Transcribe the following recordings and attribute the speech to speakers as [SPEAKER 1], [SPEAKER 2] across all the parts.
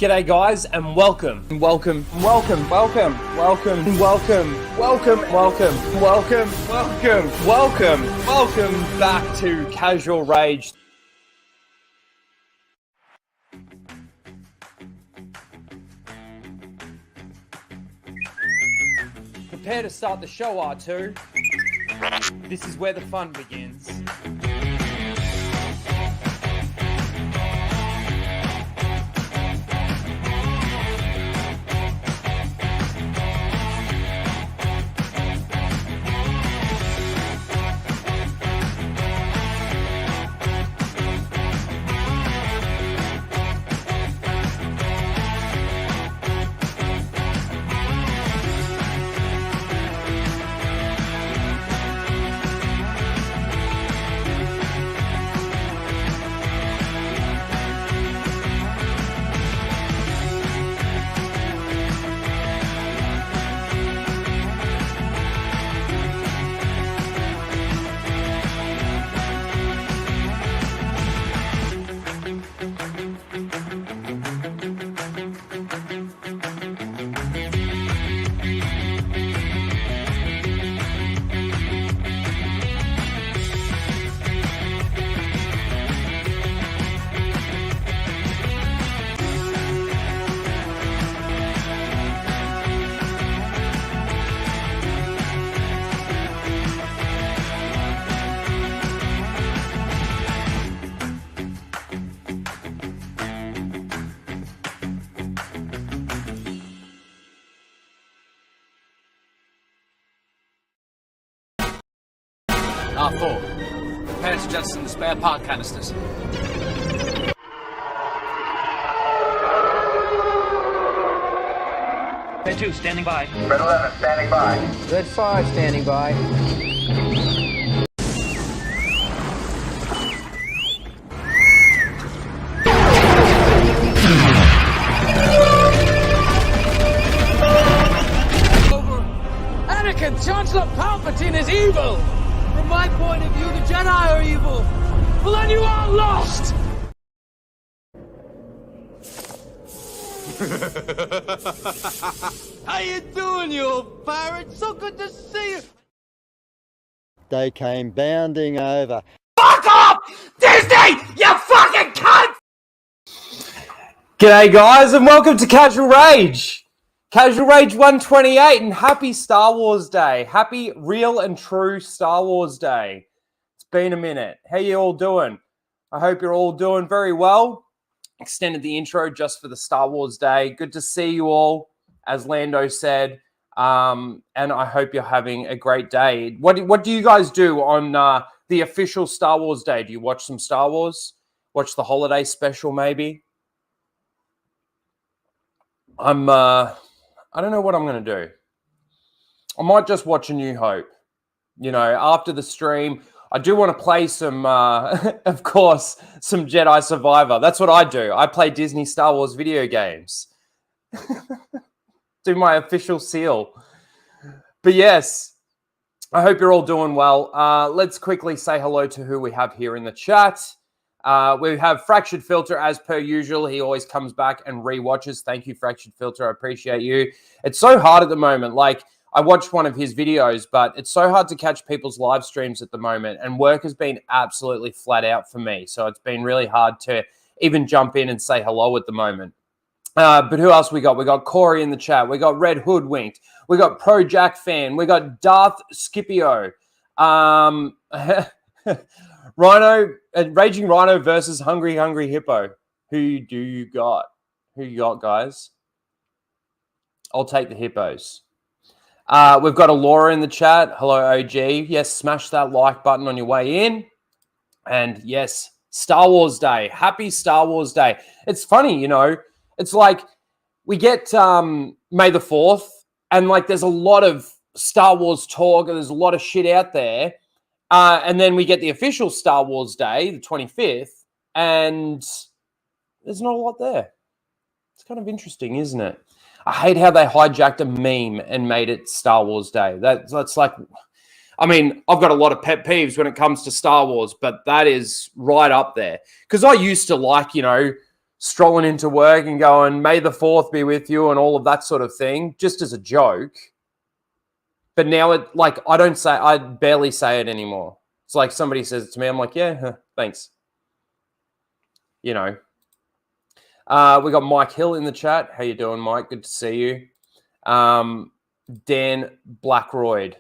[SPEAKER 1] G'day guys and welcome back to Casual Rage. Prepare to start the show, R2. This is where the fun begins.
[SPEAKER 2] R4. Prepare to jettison the spare part canisters.
[SPEAKER 3] Red 2, standing by.
[SPEAKER 4] Red 11, standing by.
[SPEAKER 5] Red 5, standing by.
[SPEAKER 3] Anakin, Chancellor Palpatine is evil! From my point of view, the Jedi are evil! Well, then you are lost! How you doing, you old pirate? So good to see you!
[SPEAKER 6] They came bounding over.
[SPEAKER 1] Fuck off! Disney! You fucking cunt! G'day guys and welcome to Casual Rage! Casual Rage 128 and happy Star Wars Day. Happy real and true Star Wars Day. It's been a minute. How you all doing? I hope you're all doing very well. Extended the intro just for the Star Wars Day. Good to see you all, as Lando said. And I hope you're having a great day. What do you guys do on the official Star Wars Day? Do you watch some Star Wars? Watch the holiday special maybe? I don't know what I'm going to do. I might just watch A New Hope. You know, after the stream, I do want to play some, of course, some Jedi Survivor. That's what I do. I play Disney Star Wars video games. Do my official seal. But yes, I hope you're all doing well. Let's quickly say hello to who we have here in the chat. We have Fractured Filter as per usual. He always comes back and rewatches. Thank you, Fractured Filter. I appreciate you. It's so hard at the moment. Like, I watched one of his videos, but it's so hard to catch people's live streams at the moment. And work has been absolutely flat out for me. So it's been really hard to even jump in and say hello at the moment. But who else we got? We got Corey in the chat. We got Red Hoodwinked. We got Pro Jack Fan. We got Darth Scipio. Rhino, Raging Rhino versus Hungry Hippo. Who do you got? Who you got, guys? I'll take the hippos. We've got Alora in the chat. Hello, OG. Yes, smash that like button on your way in. And yes, Star Wars Day. Happy Star Wars Day. It's funny, you know. It's like we get May the 4th, and like there's a lot of Star Wars talk, and there's a lot of shit out there. And then we get the official Star Wars Day, the 25th, and there's not a lot there. It's kind of interesting, isn't it? I hate how they hijacked a meme and made it Star Wars Day. That's like, I mean, I've got a lot of pet peeves when it comes to Star Wars, but that is right up there. Because I used to like, you know, strolling into work and going, "May the 4th be with you," and all of that sort of thing, just as a joke. But now I barely say it anymore. It's like somebody says it to me, I'm like, yeah, thanks. You know. We got Mike Hill in the chat. How you doing, Mike? Good to see you. Dan Blackroyd.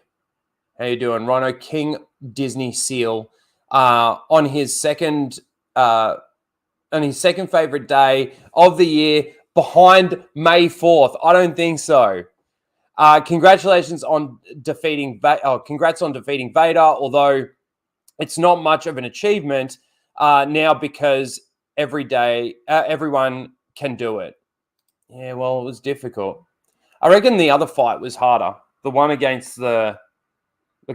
[SPEAKER 1] How you doing? Rhino King Disney Seal. On his second favorite day of the year, behind May 4th. I don't think so. Congratulations on defeating congrats on defeating Vader, although it's not much of an achievement now because every day everyone can do it. Yeah, well, it was difficult. I reckon the other fight was harder. The one against the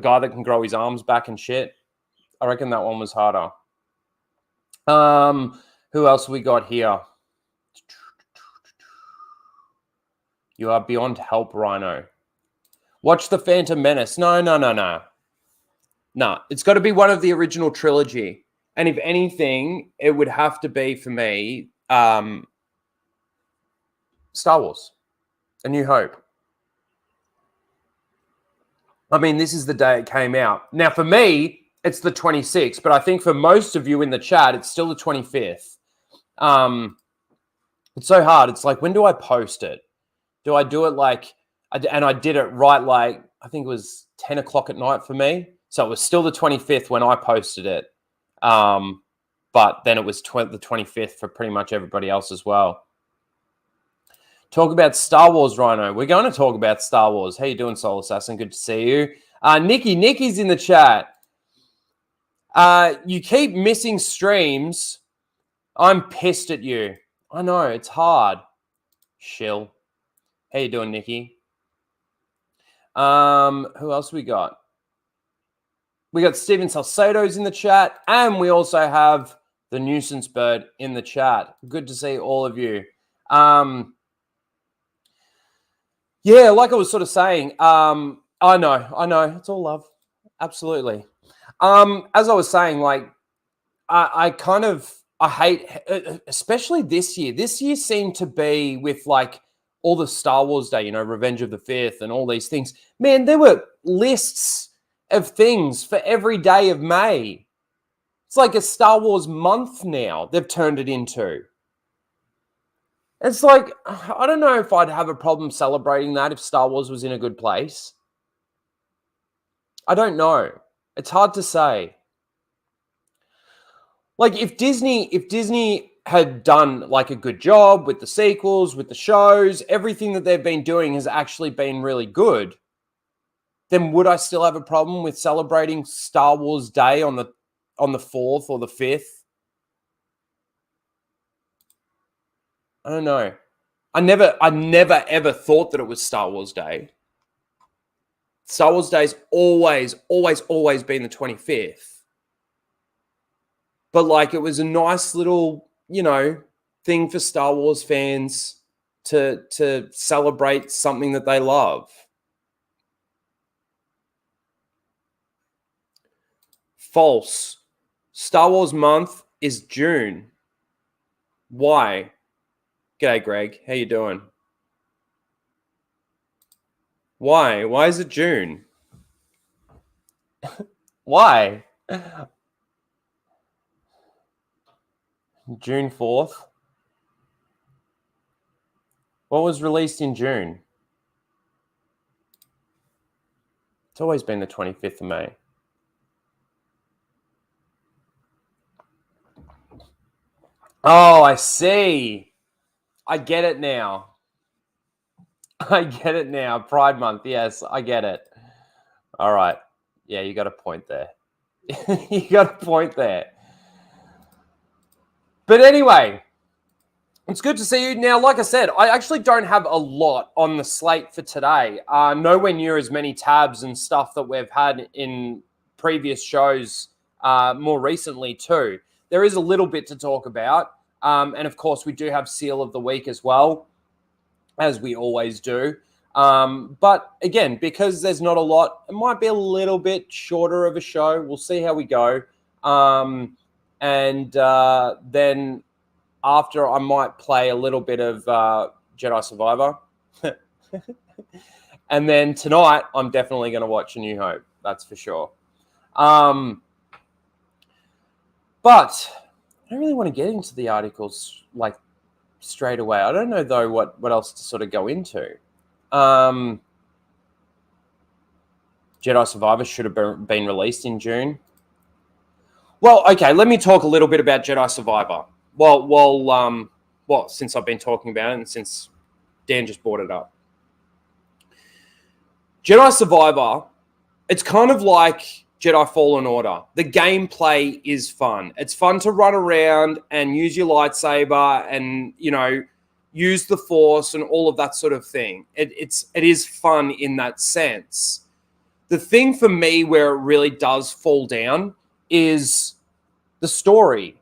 [SPEAKER 1] guy that can grow his arms back and shit. I reckon that one was harder. Who else we got here? You are beyond help, Rhino. Watch The Phantom Menace. No. Nah, it's got to be one of the original trilogy. And if anything, it would have to be, for me, Star Wars, A New Hope. I mean, this is the day it came out. Now, for me, it's the 26th, but I think for most of you in the chat, it's still the 25th. It's so hard. It's like, when do I post it? Do I do it and I did it right, I think it was 10 o'clock at night for me. So it was still the 25th when I posted it. But then it was the 25th for pretty much everybody else as well. Talk about Star Wars, Rhino. We're going to talk about Star Wars. How you doing, Soul Assassin? Good to see you. Nikki's in the chat. You keep missing streams. I'm pissed at you. I know, it's hard. Shill. How you doing, Nikki? Who else we got? We got Steven Salcedo's in the chat, and we also have the Nuisance Bird in the chat. Good to see all of you. Yeah, like I was sort of saying, I know, it's all love. Absolutely. As I was saying, I hate, especially this year. This year seemed to be with all the Star Wars Day, Revenge of the Fifth and all these things. Man, there were lists of things for every day of May. It's like a Star Wars month now they've turned it into. It's like, I don't know if I'd have a problem celebrating that if Star Wars was in a good place. I don't know. It's hard to say. If Disney had done a good job with the sequels, with the shows, everything that they've been doing has actually been really good, then would I still have a problem with celebrating Star Wars Day on the 4th or the 5th? I don't know. I never ever thought that it was Star Wars Day. Star Wars Day's always been the 25th. But it was a nice little, thing for Star Wars fans to celebrate something that they love. False. Star Wars month is June. Why? G'day, Greg. How you doing? Why? Why is it June? Why? June 4th. What was released in June? It's always been the 25th of May. Oh, I see. I get it now. Pride Month. Yes, I get it. All right. Yeah, you got a point there. But anyway, it's good to see you. Now, like I said, I actually don't have a lot on the slate for today. Nowhere near as many tabs and stuff that we've had in previous shows more recently too. There is a little bit to talk about. And of course, we do have Seal of the Week as well, as we always do. But again, because there's not a lot, it might be a little bit shorter of a show. We'll see how we go. And then after I might play a little bit of Jedi Survivor. And then tonight, I'm definitely going to watch A New Hope. That's for sure. But I don't really want to get into the articles like straight away. I don't know, though, what else to sort of go into. Jedi Survivor should have been released in June. Well, okay, let me talk a little bit about Jedi Survivor. Well, since I've been talking about it and since Dan just brought it up. Jedi Survivor, it's kind of like Jedi Fallen Order. The gameplay is fun. It's fun to run around and use your lightsaber and, use the Force and all of that sort of thing. It is fun in that sense. The thing for me where it really does fall down is the story.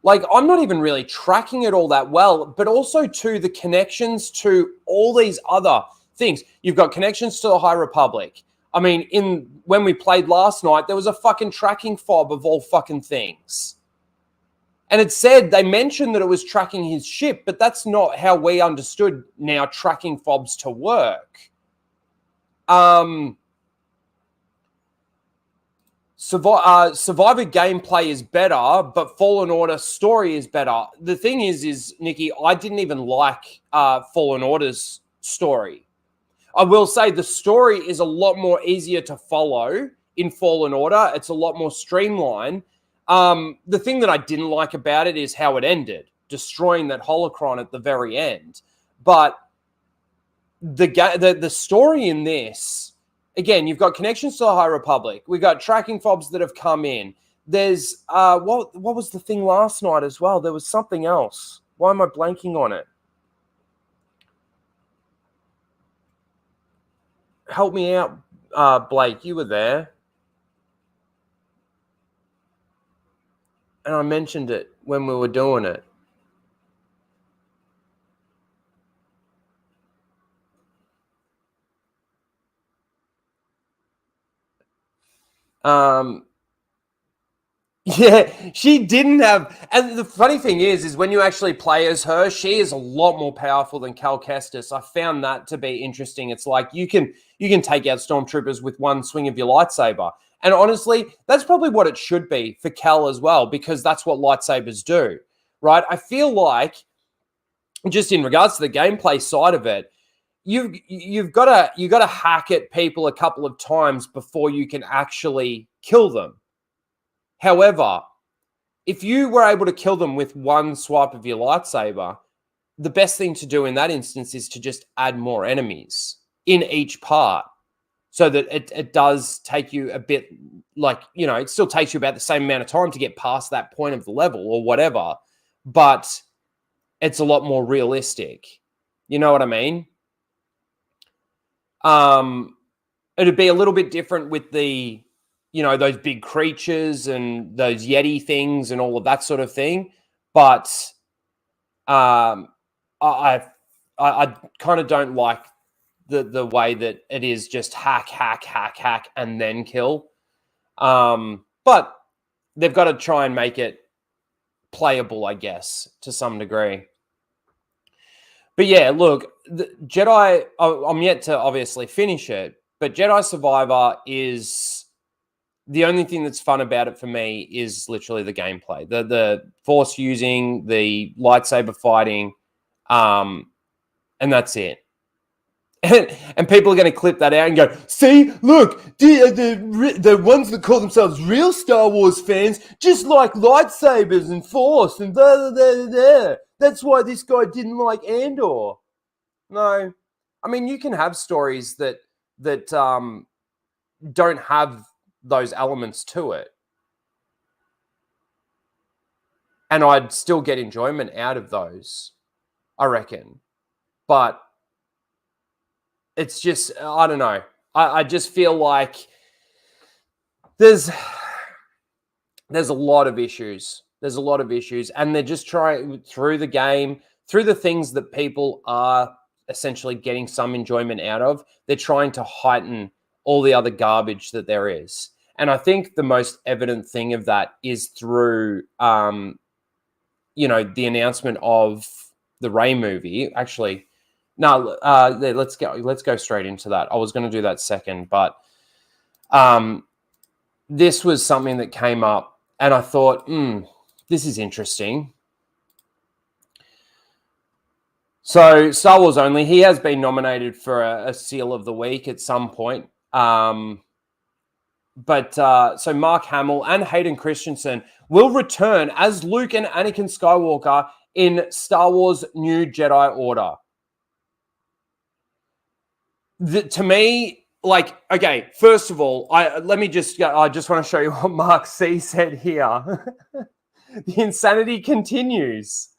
[SPEAKER 1] Like, I'm not even really tracking it all that well, but also to the connections to all these other things. You've got connections to the High Republic. I mean, when we played last night, there was a fucking tracking fob of all fucking things. And it said, they mentioned that it was tracking his ship, but that's not how we understood now tracking fobs to work. Survivor gameplay is better, but Fallen Order story is better. The thing is, Nikki, I didn't even like Fallen Order's story. I will say the story is a lot more easier to follow in Fallen Order. It's a lot more streamlined. The thing that I didn't like about it is how it ended, destroying that holocron at the very end. But the story in this, again, you've got connections to the High Republic. We've got tracking fobs that have come in. There's what was the thing last night as well? There was something else. Why am I blanking on it? Help me out, Blake. You were there. And I mentioned it when we were doing it. Yeah, she didn't have, and the funny thing is when you actually play as her, she is a lot more powerful than Cal Kestis. I found that to be interesting. It's like you can take out stormtroopers with one swing of your lightsaber. And honestly, that's probably what it should be for Cal as well, because that's what lightsabers do, right? I feel like, just in regards to the gameplay side of it, you've got to hack at people a couple of times before you can actually kill them. However, if you were able to kill them with one swipe of your lightsaber, the best thing to do in that instance is to just add more enemies in each part, so that it does take you a bit, like, it still takes you about the same amount of time to get past that point of the level or whatever, but it's a lot more realistic. You know what I mean? It'd be a little bit different with the, those big creatures and those Yeti things and all of that sort of thing. But I kind of don't like the way that it is just hack, and then kill. But they've got to try and make it playable, I guess, to some degree. But yeah, look, the Jedi, I'm yet to obviously finish it, but Jedi Survivor is the only thing that's fun about it for me is literally the gameplay, the Force using, the lightsaber fighting, and that's it. And people are going to clip that out and go, see, look, the ones that call themselves real Star Wars fans just like lightsabers and Force and blah, blah, blah, blah. That's why this guy didn't like Andor. No. I mean, you can have stories that don't have those elements to it. And I'd still get enjoyment out of those, I reckon. But it's just, I don't know. I just feel like there's a lot of issues. There's a lot of issues. And they're just trying, through the game, through the things that people are essentially getting some enjoyment out of, they're trying to heighten all the other garbage that there is. And I think the most evident thing of that is through, the announcement of the Rey movie. Actually, no, let's go straight into that. I was going to do that second, but this was something that came up, and I thought, this is interesting. So, Star Wars Only, he has been nominated for a Seal of the Week at some point. So Mark Hamill and Hayden Christensen will return as Luke and Anakin Skywalker in Star Wars New Jedi Order. To me, okay, first of all, I just want to show you what Mark C said here. The insanity continues.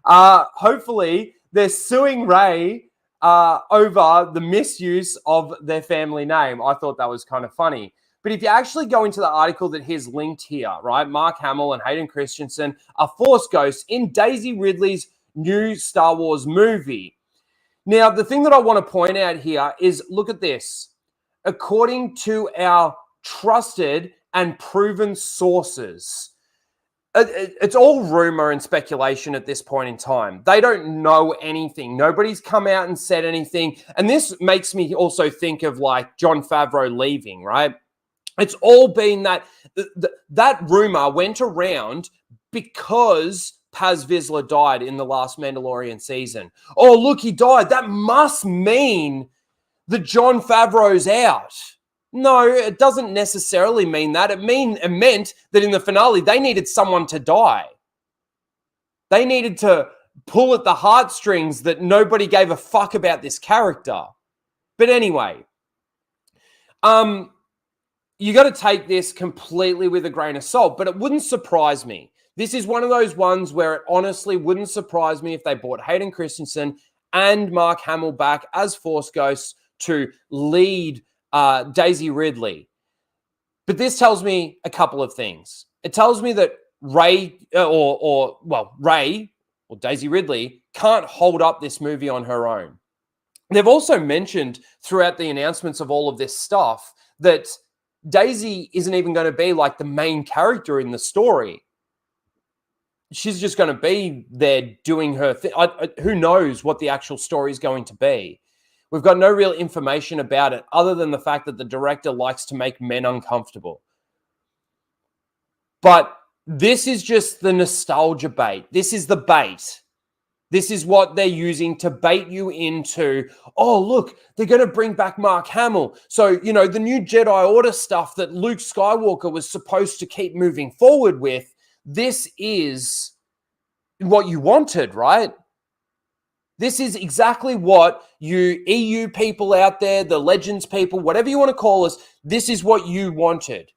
[SPEAKER 1] Hopefully, they're suing Rey over the misuse of their family name. I thought that was kind of funny. But if you actually go into the article that he's linked here, right, Mark Hamill and Hayden Christensen are Force ghosts in Daisy Ridley's new Star Wars movie. Now, the thing that I want to point out here is, look at this. According to our trusted and proven sources, it's all rumor and speculation at this point in time. They don't know anything. Nobody's come out and said anything. And this makes me also think of Jon Favreau leaving, right? It's all been that rumor went around because Paz Vizsla died in the last Mandalorian season. Oh, look, he died. That must mean that Jon Favreau's out. No, it doesn't necessarily mean that. It meant that in the finale, they needed someone to die. They needed to pull at the heartstrings that nobody gave a fuck about this character. But anyway, you got to take this completely with a grain of salt, but it wouldn't surprise me. This is one of those ones where it honestly wouldn't surprise me if they brought Hayden Christensen and Mark Hamill back as Force Ghosts to lead Daisy Ridley. But this tells me a couple of things. It tells me that Rey or Daisy Ridley can't hold up this movie on her own. They've also mentioned throughout the announcements of all of this stuff that Daisy isn't even going to be the main character in the story. She's just going to be there doing her thing. Who knows what the actual story is going to be? We've got no real information about it other than the fact that the director likes to make men uncomfortable. But this is just the nostalgia bait. This is the bait. This is what they're using to bait you into, oh, look, they're going to bring back Mark Hamill. So, the new Jedi Order stuff that Luke Skywalker was supposed to keep moving forward with, this is what you wanted, right? This is exactly what you EU people out there, the Legends people, whatever you want to call us, this is what you wanted.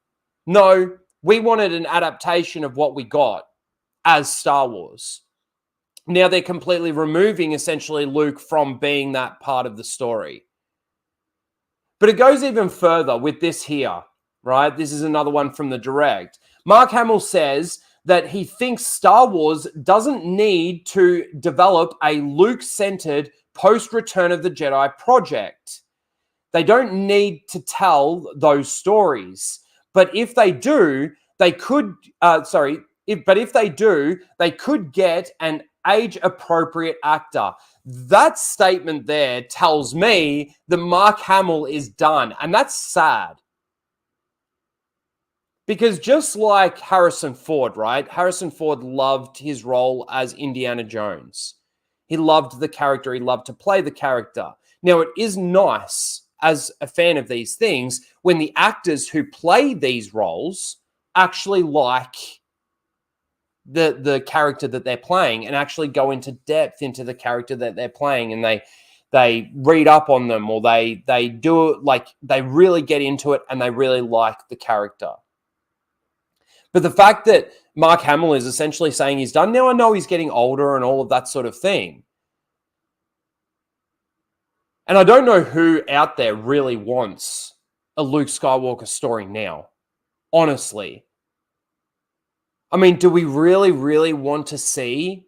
[SPEAKER 1] No, we wanted an adaptation of what we got as Star Wars. Now they're completely removing essentially Luke from being that part of the story. But it goes even further with this here, right? This is another one from the direct. Mark Hamill says that he thinks Star Wars doesn't need to develop a Luke-centered post-Return of the Jedi project. They don't need to tell those stories. But if they do, they could, if they do, they could get an age-appropriate actor. That statement there tells me that Mark Hamill is done, and that's sad. Because just like Harrison Ford, right? Harrison Ford loved his role as Indiana Jones. He loved the character. He loved to play the character. Now, it is nice as a fan of these things when the actors who play these roles actually like the character that they're playing and actually go into depth into the character that they're playing, and they read up on them, or they do it they really get into it and they really like the character. But the fact that Mark Hamill is essentially saying he's done, now I know he's getting older and all of that sort of thing. And I don't know who out there really wants a Luke Skywalker story now, honestly. I mean, do we really, really want to see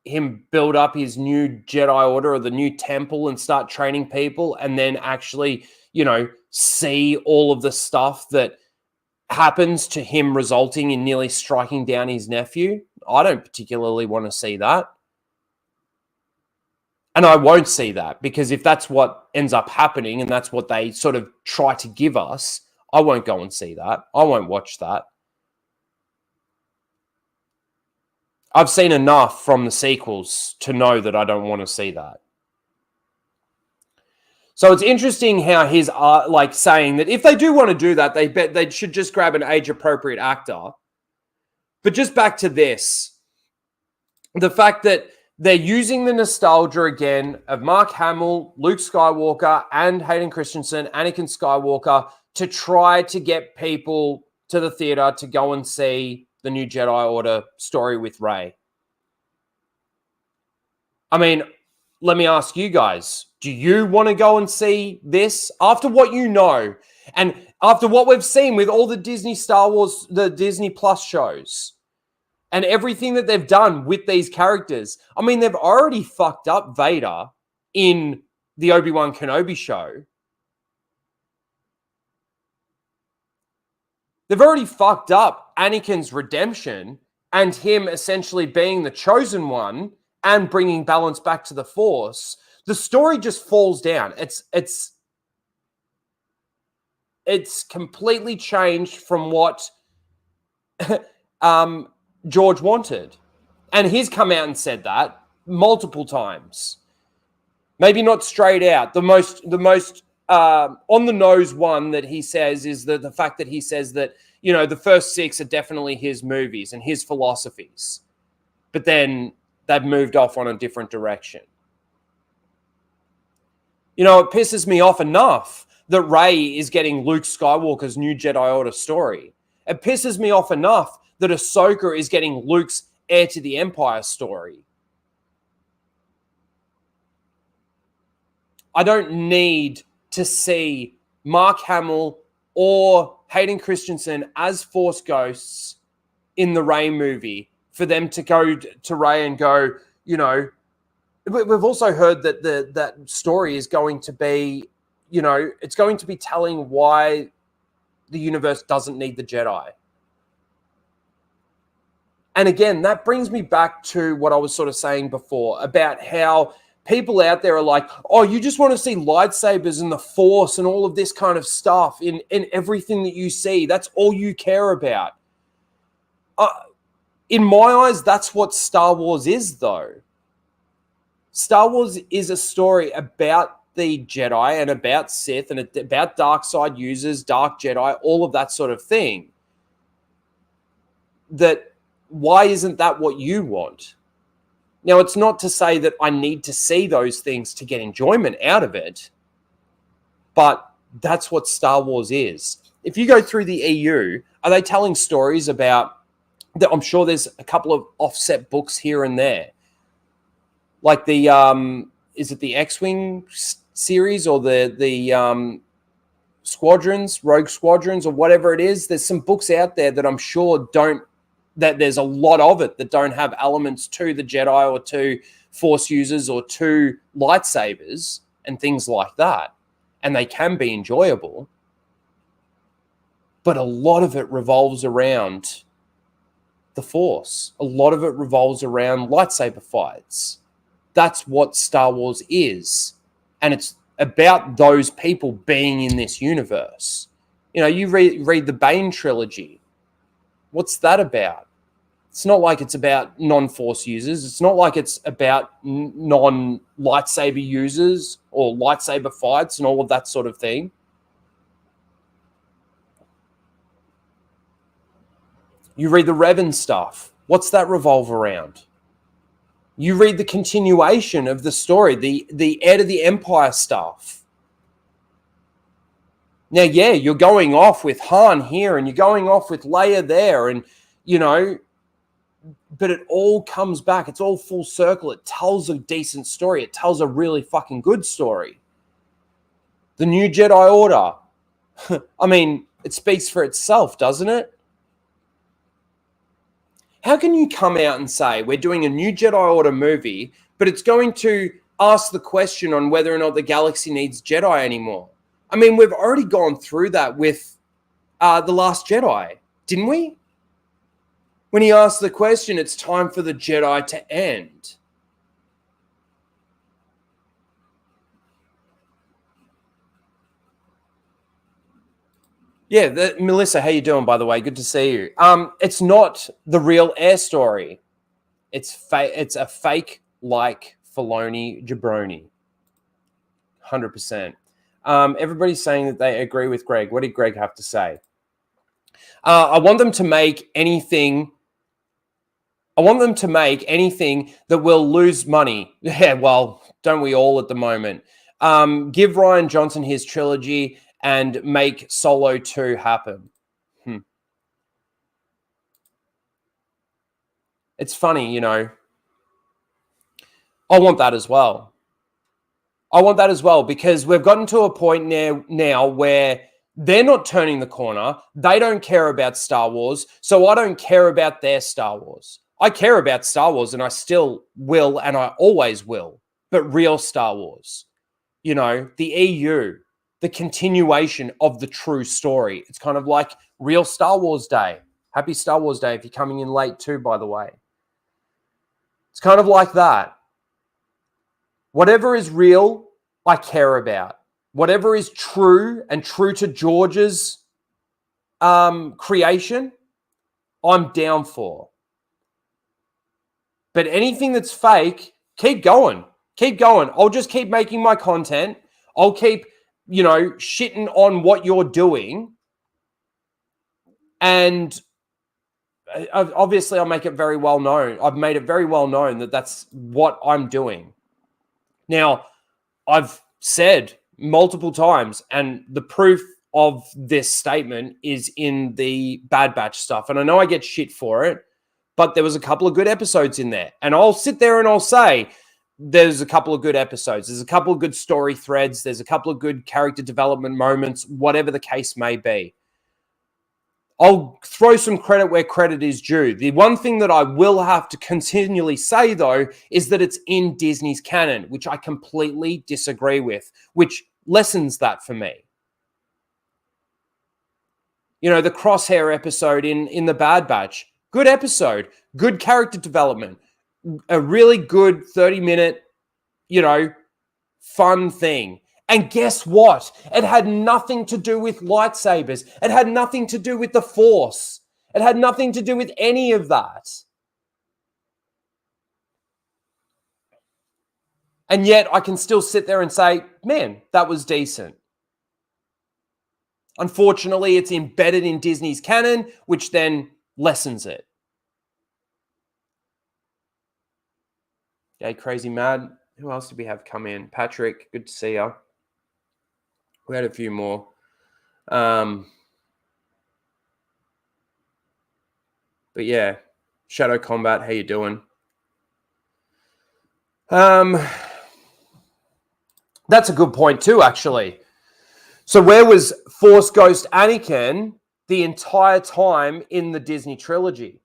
[SPEAKER 1] him build up his new Jedi Order or the new temple and start training people and then actually, see all of the stuff that happens to him resulting in nearly striking down his nephew? I don't particularly want to see that. And I won't see that, because if that's what ends up happening and that's what they sort of try to give us, I won't go and see that. I won't watch that. I've seen enough from the sequels to know that I don't want to see that. So it's interesting how he's like saying that if they do want to do that, they should just grab an age-appropriate actor. But just back to this, the fact that they're using the nostalgia again of Mark Hamill, Luke Skywalker, and Hayden Christensen, Anakin Skywalker, to try to get people to the theater to go and see the new Jedi Order story with Rey. I mean, let me ask you guys, do you want to go and see this after what you know and after what we've seen with all the Disney Star Wars, the Disney Plus shows and everything that they've done with these characters? I mean, they've already fucked up Vader in the Obi-Wan Kenobi show. They've already fucked up Anakin's redemption and him essentially being the chosen one and bringing balance back to the Force. The story just falls down. It's completely changed from what George wanted. And he's come out and said that multiple times. Maybe not straight out. The most on the nose one that he says is the fact that he says that, you know, the first 6 are definitely his movies and his philosophies. But then they've moved off on a different direction. You know, it pisses me off enough that Rey is getting Luke Skywalker's new Jedi Order story. It pisses me off enough that Ahsoka is getting Luke's Heir to the Empire story. I don't need to see Mark Hamill or Hayden Christensen as Force ghosts in the Rey movie for them to go to Rey and go, you know, we've also heard that that story is going to be, you know, it's going to be telling why the universe doesn't need the Jedi. And again, that brings me back to what I was sort of saying before about how people out there are like, oh, you just want to see lightsabers and the Force and all of this kind of stuff in everything that you see. That's all you care about. In my eyes, that's what Star Wars is, though. Star Wars is a story about the Jedi and about Sith and about dark side users, dark Jedi, all of that sort of thing. That, why isn't that what you want? Now, it's not to say that I need to see those things to get enjoyment out of it, but that's what Star Wars is. If you go through the EU, are they telling stories about that? I'm sure there's a couple of offset books here and there. Like the, is it the X-Wing series or the Squadrons, Rogue Squadrons or whatever it is? There's some books out there that I'm sure that there's a lot of it that don't have elements to the Jedi or to Force users or to lightsabers and things like that. And they can be enjoyable. But a lot of it revolves around the Force. A lot of it revolves around lightsaber fights. That's what Star Wars is. And it's about those people being in this universe. You know, you read the Bane trilogy. What's that about? It's not like it's about non-Force users. It's not like it's about non-lightsaber users or lightsaber fights and all of that sort of thing. You read the Revan stuff. What's that revolve around? You read the continuation of the story, the Heir to the Empire stuff. Now, yeah, you're going off with Han here and you're going off with Leia there and, you know, but it all comes back. It's all full circle. It tells a decent story. It tells a really fucking good story. The new Jedi Order. I mean, it speaks for itself, doesn't it? How can you come out and say we're doing a new Jedi Order movie, but it's going to ask the question on whether or not the galaxy needs Jedi anymore? I mean, we've already gone through that with The Last Jedi, didn't we? When he asked the question, it's time for the Jedi to end. Yeah, Melissa, how you doing, by the way? Good to see you. It's not the real Air story. It's a fake like Filoni jabroni. 100%. Everybody's saying that they agree with Greg. What did Greg have to say? I want them to make anything. I want them to make anything that will lose money. Yeah, well, don't we all at the moment? Give Rian Johnson his trilogy and make Solo 2 happen. It's funny, you know. I want that as well. I want that as well because we've gotten to a point now where they're not turning the corner. They don't care about Star Wars, so I don't care about their Star Wars. I care about Star Wars and I still will and I always will, but real Star Wars. You know, the EU, the continuation of the true story. It's kind of like real Star Wars Day. Happy Star Wars Day if you're coming in late too, by the way. It's kind of like that. Whatever is real, I care about. Whatever is true and true to George's creation, I'm down for. But anything that's fake, keep going. Keep going. I'll just keep making my content. I'll keep, you know, shitting on what you're doing. And obviously, I'll make it very well known. I've made it very well known that that's what I'm doing. Now, I've said multiple times, and the proof of this statement is in the Bad Batch stuff. And I know I get shit for it, but there was a couple of good episodes in there. And I'll sit there and I'll say, there's a couple of good episodes. There's a couple of good story threads. There's a couple of good character development moments, whatever the case may be. I'll throw some credit where credit is due. The one thing that I will have to continually say, though, is that it's in Disney's canon, which I completely disagree with, which lessens that for me. You know, the Crosshair episode in the Bad Batch, good episode, good character development, a really good 30-minute, you know, fun thing. And guess what? It had nothing to do with lightsabers. It had nothing to do with the Force. It had nothing to do with any of that. And yet I can still sit there and say, man, that was decent. Unfortunately, it's embedded in Disney's canon, which then lessens it. Okay, Crazy Mad. Who else did we have come in? Patrick, good to see you. We had a few more. But yeah, Shadow Combat, how you doing? That's a good point too, actually. So where was Force Ghost Anakin the entire time in the Disney trilogy?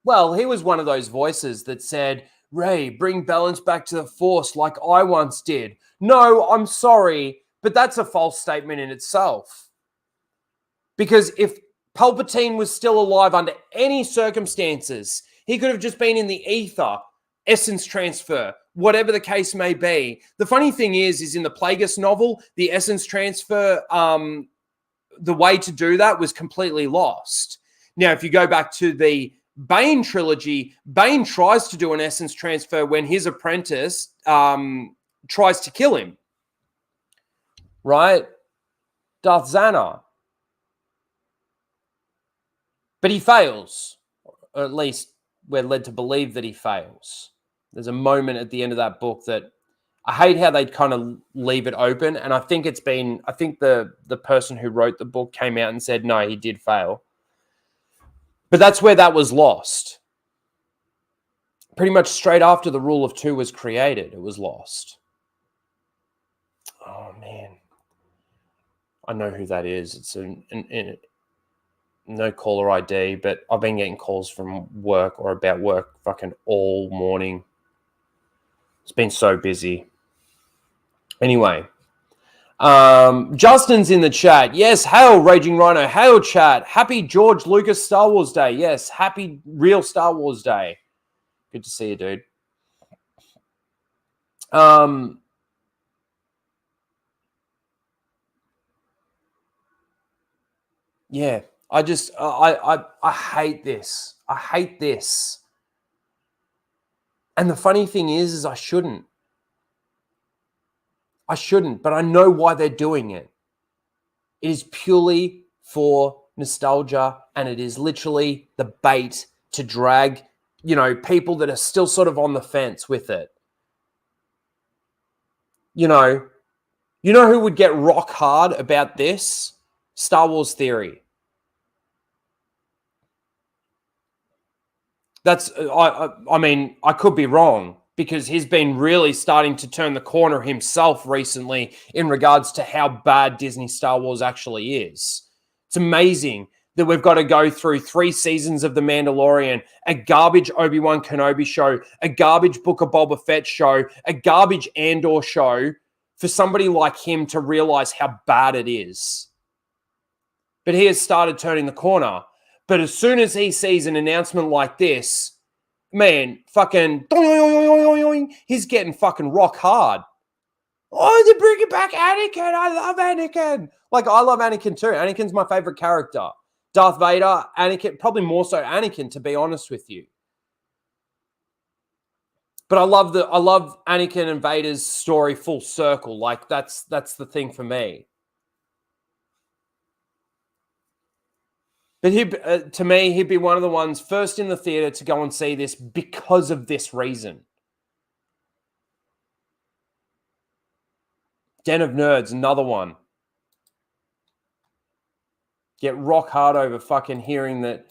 [SPEAKER 1] Well, he was one of those voices that said, Rey, bring balance back to the Force like I once did. No, I'm sorry, but that's a false statement in itself. Because if Palpatine was still alive under any circumstances, he could have just been in the ether, essence transfer, whatever the case may be. The funny thing is in the Plagueis novel, the essence transfer, the way to do that was completely lost. Now, if you go back to the Bane trilogy, Bane tries to do an essence transfer when his apprentice tries to kill him. Right? Darth Xanar. But he fails. Or at least we're led to believe that he fails. There's a moment at the end of that book that I hate how they kind of leave it open. And I think the person who wrote the book came out and said, no, he did fail. But that's where that was lost. Pretty much straight after the Rule of Two was created, it was lost. Oh, man. I know who that is. It's no caller ID, but I've been getting calls from work or about work fucking all morning. It's been so busy. Anyway, Justin's in the chat. Yes, hail Raging Rhino. Hail chat. Happy George Lucas Star Wars Day. Yes, happy real Star Wars Day. Good to see you, dude. Yeah, I hate this. I hate this. And the funny thing is I shouldn't. I shouldn't, but I know why they're doing it. It is purely for nostalgia, and it is literally the bait to drag, people that are still sort of on the fence with it. You know who would get rock hard about this? Star Wars Theory. I mean, I could be wrong, because he's been really starting to turn the corner himself recently in regards to how bad Disney Star Wars actually is. It's amazing that we've got to go through 3 seasons of The Mandalorian, a garbage Obi-Wan Kenobi show, a garbage Book of Boba Fett show, a garbage Andor show, for somebody like him to realize how bad it is. But he has started turning the corner. But as soon as he sees an announcement like this, man, fucking, he's getting fucking rock hard. Oh, they're bringing back Anakin. I love Anakin. Like, I love Anakin too. Anakin's my favorite character. Darth Vader, Anakin, probably more so Anakin, to be honest with you. But I love Anakin and Vader's story full circle. Like, that's the thing for me. But to me, he'd be one of the ones first in the theater to go and see this because of this reason. Den of Nerds, another one. Get rock hard over fucking hearing that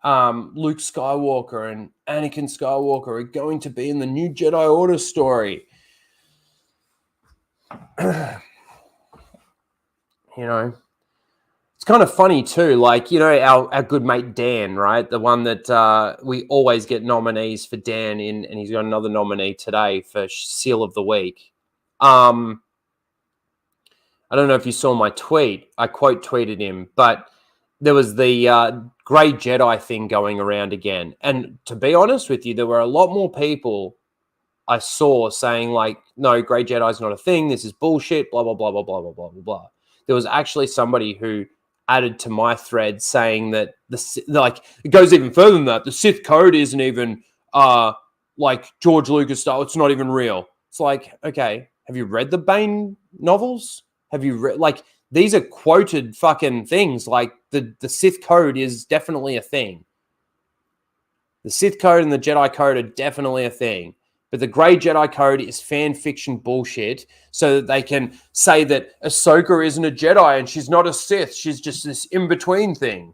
[SPEAKER 1] Luke Skywalker and Anakin Skywalker are going to be in the new Jedi Order story. It's kind of funny too, like, our good mate Dan, right? The one that we always get nominees for Dan in, and he's got another nominee today for Seal of the Week. I don't know if you saw my tweet. I quote tweeted him, but there was the Grey Jedi thing going around again. And to be honest with you, there were a lot more people I saw saying like, no, Grey Jedi's not a thing. This is bullshit, blah, blah, blah, blah, blah, blah, blah, blah. There was actually somebody who added to my thread saying that it goes even further than that. The Sith Code isn't even like George Lucas style. It's not even real. It's like, okay, have you read the Bane novels? Have you read, like, these are quoted fucking things. Like the Sith Code is definitely a thing. The Sith Code and the Jedi Code are definitely a thing. But the Grey Jedi Code is fan fiction bullshit so that they can say that Ahsoka isn't a Jedi and she's not a Sith. She's just this in-between thing.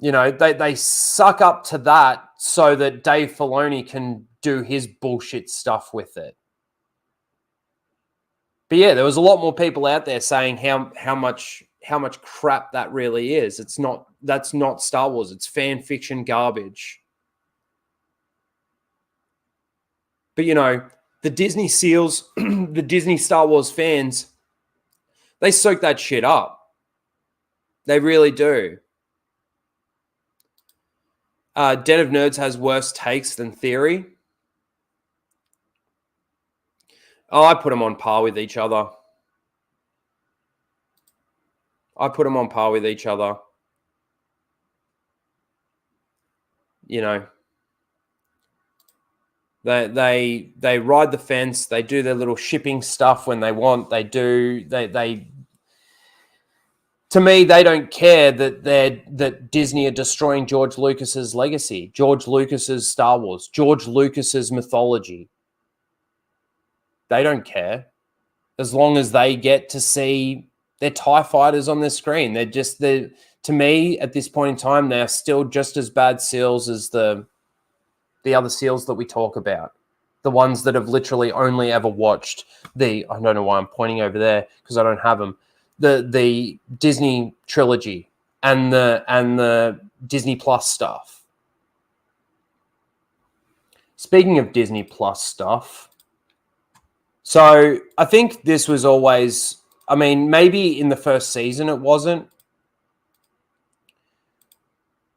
[SPEAKER 1] They suck up to that so that Dave Filoni can do his bullshit stuff with it. But yeah, there was a lot more people out there saying how much crap that really is. That's not Star Wars. It's fan fiction garbage. But, the Disney SEALs, the Disney Star Wars fans, they soak that shit up. They really do. Den of Nerds has worse takes than Theory. Oh, I put them on par with each other. They ride the fence. They do their little shipping stuff when they want. They to me, they don't care that Disney are destroying George Lucas's legacy, George Lucas's Star Wars, George Lucas's mythology. They don't care as long as they get to see their TIE fighters on their screen. To me, at this point in time, they're still just as bad SEALs as the other SEALs that we talk about. The ones that have literally only ever watched I don't know why I'm pointing over there because I don't have them. The Disney trilogy and the Disney Plus stuff. Speaking of Disney Plus stuff, So I think this was always, I mean, maybe in the first season it wasn't.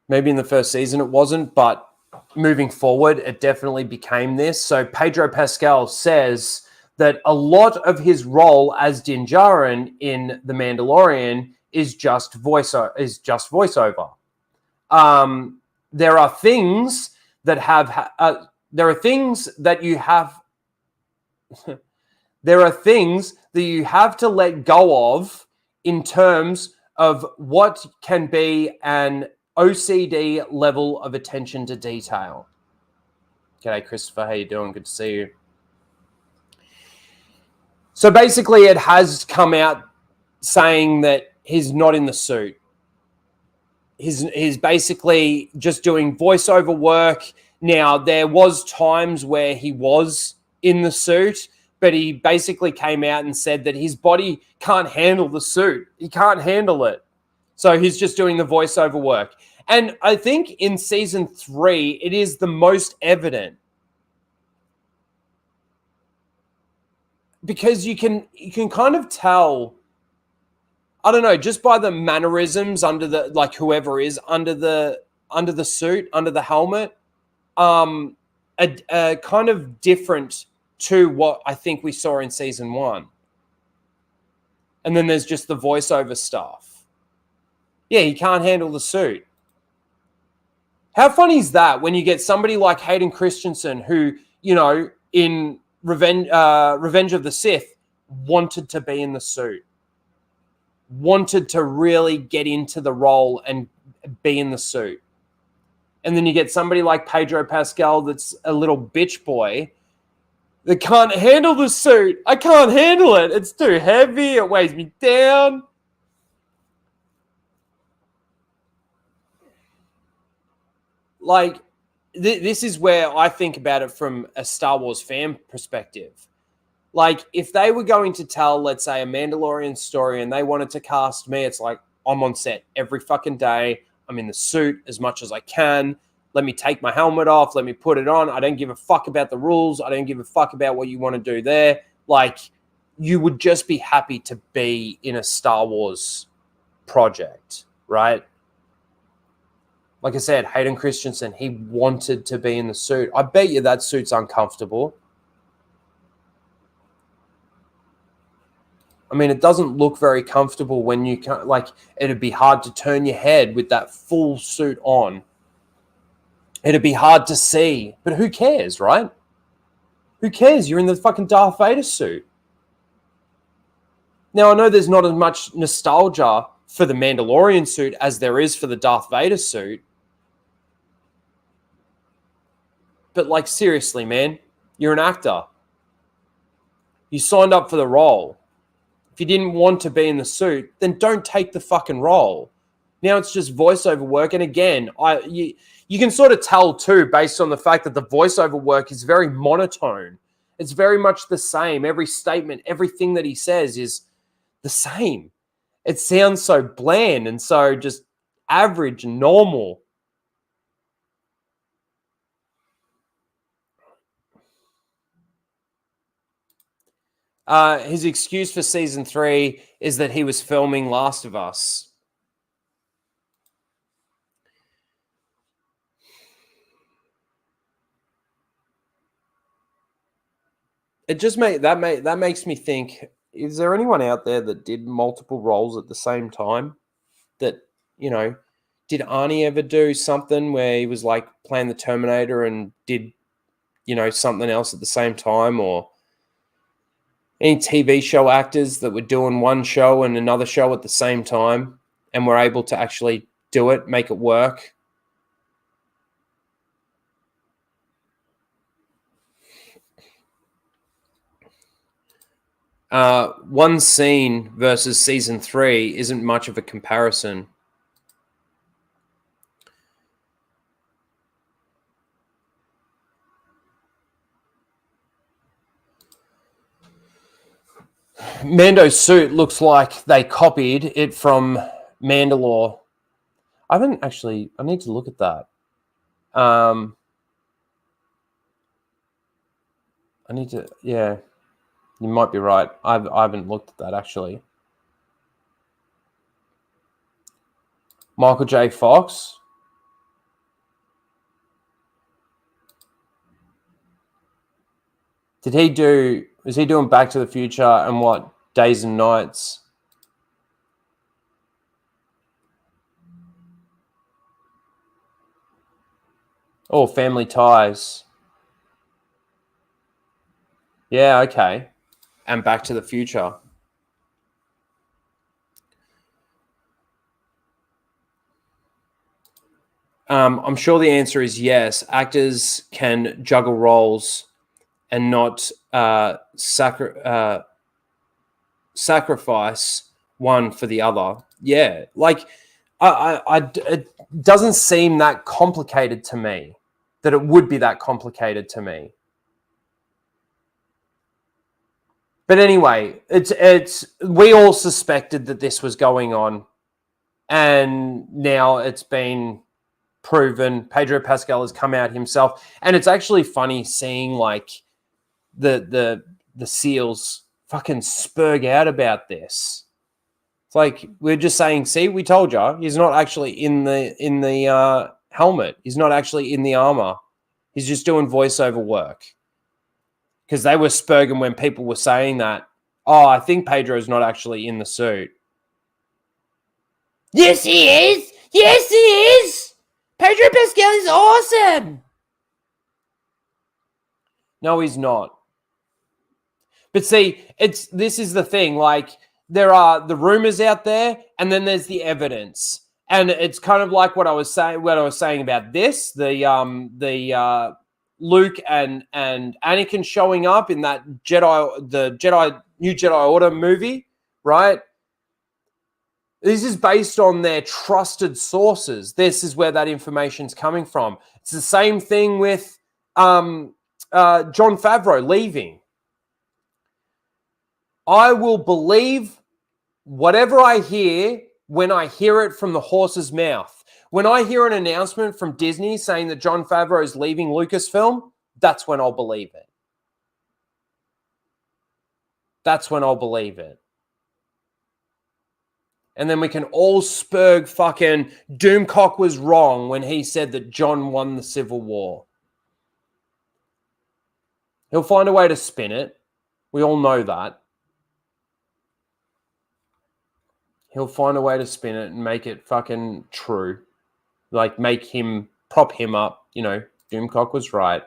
[SPEAKER 1] Maybe in the first season it wasn't, but moving forward, it definitely became this. So Pedro Pascal says that a lot of his role as Din Djarin in The Mandalorian is just voiceover. There are things that have there are things that you have there are things that you have to let go of in terms of what can be an OCD level of attention to detail. G'day, Christopher. How you doing? Good to see you. So basically, it has come out saying that he's not in the suit. He's basically just doing voiceover work. Now, there was times where he was in the suit, but he basically came out and said that his body can't handle the suit. He can't handle it. So he's just doing the voiceover work. And I think in season 3, it is the most evident. Because you can kind of tell, I don't know, just by the mannerisms under the, like whoever is under the suit, under the helmet, a kind of different to what I think we saw in season 1. And then there's just the voiceover stuff. Yeah, he can't handle the suit. How funny is that when you get somebody like Hayden Christensen, who, you know, in Revenge of the Sith, wanted to be in the suit, wanted to really get into the role and be in the suit. And then you get somebody like Pedro Pascal that's a little bitch boy that can't handle the suit. I can't handle it. It's too heavy. It weighs me down. Like, this is where I think about it from a Star Wars fan perspective. Like, if they were going to tell, let's say, a Mandalorian story and they wanted to cast me, it's like, I'm on set every fucking day. I'm in the suit as much as I can. Let me take my helmet off. Let me put it on. I don't give a fuck about the rules. I don't give a fuck about what you want to do there. Like, you would just be happy to be in a Star Wars project, right? Like I said, Hayden Christensen, he wanted to be in the suit. I bet you that suit's uncomfortable. I mean, it doesn't look very comfortable when you can't, like, it'd be hard to turn your head with that full suit on. It'd be hard to see, but who cares, right? Who cares? You're in the fucking Darth Vader suit. Now, I know there's not as much nostalgia for the Mandalorian suit as there is for the Darth Vader suit. But, like, seriously, man, you're an actor. You signed up for the role. If you didn't want to be in the suit, then don't take the fucking role. Now it's just voiceover work. And again, you can sort of tell too, based on the fact that the voiceover work is very monotone. It's very much the same. Every statement, everything that he says is the same. It sounds so bland and so just average and normal. His excuse for season 3 is that he was filming Last of Us. It just that makes me think, is there anyone out there that did multiple roles at the same time? That, you know, did Arnie ever do something where he was like playing the Terminator and did, you know, something else at the same time? Or any TV show actors that were doing one show and another show at the same time and were able to actually do it, make it work? One scene versus season 3 isn't much of a comparison. Mando's suit looks like they copied it from Mandalore. I need to look at that. Yeah. You might be right. I haven't looked at that, actually. Michael J. Fox. Was he doing Back to the Future and what? Days and Nights? Oh, Family Ties. Yeah, okay. And Back to the Future. I'm sure the answer is yes. Actors can juggle roles and not sacrifice one for the other. Yeah, like it doesn't seem that complicated to me. That it would be that complicated to me. But anyway, it's we all suspected that this was going on, and now it's been proven. Pedro Pascal has come out himself, and it's actually funny seeing like the SEALs fucking spurg out about this. It's like we're just saying, see, we told you, he's not actually in the helmet. He's not actually in the armor. He's just doing voiceover work. Because they were spurging when people were saying that. Oh, I think Pedro's not actually in the suit. Yes, he is. Yes, he is. Pedro Pascal is awesome. No, he's not. But see, this is the thing. Like, there are the rumors out there, and then there's the evidence. And it's kind of like what I was saying about this, the Luke and Anakin showing up in that New Jedi Order movie, right? This is based on their trusted sources. This is where that information's coming from. It's the same thing with Jon Favreau leaving. I will believe whatever I hear when I hear it from the horse's mouth. When I hear an announcement from Disney saying that Jon Favreau is leaving Lucasfilm, that's when I'll believe it. That's when I'll believe it. And then we can all spurg fucking Doomcock was wrong when he said that John won the Civil War. He'll find a way to spin it. We all know that. He'll find a way to spin it and make it fucking true. Like, prop him up. You know, Doomcock was right.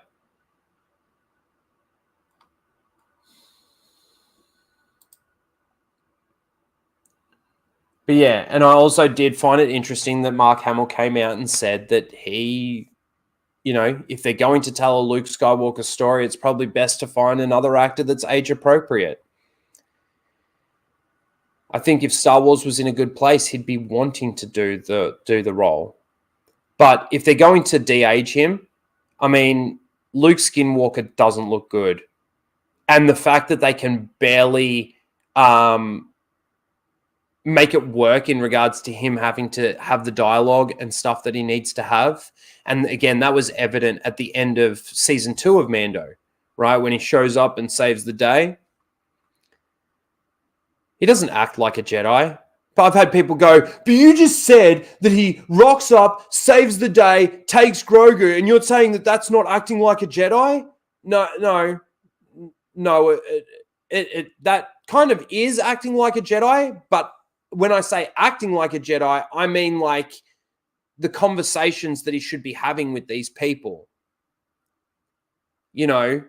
[SPEAKER 1] But yeah, and I also did find it interesting that Mark Hamill came out and said that he, you know, if they're going to tell a Luke Skywalker story, it's probably best to find another actor that's age appropriate. I think if Star Wars was in a good place, he'd be wanting to do the role. But if they're going to de-age him, I mean, Luke Skywalker doesn't look good. And the fact that they can barely make it work in regards to him having to have the dialogue and stuff that he needs to have. And again, that was evident at the end of season 2 of Mando, right? When he shows up and saves the day. He doesn't act like a Jedi. But I've had people go, but you just said that he rocks up, saves the day, takes Grogu, and you're saying that that's not acting like a Jedi? No. That kind of is acting like a Jedi, but when I say acting like a Jedi, I mean like the conversations that he should be having with these people. You know,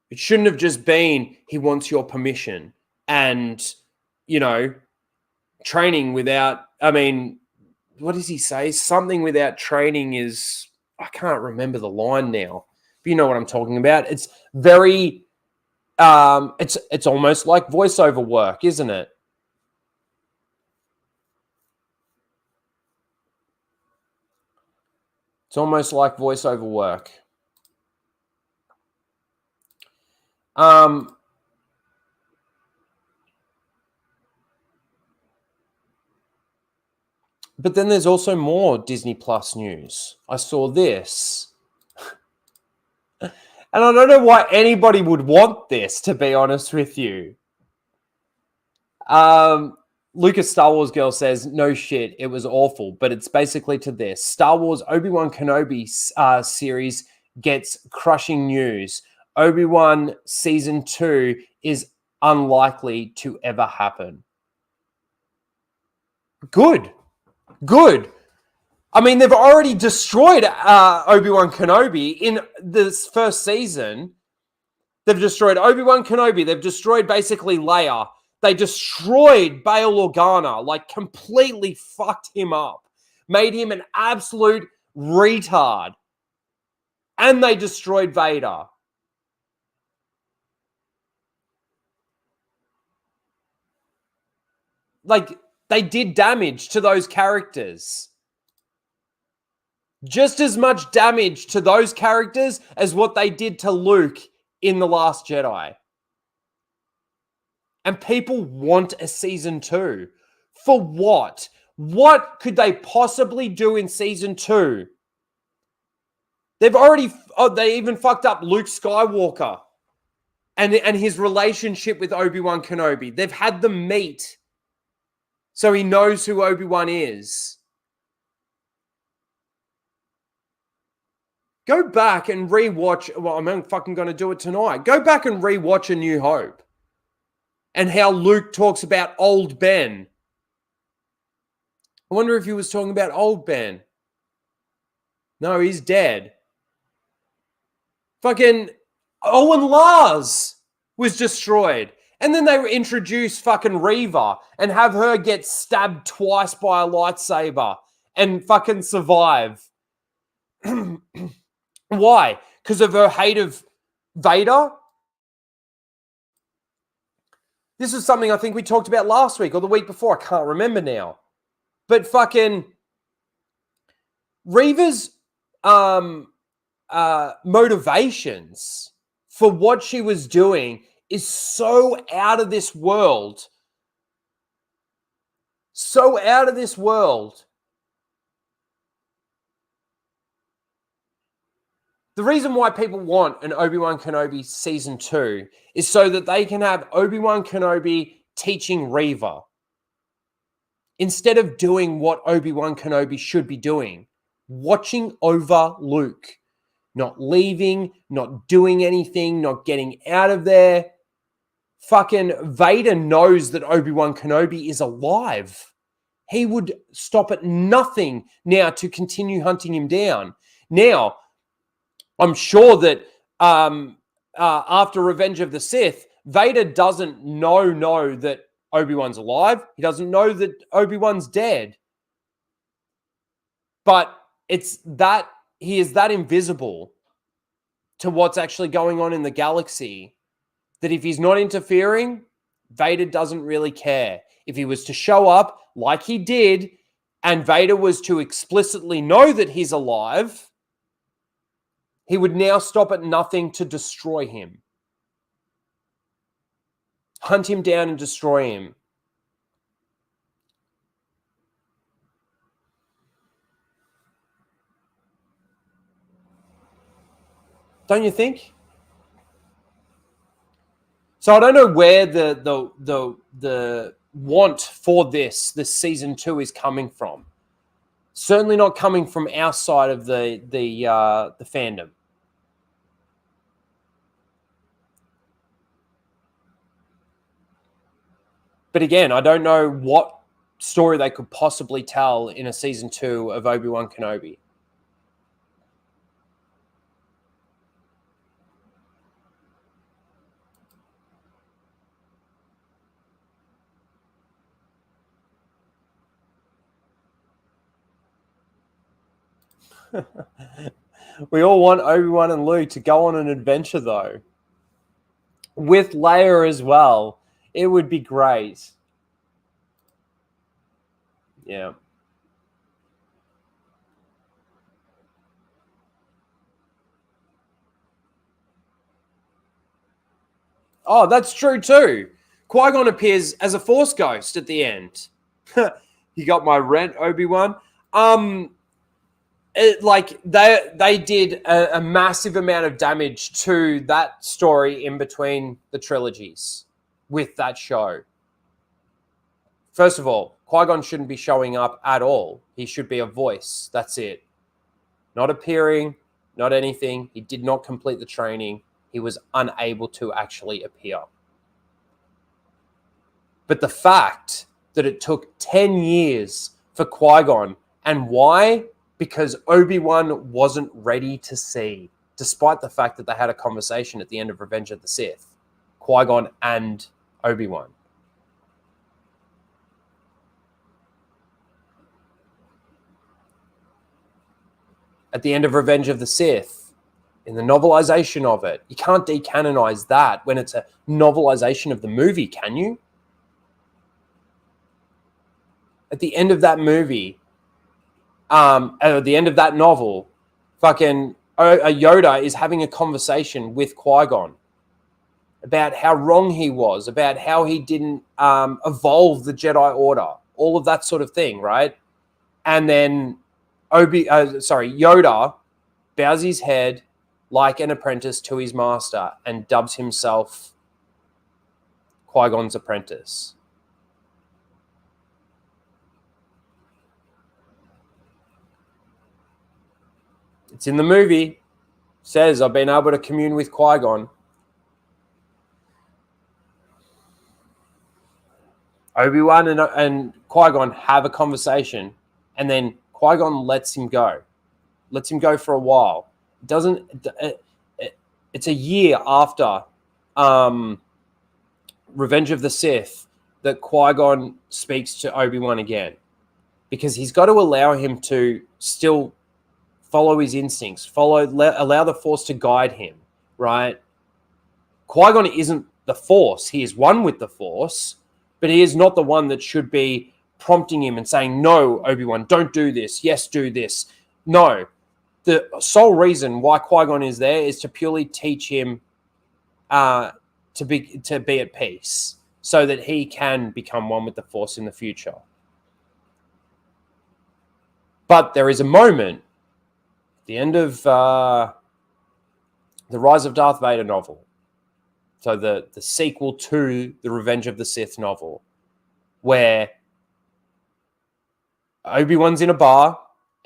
[SPEAKER 1] it shouldn't have just been, he wants your permission and, you know, training without, I mean, what does he say? Something without training is, I can't remember the line now, but you know what I'm talking about. It's very, it's almost like voiceover work, isn't it? It's almost like voiceover work. But then there's also more Disney Plus news. I saw this. And I don't know why anybody would want this, to be honest with you. Lucas Star Wars Girl says, no shit, it was awful, but it's basically to this. Star Wars Obi-Wan Kenobi series gets crushing news. Obi-Wan Season 2 is unlikely to ever happen. Good. I mean, they've already destroyed Obi-Wan Kenobi in this first season. They've destroyed Obi-Wan Kenobi. They've destroyed basically Leia. They destroyed Bail Organa, like completely fucked him up, made him an absolute retard. And they destroyed Vader. Like, they did damage to those characters. Just as much damage to those characters as what they did to Luke in The Last Jedi. And people want a season 2. For what? What could they possibly do in season 2? They even fucked up Luke Skywalker and his relationship with Obi-Wan Kenobi. They've had them meet so he knows who Obi-Wan is. Go back and rewatch. Well, I'm fucking going to do it tonight. Go back and rewatch A New Hope. And how Luke talks about old Ben. I wonder if he was talking about old Ben. No, he's dead. Fucking Owen Lars was destroyed. And then they introduce fucking Reva and have her get stabbed twice by a lightsaber and fucking survive. Why? Because of her hate of Vader? This is something I think we talked about last week or the week before. I can't remember now. But fucking Reva's motivations for what she was doing is so out of this world. So out of this world. The reason why people want an Obi-Wan Kenobi Season 2 is so that they can have Obi-Wan Kenobi teaching Reva instead of doing what Obi-Wan Kenobi should be doing, watching over Luke, not leaving, not doing anything, not getting out of there. Fucking Vader knows that Obi-Wan Kenobi is alive. He would stop at nothing now to continue hunting him down. Now, I'm sure that after Revenge of the Sith, Vader doesn't know that Obi-Wan's alive. He doesn't know that Obi-Wan's dead. But it's that he is that invisible to what's actually going on in the galaxy that if he's not interfering, Vader doesn't really care. If he was to show up like he did and Vader was to explicitly know that he's alive, he would now stop at nothing to destroy him. Hunt him down and destroy him. Don't you think? So I don't know where the want for this season 2 is coming from. Certainly not coming from our side of the fandom. But again, I don't know what story they could possibly tell in a season 2 of Obi-Wan Kenobi. We all want Obi-Wan and Luke to go on an adventure, though. With Leia as well. It would be great. Yeah. Oh, that's true too. Qui-Gon appears as a Force ghost at the end. You got my rent, Obi-Wan. They did a massive amount of damage to that story in between the trilogies with that show. First of all, Qui-Gon shouldn't be showing up at all. He should be a voice. That's it. Not appearing, not anything. He did not complete the training. He was unable to actually appear. But the fact that it took 10 years for Qui-Gon, and why? Because Obi-Wan wasn't ready to see, despite the fact that they had a conversation at the end of Revenge of the Sith, Qui-Gon and Obi-Wan. At the end of Revenge of the Sith, in the novelization of it, you can't decanonize that when it's a novelization of the movie, can you? At the end of that movie, at the end of that novel, fucking Yoda is having a conversation with Qui-Gon about how wrong he was, about how he didn't evolve the Jedi Order, all of that sort of thing, right? And then Yoda bows his head like an apprentice to his master and dubs himself Qui-Gon's apprentice. It's in the movie. Says, I've been able to commune with Qui-Gon. Obi-Wan and Qui-Gon have a conversation, and then Qui-Gon lets him go. Lets him go for a while. It's a year after Revenge of the Sith that Qui-Gon speaks to Obi-Wan again, because he's got to allow him to still follow his instincts, allow the Force to guide him, right? Qui-Gon isn't the Force. He is one with the Force, but he is not the one that should be prompting him and saying, no, Obi-Wan, don't do this. Yes, do this. No. The sole reason why Qui-Gon is there is to purely teach him to be at peace so that he can become one with the Force in the future. But there is a moment at the end of the Rise of Darth Vader novel, so the sequel to the Revenge of the Sith novel, where Obi-Wan's in a bar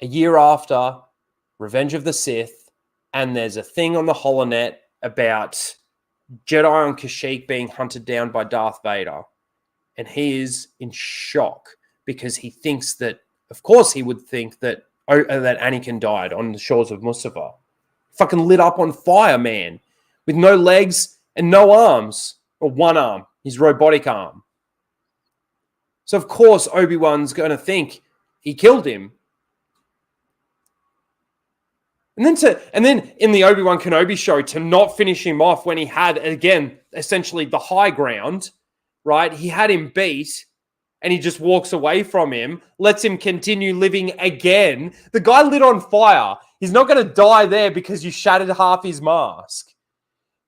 [SPEAKER 1] a year after Revenge of the Sith, and there's a thing on the holonet about Jedi on Kashyyyk being hunted down by Darth Vader. And he is in shock because he thinks that, of course he would think that Anakin died on the shores of Mustafar. Fucking lit up on fire, man. With no legs and no arms. Or one arm. His robotic arm. So of course Obi-Wan's going to think he killed him. And then in the Obi-Wan Kenobi show, to not finish him off when he had, again, essentially the high ground, right? He had him beat, and he just walks away from him, lets him continue living again. The guy lit on fire. He's not going to die there because you shattered half his mask.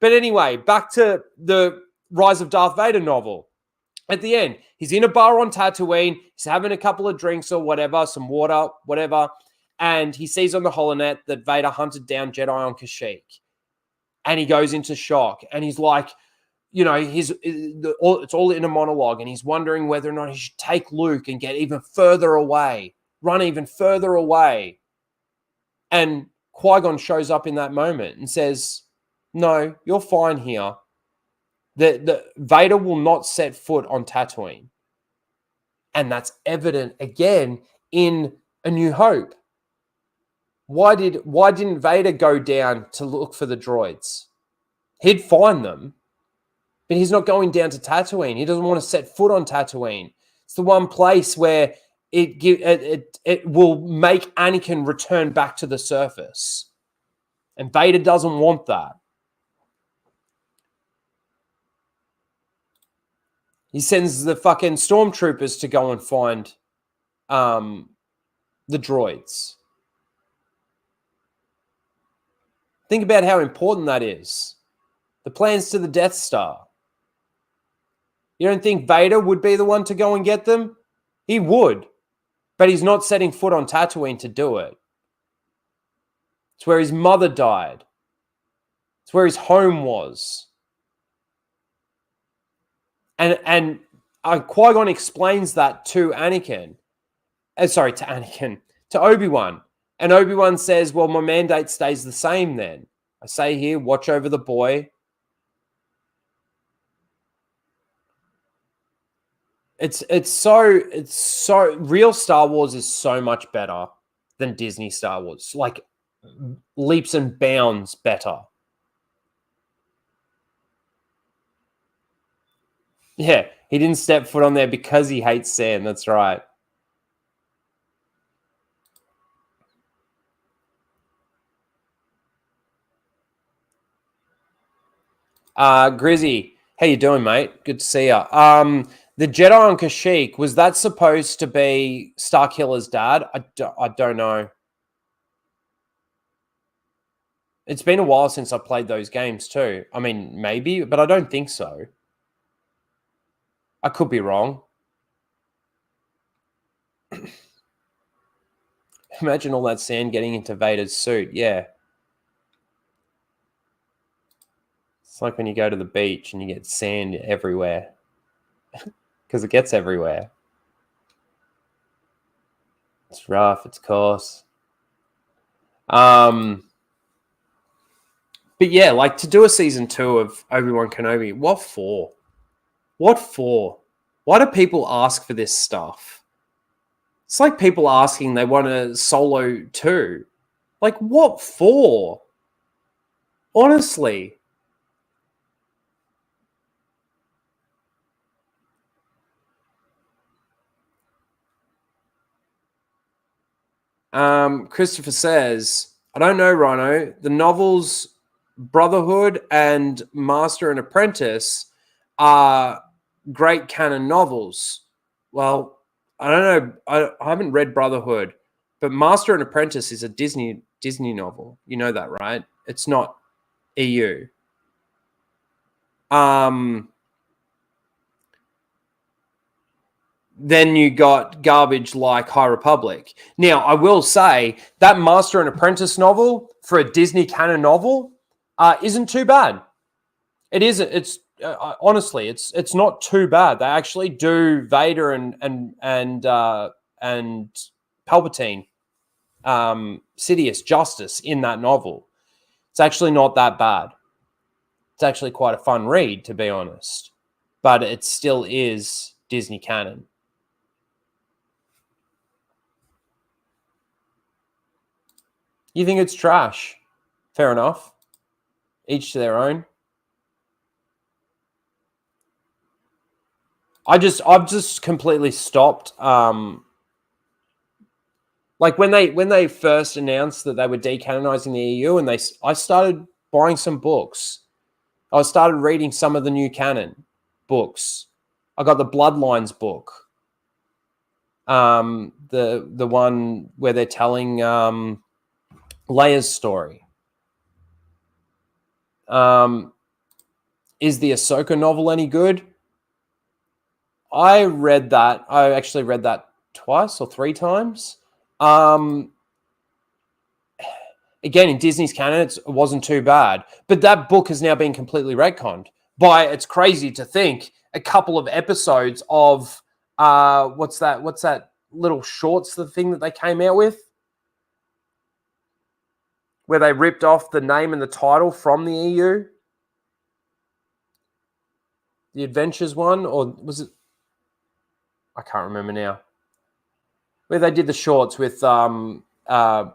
[SPEAKER 1] But anyway, back to the Rise of Darth Vader novel. At the end, he's in a bar on Tatooine. He's having a couple of drinks or whatever, some water, whatever. And he sees on the holonet that Vader hunted down Jedi on Kashyyyk. And he goes into shock. And he's like, you know, it's all in a monologue. And he's wondering whether or not he should take Luke and get even further away. Run even further away. And Qui-Gon shows up in that moment and says, no, you're fine here. The Vader will not set foot on Tatooine. And that's evident again in A New Hope. Why didn't Vader go down to look for the droids? He'd find them, but he's not going down to Tatooine. He doesn't want to set foot on Tatooine. It's the one place where it will make Anakin return back to the surface. And Vader doesn't want that. He sends the fucking stormtroopers to go and find the droids. Think about how important that is. The plans to the Death Star. You don't think Vader would be the one to go and get them? He would. But he's not setting foot on Tatooine to do it. It's where his mother died. It's where his home was. And Qui-Gon explains that to Anakin. To Obi-Wan. And Obi-Wan says, well, my mandate stays the same then. I say here, watch over the boy. It's so real Star Wars is so much better than Disney Star Wars. Like leaps and bounds better. Yeah, he didn't step foot on there because he hates sand. That's right. Grizzy, how you doing, mate? Good to see you. The Jedi on Kashyyyk, was that supposed to be Starkiller's dad? I don't know. It's been a while since I played those games too. I mean, maybe, but I don't think so. I could be wrong. Imagine all that sand getting into Vader's suit. Yeah. It's like when you go to the beach and you get sand everywhere. Because it gets everywhere. It's rough. It's coarse. But yeah, like to do a season 2 of Obi-Wan Kenobi, what for? What for? Why do people ask for this stuff? It's like people asking they want a Solo 2. Like, what for? Honestly. Christopher says, I don't know, Rhino. The novels Brotherhood and Master and Apprentice are great canon novels. Well, I don't know. I haven't read Brotherhood, but Master and Apprentice is a Disney novel. You know that, right? It's not EU. Then you got garbage like High Republic. Now, I will say that Master and Apprentice novel for a Disney canon novel isn't too bad. It isn't. It's honestly, it's not too bad. They actually do Vader and Palpatine, Sidious justice in that novel. It's actually not that bad. It's actually quite a fun read, to be honest. But it still is Disney canon. You think it's trash? Fair enough. Each to their own. I've just completely stopped. Like when they first announced that they were decanonizing the EU, and I started buying some books. I started reading some of the new canon books. I got the Bloodlines book. The one where they're telling Leia's story. Is the Ahsoka novel any good? I read that. I actually read that twice or 3 times. Again, in Disney's canon, it wasn't too bad. But that book has now been completely retconned by, it's crazy to think, a couple of episodes of, what's that little shorts, the thing that they came out with? Where they ripped off the name and the title from the EU? The Adventures one? Or was it? I can't remember now. Where they did the shorts with Ahsoka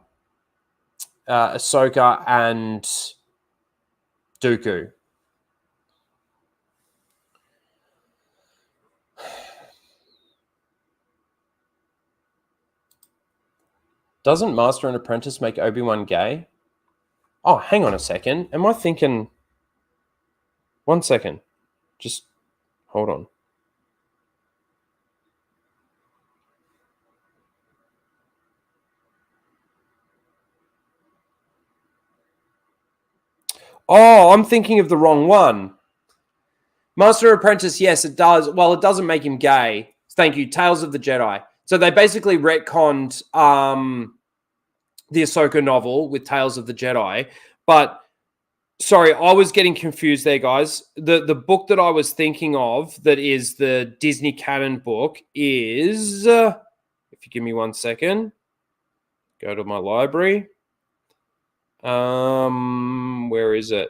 [SPEAKER 1] and Dooku. Doesn't Master and Apprentice make Obi-Wan gay? Oh, hang on a second. Am I thinking... 1 second. Just hold on. Oh, I'm thinking of the wrong one. Master Apprentice, yes, it does. Well, it doesn't make him gay. Thank you. Tales of the Jedi. So they basically retconned the Ahsoka novel with Tales of the Jedi. But sorry, I was getting confused there, guys. The book that I was thinking of that is the Disney canon book is, if you give me 1 second, go to my library. Where is it?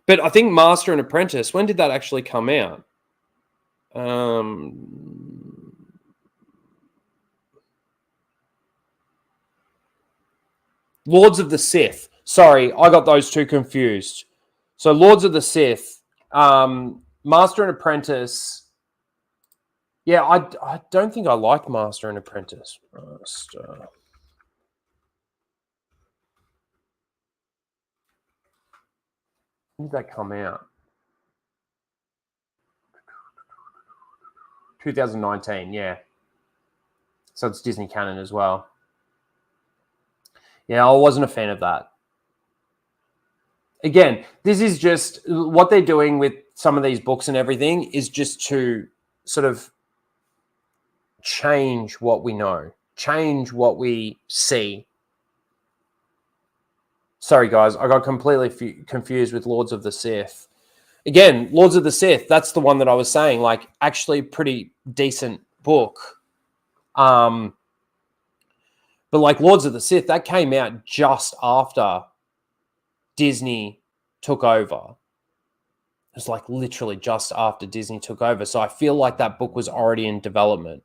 [SPEAKER 1] But I think Master and Apprentice, when did that actually come out? Lords of the Sith. Sorry, I got those two confused. So Lords of the Sith, Master and Apprentice. Yeah, I don't think I like Master and Apprentice. When did that come out? 2019, yeah. So it's Disney canon as well. Yeah, I wasn't a fan of that. Again, this is just what they're doing with some of these books and everything is just to sort of change what we know, change what we see. Sorry, guys, I got completely confused with Lords of the Sith. Again, Lords of the Sith, that's the one that I was saying, like, actually pretty decent book. But like Lords of the Sith, that came out just after Disney took over. It was like literally just after Disney took over. So I feel like that book was already in development.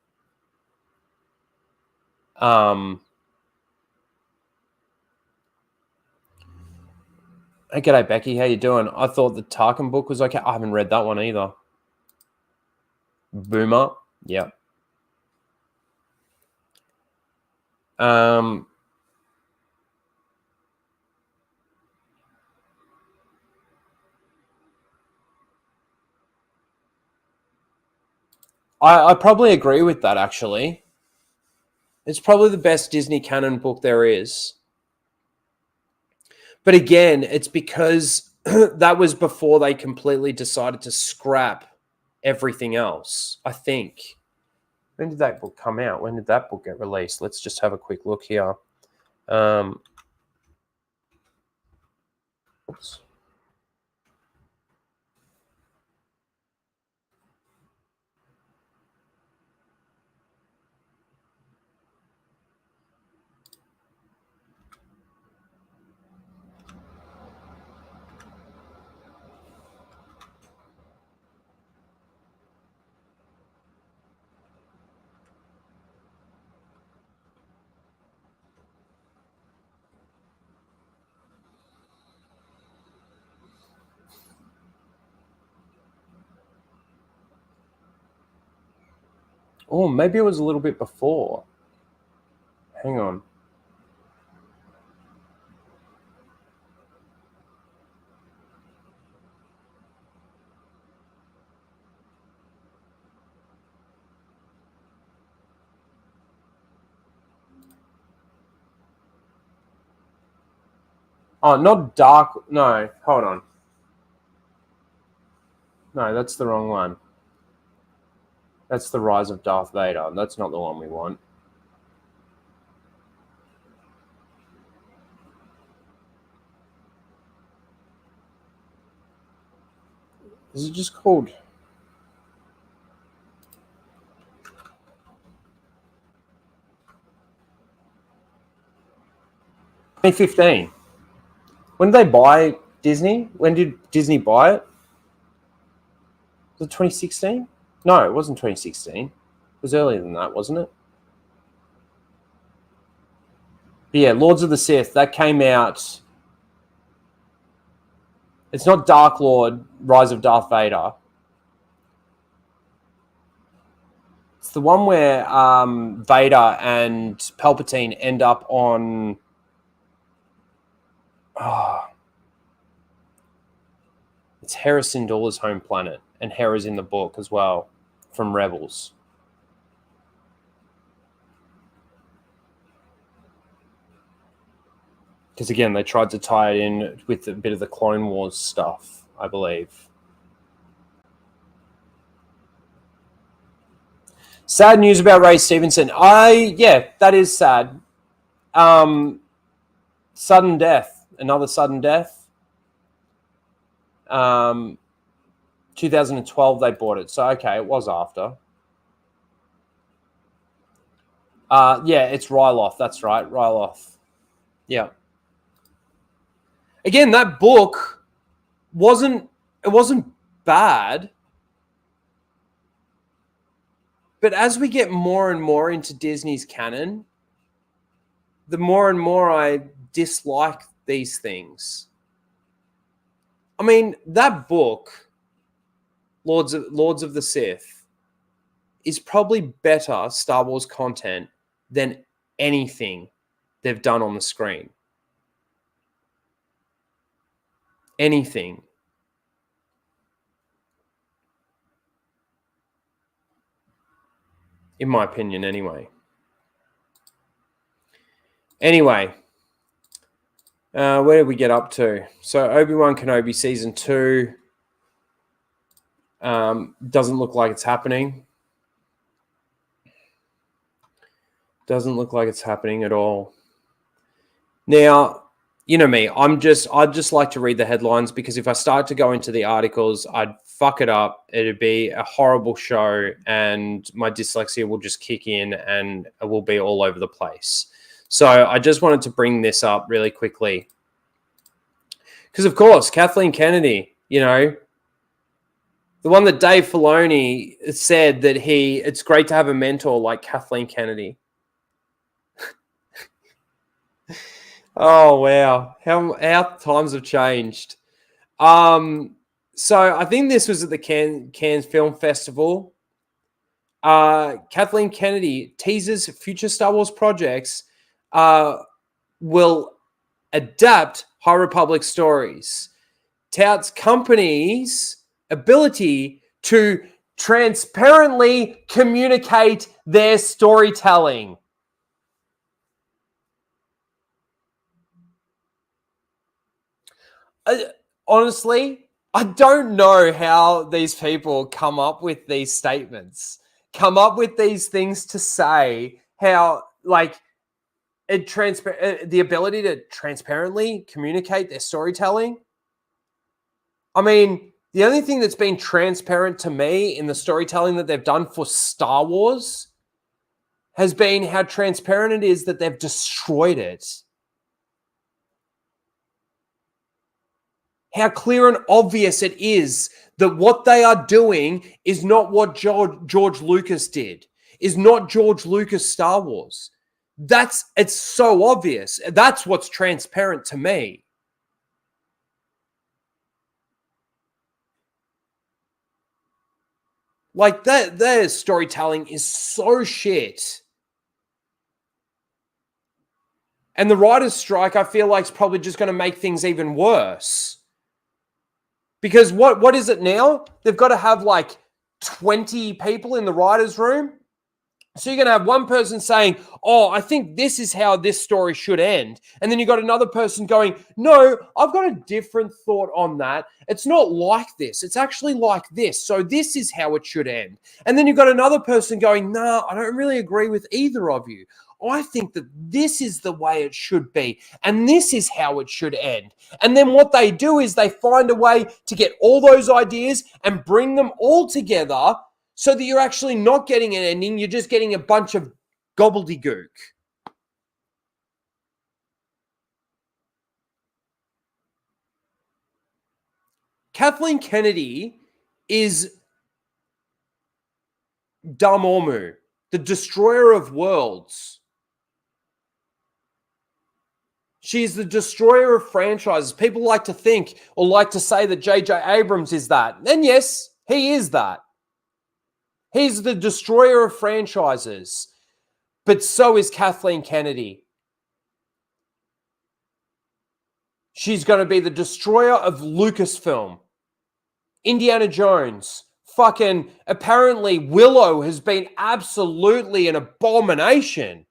[SPEAKER 1] Hey, g'day, Becky. How you doing? I thought the Tarkin book was okay. I haven't read that one either. Boomer. Yeah. I probably agree with that, actually. It's probably the best Disney canon book there is. But again, it's because that was before they completely decided to scrap everything else, I think. When did that book come out? When did that book get released? Let's just have a quick look here. Oops. Oh, maybe it was a little bit before. Hang on. Oh, not Dark. No, hold on. No, that's the wrong one. That's the Rise of Darth Vader. That's not the one we want. Is it just called? $2015. When did they buy Disney? When did Disney buy it? Was it 2016? No, it wasn't 2016. It was earlier than that, wasn't it? But yeah, Lords of the Sith, that came out. It's not Dark Lord, Rise of Darth Vader. It's the one where Vader and Palpatine end up on... It's Hera Syndulla's home planet, and Hera's in the book as well, from Rebels. Because again, they tried to tie it in with a bit of the Clone Wars stuff, I believe. Sad news about Ray Stevenson. Yeah, that is sad. Sudden death. Another sudden death. 2012 they bought it. So, okay, it was after. Yeah, it's Ryloth. That's right, Ryloth. Yeah. Again, that book wasn't bad. But as we get more and more into Disney's canon, the more and more I dislike these things. I mean, that book, Lords of the Sith, is probably better Star Wars content than anything they've done on the screen. Anything. In my opinion, anyway. Anyway, where did we get up to? So Obi-Wan Kenobi Season 2 doesn't look like it's happening. Doesn't look like it's happening at all. Now, you know me, I'd just like to read the headlines, because if I start to go into the articles, I'd fuck it up. It'd be a horrible show and my dyslexia will just kick in and it will be all over the place. So I just wanted to bring this up really quickly. Because, of course, Kathleen Kennedy, you know, the one that Dave Filoni said that it's great to have a mentor like Kathleen Kennedy. Oh, wow. How times have changed. So I think this was at the Cannes Film Festival. Kathleen Kennedy teases future Star Wars projects will adapt High Republic stories. Touts companies' ability to transparently communicate their storytelling. Honestly, I don't know how these people come up with these statements, come up with these things to say how, like, the ability to transparently communicate their storytelling. I mean, the only thing that's been transparent to me in the storytelling that they've done for Star Wars has been how transparent it is that they've destroyed it. How clear and obvious it is that what they are doing is not what George Lucas did, is not George Lucas Star Wars. It's so obvious. That's what's transparent to me. Like, their storytelling is so shit. And the writer's strike, I feel like, is probably just going to make things even worse. Because what is it now? They've got to have like 20 people in the writer's room. So you're going to have one person saying, oh, I think this is how this story should end. And then you got another person going, no, I've got a different thought on that. It's not like this. It's actually like this. So this is how it should end. And then you've got another person going, no, I don't really agree with either of you. I think that this is the way it should be, and this is how it should end. And then what they do is they find a way to get all those ideas and bring them all together so that you're actually not getting an ending, you're just getting a bunch of gobbledygook. Kathleen Kennedy is Darmormu, the destroyer of worlds. She's the destroyer of franchises. People like to think or like to say that J.J. Abrams is that. And yes, he is that. He's the destroyer of franchises. But so is Kathleen Kennedy. She's going to be the destroyer of Lucasfilm. Indiana Jones. Fucking apparently Willow has been absolutely an abomination.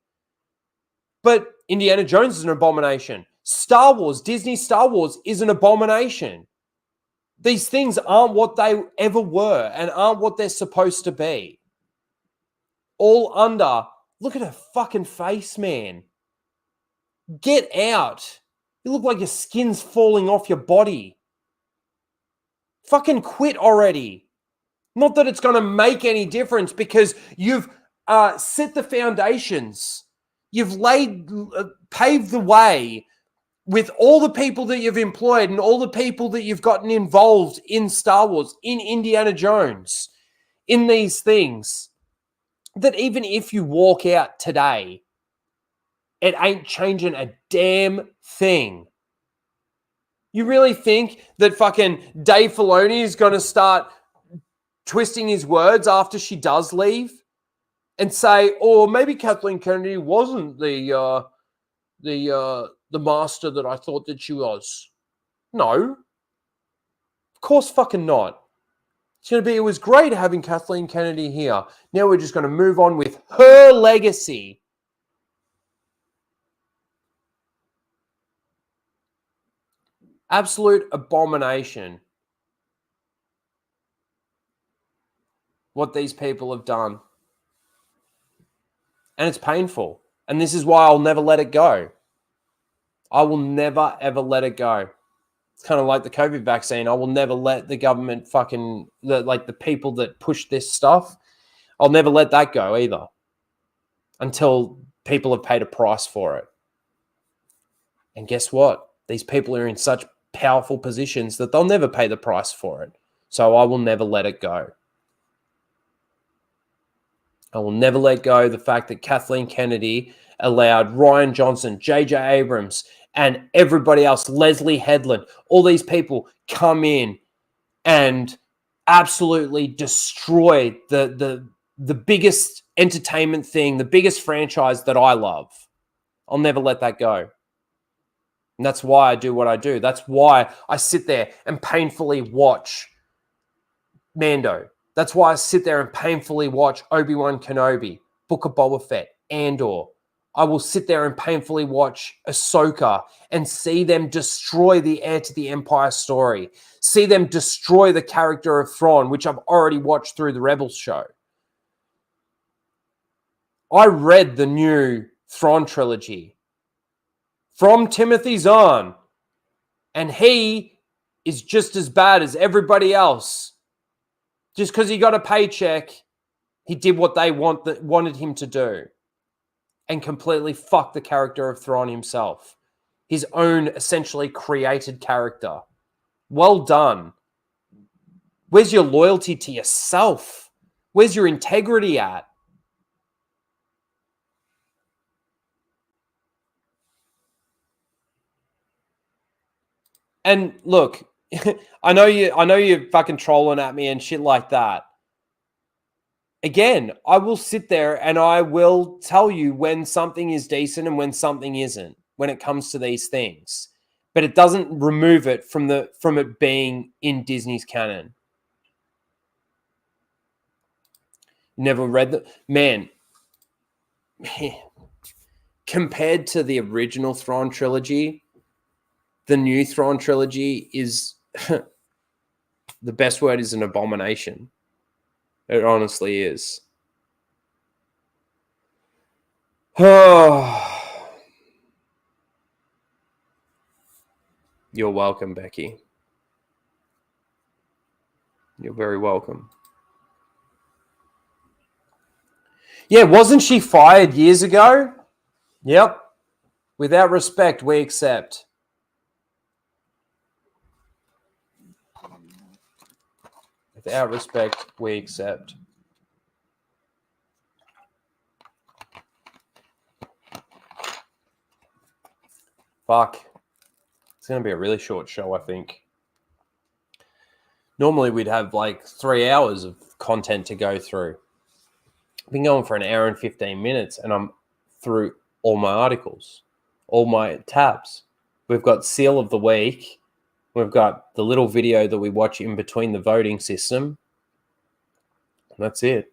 [SPEAKER 1] But Indiana Jones is an abomination. Star Wars, Disney Star Wars is an abomination. These things aren't what they ever were and aren't what they're supposed to be. All under, look at her fucking face, man. Get out. You look like your skin's falling off your body. Fucking quit already. Not that it's going to make any difference because you've set the foundations. You've paved the way with all the people that you've employed and all the people that you've gotten involved in Star Wars, in Indiana Jones, in these things, that even if you walk out today, it ain't changing a damn thing. You really think that fucking Dave Filoni is going to start twisting his words after she does leave and say, or maybe Kathleen Kennedy wasn't the master that I thought that she was? No. Of course fucking not. It's going to be, it was great having Kathleen Kennedy here. Now we're just going to move on with her legacy. Absolute abomination. What these people have done. And it's painful. And this is why I'll never let it go. I will never, ever let it go. It's kind of like the COVID vaccine. I will never let the government the people that push this stuff, I'll never let that go either. Until people have paid a price for it. And guess what? These people are in such powerful positions that they'll never pay the price for it. So I will never let it go. I will never let go the fact that Kathleen Kennedy allowed Rian Johnson, J.J. Abrams, and everybody else, Leslie Headland, all these people come in and absolutely destroy the biggest entertainment thing, the biggest franchise that I love. I'll never let that go. And that's why I do what I do. That's why I sit there and painfully watch Mando. That's why I sit there and painfully watch Obi-Wan Kenobi, Book of Boba Fett, Andor. I will sit there and painfully watch Ahsoka and see them destroy the Heir to the Empire story. See them destroy the character of Thrawn, which I've already watched through the Rebels show. I read the new Thrawn trilogy from Timothy Zahn, and he is just as bad as everybody else. Just because he got a paycheck, he did what they wanted him to do and completely fucked the character of Thrawn himself. His own essentially created character. Well done. Where's your loyalty to yourself? Where's your integrity at? And look, I know you're fucking trolling at me and shit like that. Again, I will sit there and I will tell you when something is decent and when something isn't when it comes to these things. But it doesn't remove it from it being in Disney's canon. Never read the man. Compared to the original Thrawn trilogy, the new Thrawn trilogy is the best word is an abomination. It honestly is. You're welcome, Becky. You're very welcome. Yeah, wasn't she fired years ago? Yep. Without respect, we accept. Without respect, we accept. Fuck. It's going to be a really short show, I think. Normally, we'd have like 3 hours of content to go through. I've been going for an hour and 15 minutes, and I'm through all my articles, all my tabs. We've got Seal of the Week. We've got the little video that we watch in between the voting system. And that's it.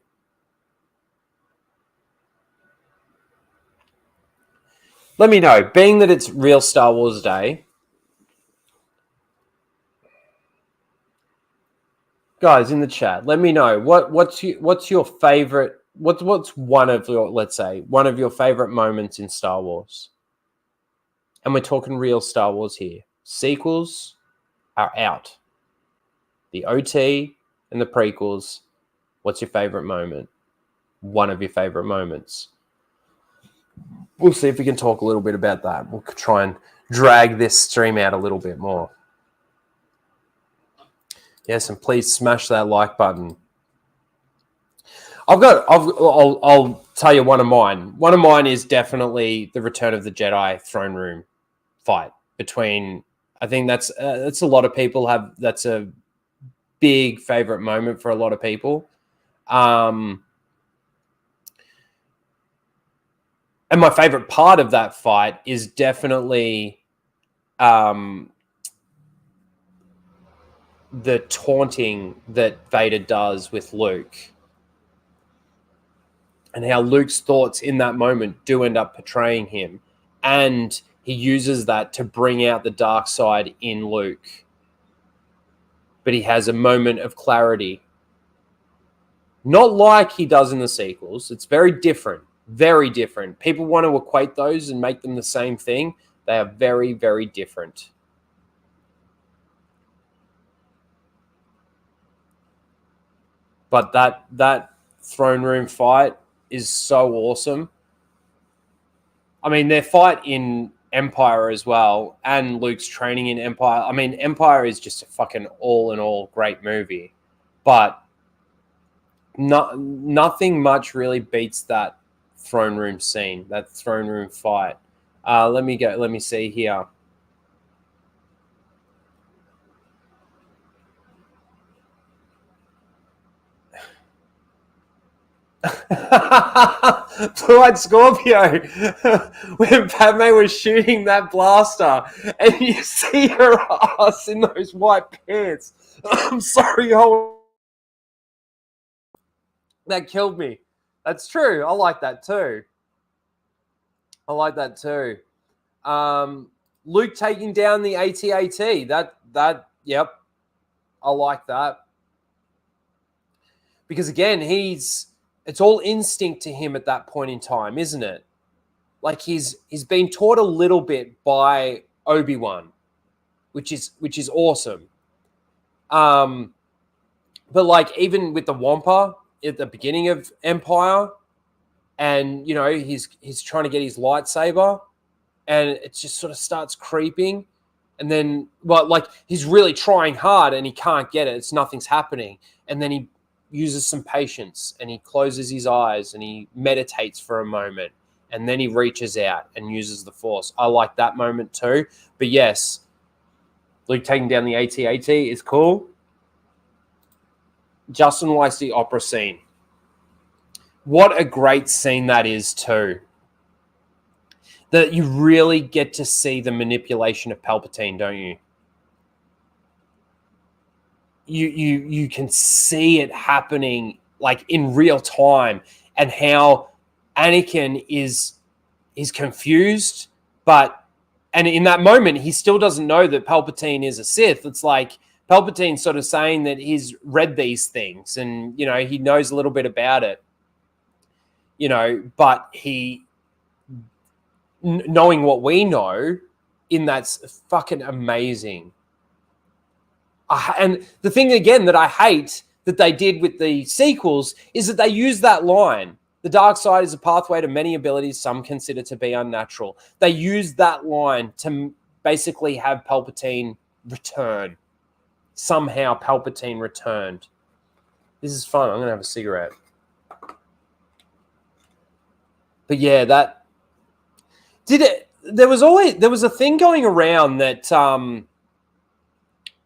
[SPEAKER 1] Let me know, being that it's Real Star Wars Day, guys in the chat, let me know what's your favorite, what's one of your, let's say, one of your favorite moments in Star Wars. And we're talking real Star Wars here. Sequels are out. The OT and the prequels. What's your favorite moment? One of your favorite moments. We'll see if we can talk a little bit about that. We'll try and drag this stream out a little bit more. Yes, and please smash that like button. I'll tell you one of mine. One of mine is definitely the Return of the Jedi throne room fight between. I think that's a lot of people have. That's a big favorite moment for a lot of people. And my favorite part of that fight is definitely the taunting that Vader does with Luke. And how Luke's thoughts in that moment do end up betraying him. And he uses that to bring out the dark side in Luke. But he has a moment of clarity. Not like he does in the sequels. It's very different. Very different. People want to equate those and make them the same thing. They are very, very different. But that throne room fight is so awesome. I mean, their fight in Empire as well, and Luke's training in Empire. I mean, Empire is just a fucking all-in-all great movie. But nothing much really beats that throne room scene, that throne room fight. Let me see here. Blue-eyed Scorpio, when Padme was shooting that blaster, and you see her ass in those white pants. I'm sorry, that killed me. That's true. I like that too. Luke taking down the AT-AT. That yep. I like that. Because again, it's all instinct to him at that point in time, isn't it? Like he's been taught a little bit by Obi-Wan, which is awesome. But like even with the Wampa at the beginning of Empire, and you know he's trying to get his lightsaber, and it just sort of starts creeping, and then like he's really trying hard and he can't get it. Nothing's happening, and then he uses some patience and he closes his eyes and he meditates for a moment, and then he reaches out and uses the Force. I like that moment too. But yes, Luke taking down the AT-AT is cool. Justin likes the opera scene. What a great scene that is too. That you really get to see the manipulation of Palpatine, don't you? You can see it happening like in real time, and how Anakin is confused, and in that moment he still doesn't know that Palpatine is a Sith. It's like Palpatine's sort of saying that he's read these things and you know he knows a little bit about it, you know, but he knowing what we know in that's fucking amazing. And the thing again that I hate that they did with the sequels is that they use that line. The dark side is a pathway to many abilities some consider to be unnatural. They use that line to basically have Palpatine return. Somehow Palpatine returned. This is fun. I'm going to have a cigarette. But yeah, that... Did it... There was a thing going around that...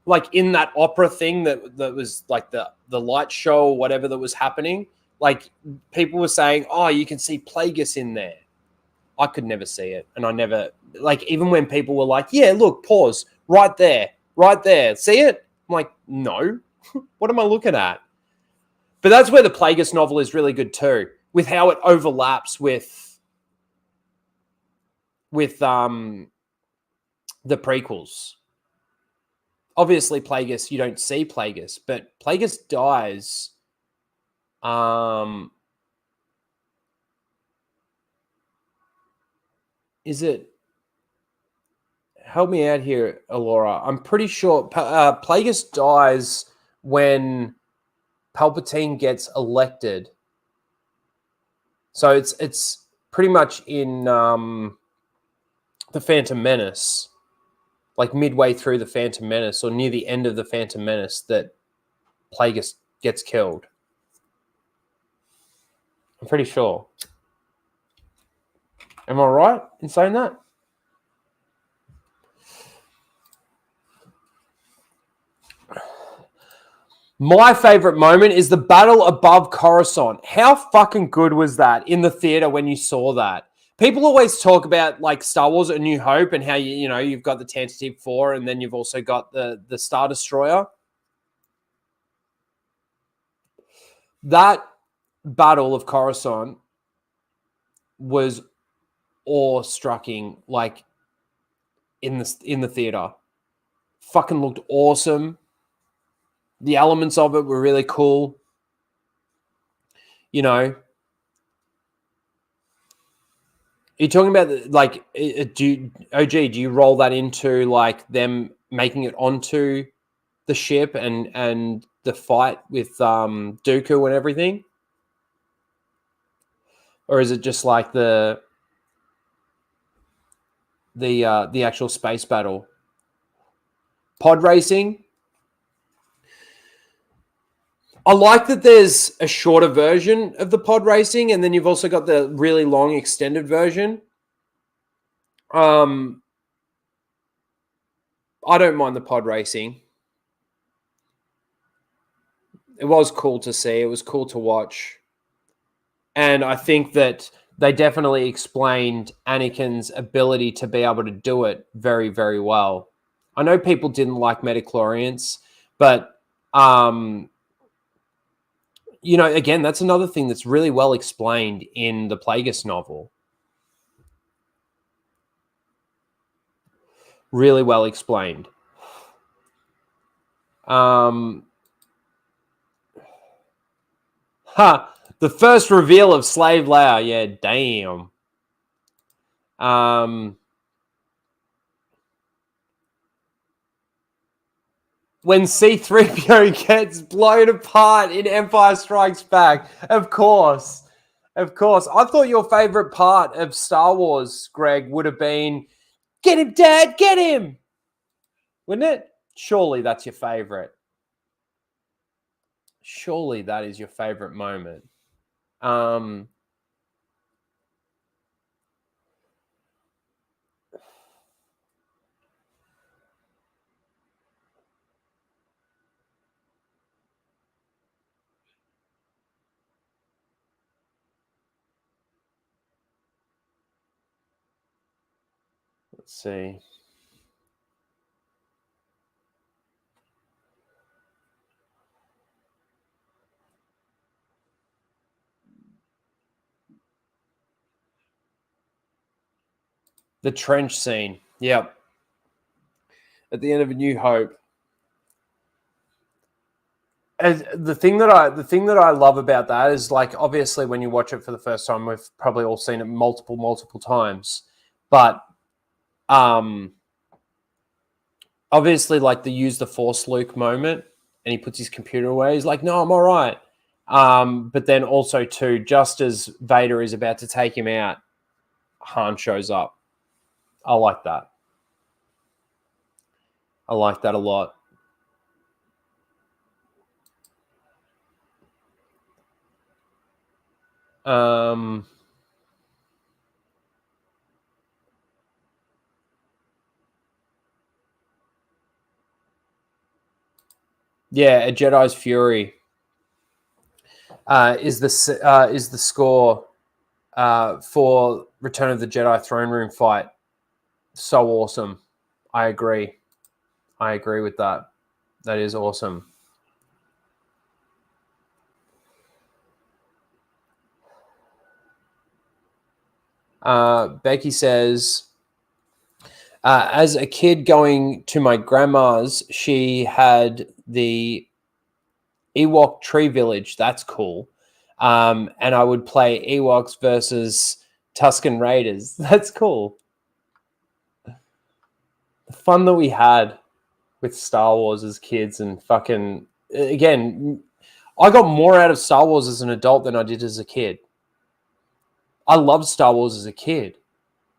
[SPEAKER 1] like in that opera thing that was like the light show or whatever that was happening, like people were saying, oh, you can see Plagueis in there. I could never see it. And I never, like, even when people were like, yeah, look, pause, right there, see it? I'm like, no, what am I looking at? But that's where the Plagueis novel is really good too, with how it overlaps with the prequels. Obviously, Plagueis, you don't see Plagueis, but Plagueis dies. Is it help me out here, Alora. I'm pretty sure Plagueis dies when Palpatine gets elected. So it's pretty much in the Phantom Menace, like midway through the Phantom Menace or near the end of the Phantom Menace, that Plagueis gets killed. I'm pretty sure. Am I right in saying that? My favorite moment is the battle above Coruscant. How fucking good was that in the theater when you saw that? People always talk about like Star Wars: A New Hope and how you've got the Tantive 4 and then you've also got the Star Destroyer. That battle of Coruscant was awe-striking, like in the theater. Fucking looked awesome. The elements of it were really cool. You're talking about like, do you roll that into like them making it onto the ship and the fight with Dooku and everything, or is it just like the actual space battle? Pod racing. I like that there's a shorter version of the pod racing, and then you've also got the really long extended version. I don't mind the pod racing. It was cool to see. It was cool to watch. And I think that they definitely explained Anakin's ability to be able to do it very, very well. I know people didn't like midichlorians, but again, that's another thing that's really well explained in the Plagueis novel. Really well explained. The first reveal of Slave Leia. Yeah, damn. When C-3PO gets blown apart in Empire Strikes Back. Of course. I thought your favorite part of Star Wars, Greg, would have been, get him, Dad, get him. Wouldn't it? Surely that's your favorite. Surely that is your favorite moment. Let's see. The trench scene. Yep. At the end of A New Hope. And the thing that I love about that is, like, obviously when you watch it for the first time, we've probably all seen it multiple times. But obviously, like, the use the Force Luke moment, and he puts his computer away. He's like, no, I'm all right. But then also, too, just as Vader is about to take him out, Han shows up. I like that. I like that a lot. Yeah, A Jedi's Fury is the score for Return of the Jedi throne room fight. So awesome. I agree with that. That is awesome. Becky says, as a kid going to my grandma's, she had the Ewok Tree Village. That's cool. And I would play Ewoks versus Tusken Raiders. That's cool. the fun that we had with Star Wars as kids, and fucking, again, I got more out of Star Wars as an adult than I did as a kid. I loved Star Wars as a kid,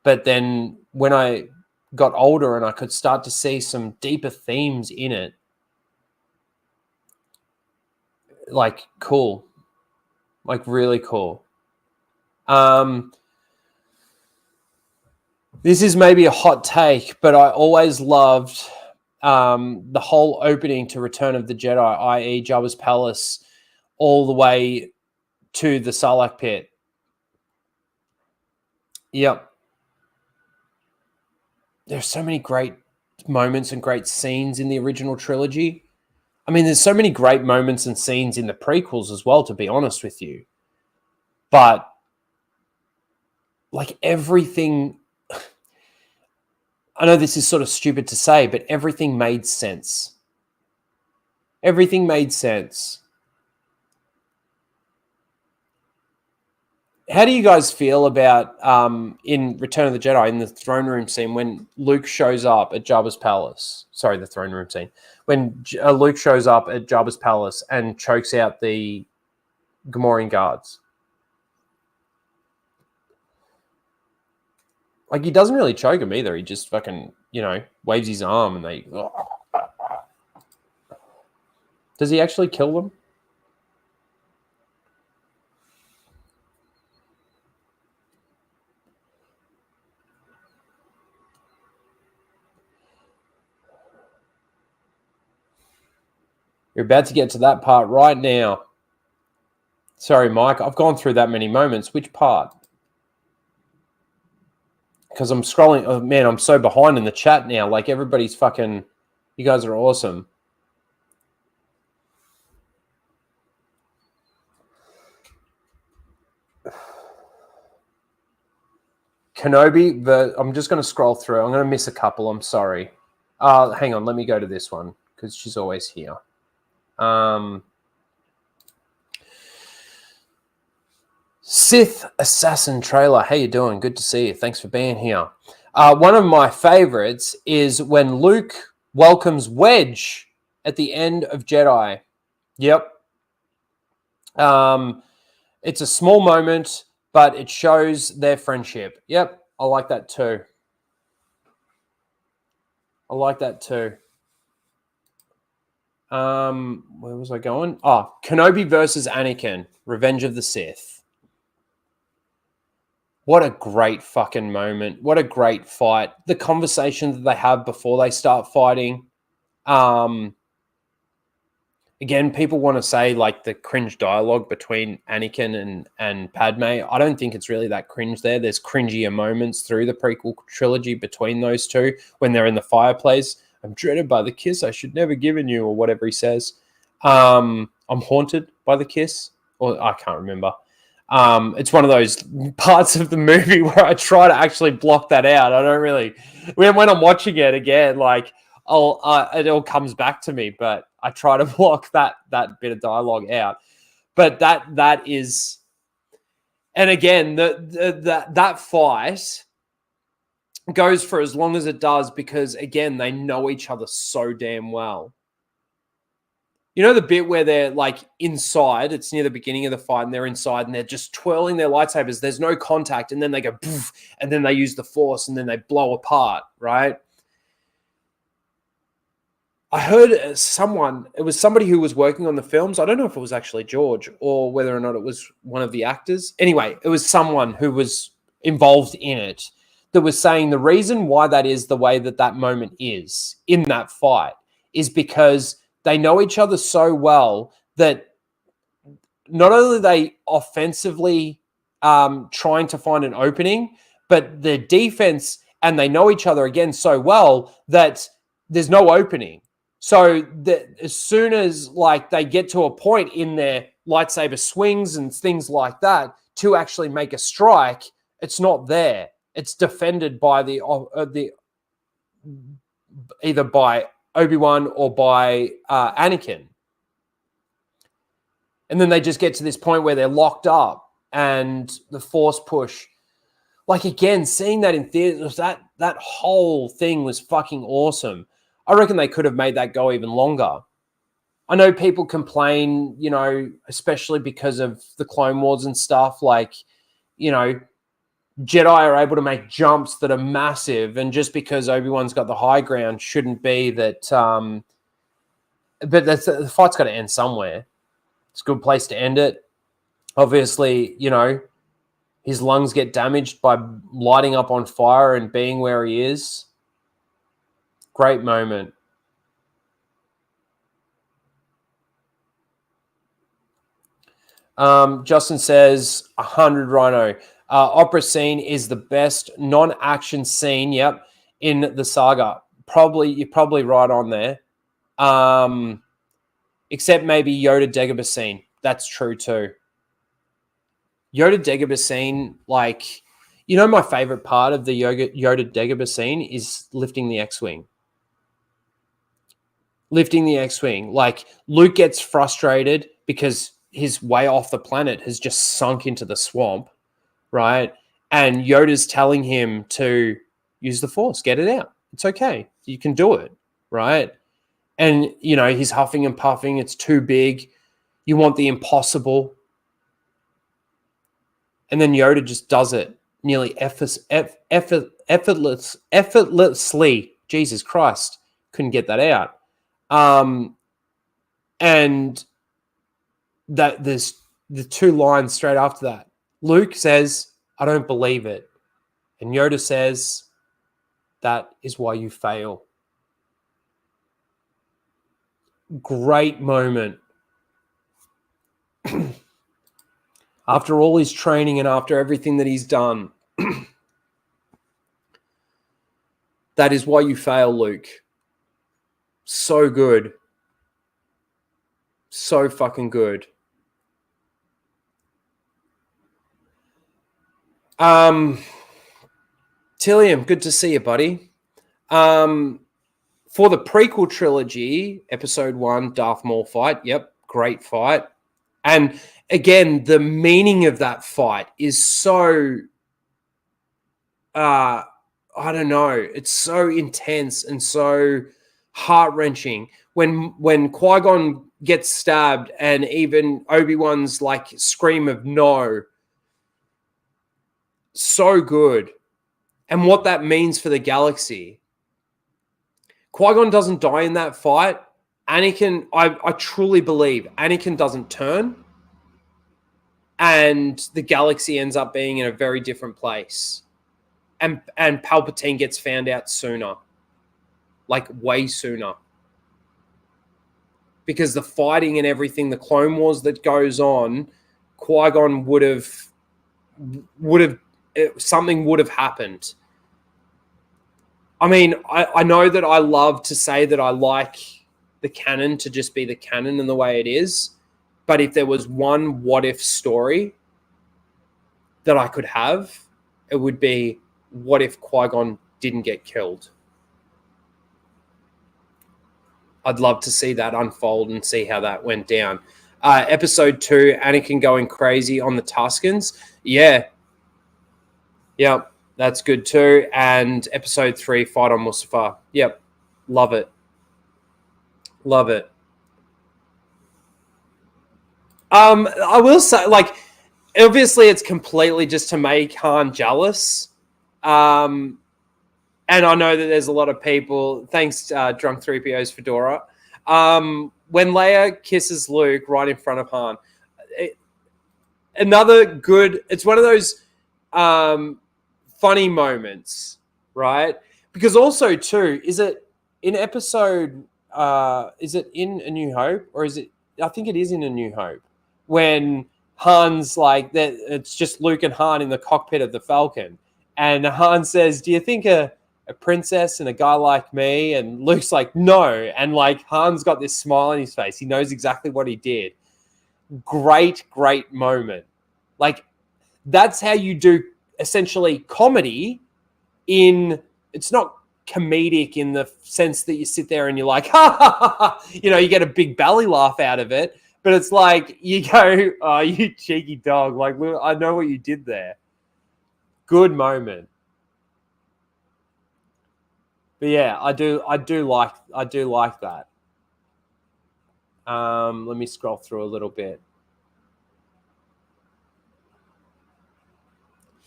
[SPEAKER 1] but then when I got older and I could start to see some deeper themes in it, like, cool, like really cool. This is maybe a hot take, but I always loved the whole opening to Return of the Jedi, i.e. Jabba's palace, all the way to the Sarlacc pit. Yep. There's so many great moments and great scenes in the original trilogy. I mean, there's so many great moments and scenes in the prequels as well, to be honest with you. But, like, everything... I know this is sort of stupid to say, but everything made sense. Everything made sense. How do you guys feel about in Return of the Jedi, in the throne room scene, when Luke shows up at Jabba's palace? Sorry, the throne room scene. When Luke shows up at Jabba's palace and chokes out the Gamorrean guards. Like, he doesn't really choke him either. He just fucking, waves his arm and they... Does he actually kill them? You're about to get to that part right now. Sorry, Mike. I've gone through that many moments. Which part? Because I'm scrolling. Oh, man, I'm so behind in the chat now. Like, everybody's fucking... You guys are awesome. Kenobi, I'm just going to scroll through. I'm going to miss a couple. I'm sorry. Hang on. Let me go to this one because she's always here. Sith Assassin trailer. How you doing? Good to see you. Thanks for being here. One of my favorites is when Luke welcomes Wedge at the end of Jedi. Yep. It's a small moment, but it shows their friendship. Yep. I like that too. I like that too. Where was I going? Oh, Kenobi versus Anakin, Revenge of the Sith. What a great fucking moment. What a great fight. The conversation that they have before they start fighting. Again, people want to say like the cringe dialogue between Anakin and Padme. I don't think it's really that cringe there. There's cringier moments through the prequel trilogy between those two when they're in the fireplace. I'm dreaded by the kiss I should never given you, or whatever he says. I'm haunted by the kiss, or I can't remember. It's one of those parts of the movie where I try to actually block that out. I don't really, when I'm watching it again, like it all comes back to me, but I try to block that bit of dialogue out. But that is, and again, that fight goes for as long as it does because, again, they know each other so damn well. You know the bit where they're like inside, it's near the beginning of the fight, and they're inside and they're just twirling their lightsabers. There's no contact, and then they go poof, and then they use the force, and then they blow apart, right? I heard it was somebody who was working on the films. I don't know if it was actually George or whether or not it was one of the actors. Anyway, it was someone who was involved in it that was saying the reason why that is the way that moment is in that fight is because they know each other so well that not only are they offensively trying to find an opening, but the defense, and they know each other again so well that there's no opening. So that as soon as like they get to a point in their lightsaber swings and things like that to actually make a strike, it's not there. It's defended by the either by Obi-Wan or by Anakin. And then they just get to this point where they're locked up and the force push. Like, again, seeing that in theaters, that whole thing was fucking awesome. I reckon they could have made that go even longer. I know people complain, you know, especially because of the Clone Wars and stuff, like, you know, Jedi are able to make jumps that are massive, and just because Obi-Wan's got the high ground shouldn't be that. But the fight's got to end somewhere. It's a good place to end it. Obviously, you know, his lungs get damaged by lighting up on fire and being where he is. Great moment. Justin says 100 Rhino. Opera scene is the best non-action scene, yep, in the saga. You're probably right on there. Except maybe Yoda Dagobah scene. That's true too. Yoda Dagobah scene, like, you know, my favorite part of the Yoda Dagobah scene is lifting the X-Wing. Lifting the X-Wing. Like, Luke gets frustrated because his way off the planet has just sunk into the swamp, right? And Yoda's telling him to use the Force, get it out. It's okay. You can do it, right? And, you know, he's huffing and puffing. It's too big. You want the impossible. And then Yoda just does it nearly effortlessly. Jesus Christ. Couldn't get that out. And that there's the two lines straight after that. Luke says, I don't believe it. And Yoda says, that is why you fail. Great moment. After all his training and after everything that he's done, that is why you fail, Luke. So good. So fucking good. Tilliam, good to see you, buddy. For the prequel trilogy, episode 1, Darth Maul fight. Yep, great fight. And again, the meaning of that fight is so, I don't know, it's so intense and so heart-wrenching. When Qui-Gon gets stabbed and even Obi-Wan's like scream of no, so good. And what that means for the galaxy. Qui-Gon doesn't die in that fight. Anakin, I truly believe Anakin doesn't turn. And the galaxy ends up being in a very different place. And Palpatine gets found out sooner. Like, way sooner. Because the fighting and everything, the Clone Wars that goes on, Qui-Gon would have something would have happened. I mean, I know that I love to say that I like the canon to just be the canon and the way it is. But if there was one what-if story that I could have, it would be, what if Qui-Gon didn't get killed? I'd love to see that unfold and see how that went down. Episode 2, Anakin going crazy on the Tuskens. Yeah. Yep, that's good too. And episode 3, fight on Mustafar. Yep, love it. Love it. I will say, like, obviously it's completely just to make Han jealous. And I know that there's a lot of people, thanks Drunk 3PO's Fedora, when Leia kisses Luke right in front of Han. It's one of those funny moments, right? Because also too, is it in episode, is it in A New Hope? Or is it, I think it is in A New Hope, when Han's like, that it's just Luke and Han in the cockpit of the Falcon. And Han says, do you think a princess and a guy like me? And Luke's like, no. And like Han's got this smile on his face. He knows exactly what he did. Great, great moment. Like, that's how you do essentially comedy in, it's not comedic in the sense that you sit there and you're like, ha, ha, ha, ha. You know, you get a big belly laugh out of it. But it's like, you go, oh, you cheeky dog. Like, I know what you did there. Good moment. But yeah, I do like that. Let me scroll through a little bit.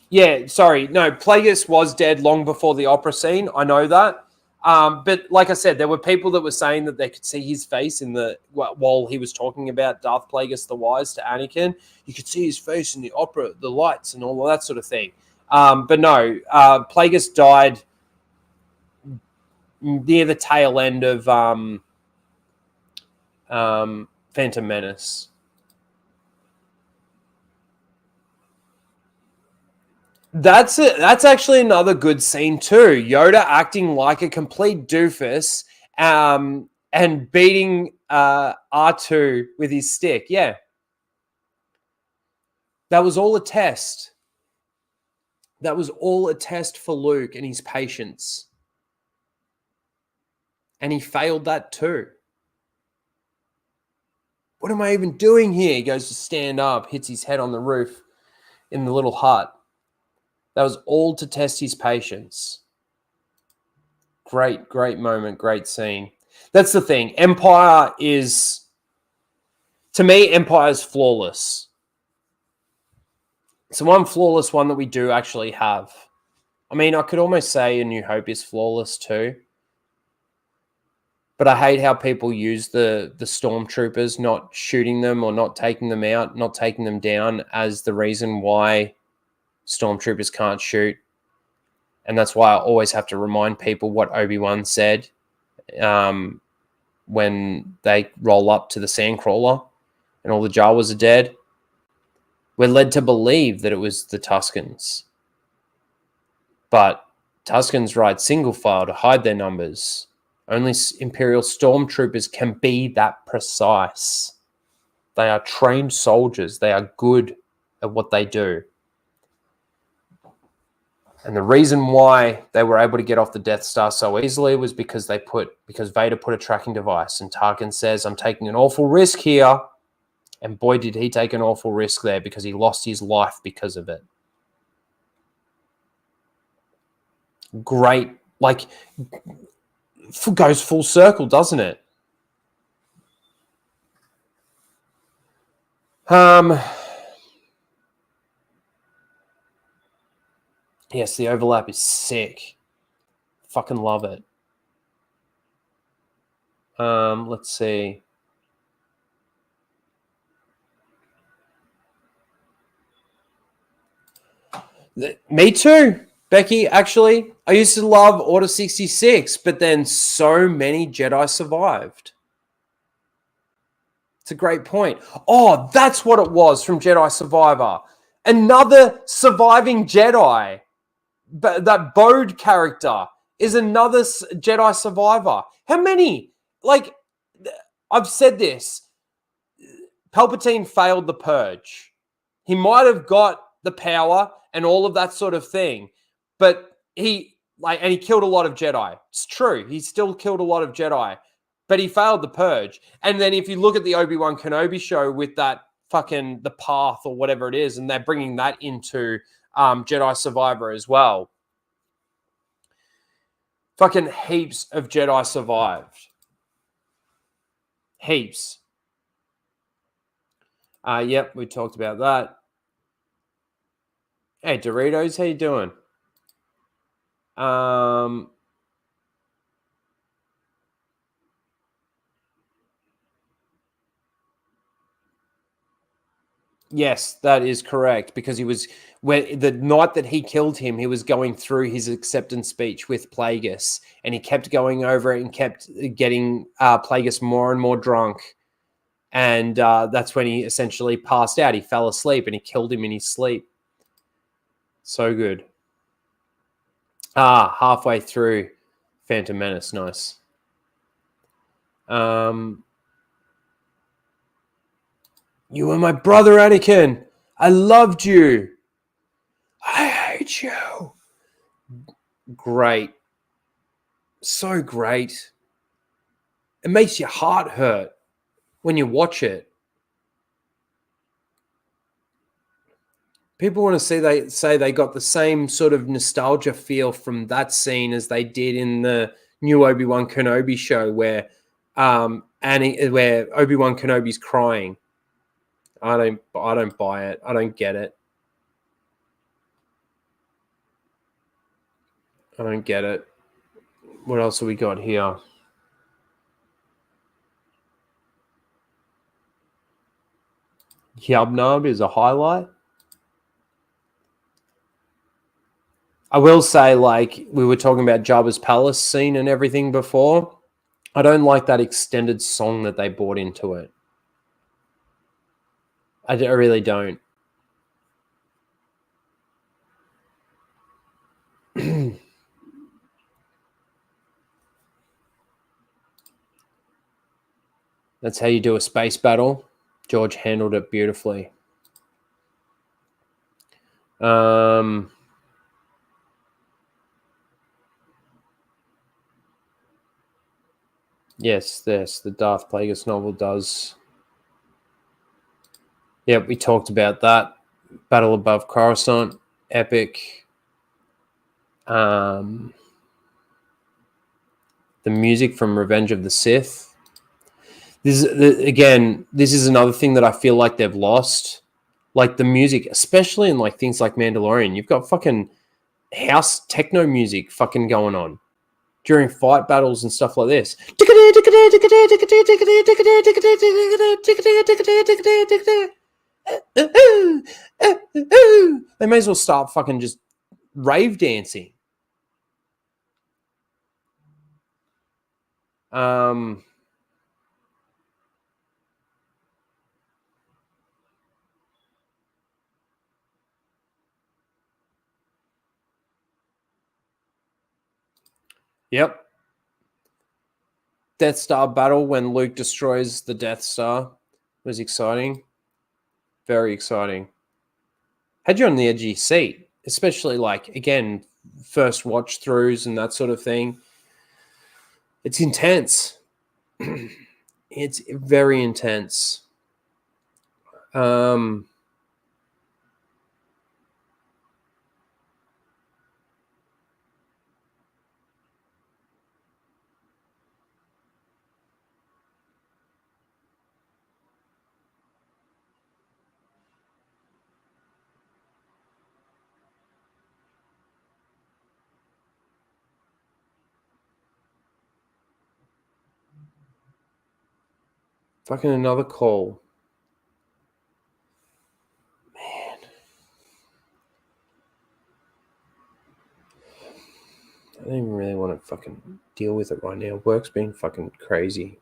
[SPEAKER 1] Yeah, sorry. No, Plagueis was dead long before the opera scene. I know that. But like I said, there were people that were saying that they could see his face while he was talking about Darth Plagueis the Wise to Anakin. You could see his face in the opera, the lights, and all of that sort of thing. But no, Plagueis died near the tail end of Phantom Menace. That's actually another good scene too. Yoda acting like a complete doofus, and beating R2 with his stick. Yeah, that was all a test. That was all a test for Luke and his patience, and he failed that too. What am I even doing here? He goes to stand up, hits his head on the roof in the little hut. That was all to test his patience. Great moment, great scene. That's the thing. Empire is, to me, Empire is flawless. So one flawless one that we do actually have. I mean, I could almost say A New Hope is flawless too. But I hate how people use the stormtroopers not shooting them or not taking them out, not taking them down as the reason why stormtroopers can't shoot. And that's why I always have to remind people what Obi-Wan said when they roll up to the Sandcrawler and all the Jawas are dead. We're led to believe that it was the Tuskens. But Tuskens ride single file to hide their numbers. Only Imperial stormtroopers can be that precise. They are trained soldiers. They are good at what they do. And the reason why they were able to get off the Death Star so easily was because Vader put a tracking device, and Tarkin says, "I'm taking an awful risk here." And boy, did he take an awful risk there, because he lost his life because of it. Great. Like, goes full circle, doesn't it? Yes, the overlap is sick. Fucking love it. Let's see. Me too, Becky. Actually, I used to love Order 66, but then so many Jedi survived. It's a great point. Oh, that's what it was from Jedi Survivor. Another surviving Jedi. But that Bode character is another Jedi survivor. How many? Like, I've said this. Palpatine failed the purge. He might have got the power and all of that sort of thing, but he killed a lot of Jedi. It's true. He still killed a lot of Jedi, but he failed the purge. And then if you look at the Obi-Wan Kenobi show with that fucking The Path or whatever it is, and they're bringing that into Jedi Survivor as well. Fucking heaps of Jedi survived. Heaps. Yep, we talked about that. Hey, Doritos, how you doing? Yes, that is correct, because the night that he killed him, he was going through his acceptance speech with Plagueis, and he kept going over it and kept getting Plagueis more and more drunk. And that's when he essentially passed out. He fell asleep and he killed him in his sleep. So good. Halfway through Phantom Menace. Nice. You were my brother, Anakin. I loved you. I hate you. Great. So great. It makes your heart hurt when you watch it. people want to see they got the same sort of nostalgia feel from that scene as they did in the new Obi-Wan Kenobi show where where Obi-Wan Kenobi's crying. I don't buy it. I don't get it. I don't get it. What else have we got here? Yubnub is a highlight. I will say, like, we were talking about Jabba's palace scene and everything before. I don't like that extended song that they brought into it. I really don't. That's how you do a space battle. George handled it beautifully. Yes, the Darth Plagueis novel does. Yep, we talked about that. Battle above Coruscant, epic. The music from Revenge of the Sith. This is another thing that I feel like they've lost. Like the music, especially in like things like Mandalorian, you've got fucking house techno music fucking going on during fight battles and stuff like this. They may as well start fucking just rave dancing. Yep. Death Star battle when Luke destroys the Death Star was exciting. Very exciting. Had you on the edge of your seat, especially like, again, first watch throughs and that sort of thing. It's intense. It's very intense. Fucking another call. Man. I don't even really want to fucking deal with it right now. Work's been fucking crazy.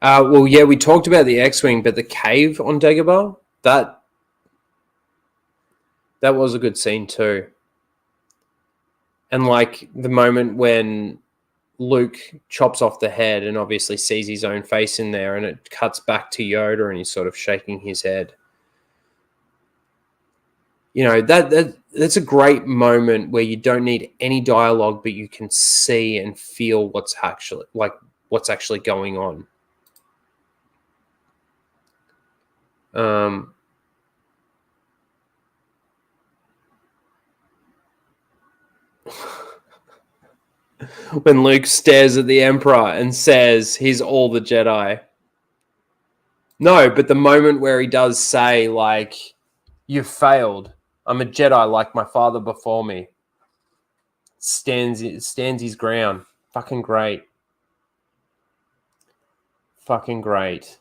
[SPEAKER 1] Well, yeah, we talked about the X-Wing, but the cave on Dagobah, that was a good scene too. And like the moment when Luke chops off the head and obviously sees his own face in there, and it cuts back to Yoda and he's sort of shaking his head. You know, that's a great moment where you don't need any dialogue, but you can see and feel what's actually going on. When Luke stares at the Emperor and says he's all the Jedi. No, but the moment where he does say, like, you've failed. I'm a Jedi like my father before me. Stands his ground. Fucking great. Fucking great.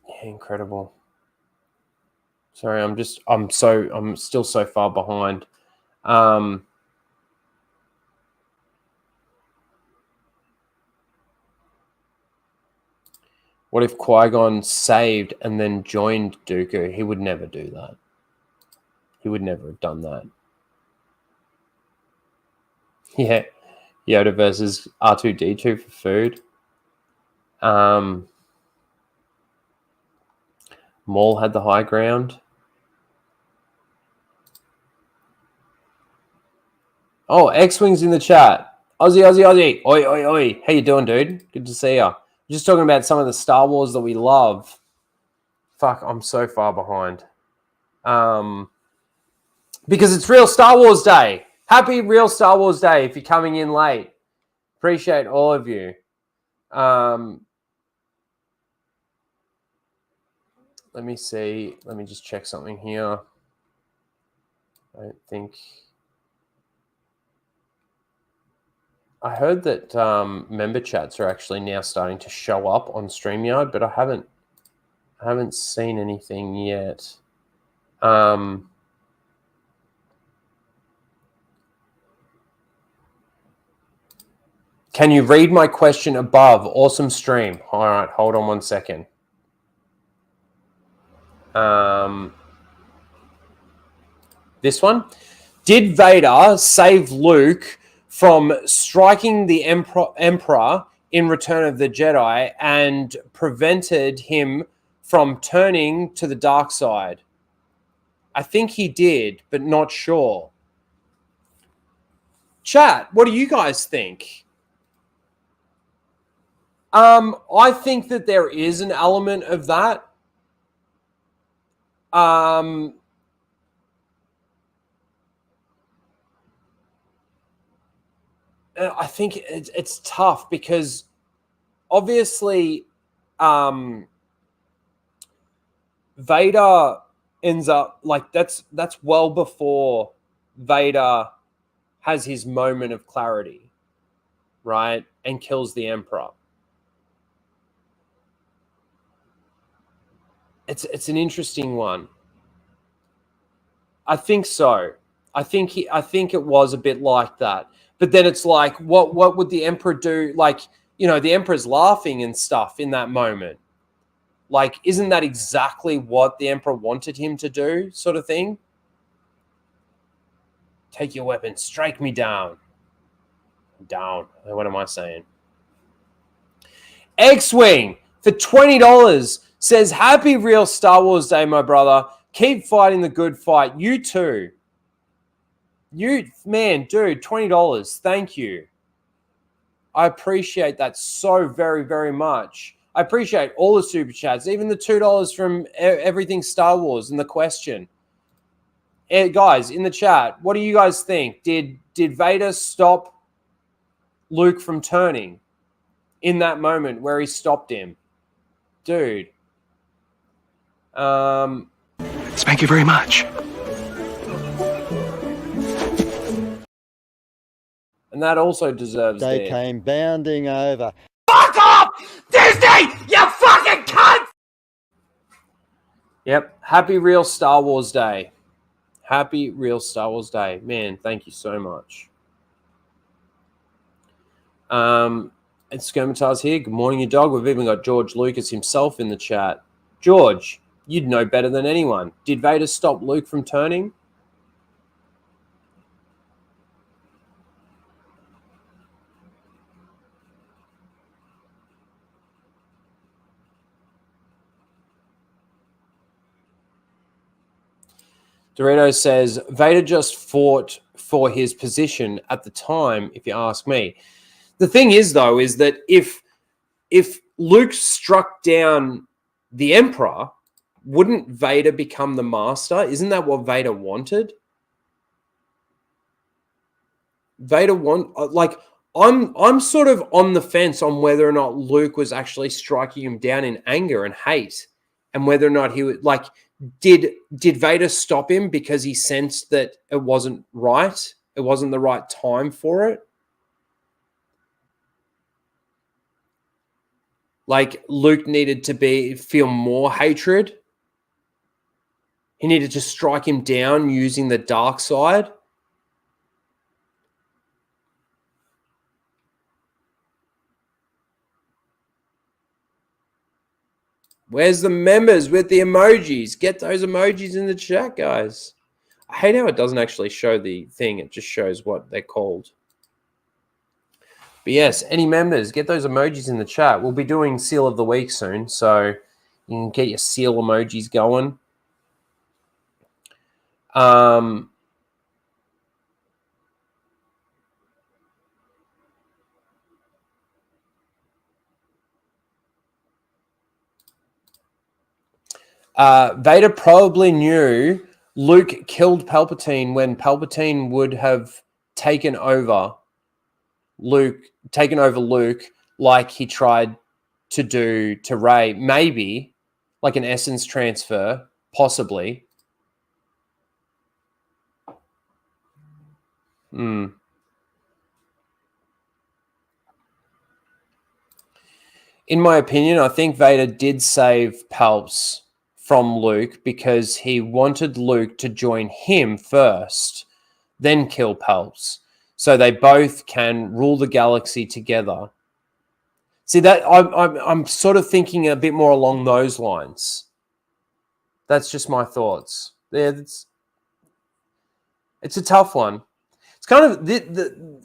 [SPEAKER 1] Yeah, incredible. Sorry, I'm still so far behind. What if Qui-Gon saved and then joined Dooku? He would never do that. He would never have done that. Yeah. Yoda versus R2-D2 for food. Maul had the high ground. Oh, X-Wing's in the chat. Aussie, Aussie, Aussie. Oi, oi, oi. How you doing, dude? Good to see ya. Just talking about some of the Star Wars that we love. Fuck, I'm so far behind. Because it's Real Star Wars Day. Happy Real Star Wars Day if you're coming in late. Appreciate all of you. Let me see. Let me just check something here. I don't think... I heard that member chats are actually now starting to show up on StreamYard, but I haven't seen anything yet. Can you read my question above? Awesome stream. All right, hold on one second. This one. Did Vader save Luke from striking the Emperor in Return of the Jedi and prevented him from turning to the dark side? I think he did, but not sure. Chat, what do you guys think? I think that there is an element of that. I think it's tough because obviously Vader ends up like that's well before Vader has his moment of clarity, right? And kills the Emperor. It's an interesting one. I think so. I think it was a bit like that. But then it's like, what would the Emperor do? Like, you know, the Emperor's laughing and stuff in that moment. Like, isn't that exactly what the Emperor wanted him to do, sort of thing? Take your weapon, strike me down. Down. What am I saying? X-Wing for $20 says, happy Real Star Wars Day, my brother. Keep fighting the good fight. You too. You, man, dude, $20. Thank you. I appreciate that so very, very much. I appreciate all the super chats, even the $2 from Everything Star Wars and the question. Guys, in the chat, what do you guys think? Did Vader stop Luke from turning in that moment where he stopped him? Dude.
[SPEAKER 2] Thank you very much.
[SPEAKER 1] And that also deserves
[SPEAKER 6] They came bounding over.
[SPEAKER 2] Fuck off! Disney! You fucking cunt!
[SPEAKER 1] Yep. Happy Real Star Wars Day. Happy Real Star Wars Day. Man, thank you so much. It's Skirmitars here. Good morning, you dog. We've even got George Lucas himself in the chat. George, you'd know better than anyone. Did Vader stop Luke from turning? Dorito says, Vader just fought for his position at the time, if you ask me. The thing is, though, is that if Luke struck down the Emperor, wouldn't Vader become the master? Isn't that what Vader wanted? I'm sort of on the fence on whether or not Luke was actually striking him down in anger and hate, and whether or not he would like. Did Vader stop him because he sensed that it wasn't right? It wasn't the right time for it? Like Luke needed to feel more hatred. He needed to strike him down using the dark side. Where's the members with the emojis? Get those emojis in the chat, guys. I hate how it doesn't actually show the thing. It just shows what they're called. But yes, any members, get those emojis in the chat. We'll be doing Seal of the Week soon, so you can get your seal emojis going. Vader probably knew Luke killed Palpatine when Palpatine would have taken over Luke like he tried to do to Rey. Maybe like an essence transfer, possibly. In my opinion, I think Vader did save Palps from Luke because he wanted Luke to join him first, then kill Palps, so they both can rule the galaxy together. See, that I'm sort of thinking a bit more along those lines. That's just my thoughts. Yeah, it's a tough one. It's kind of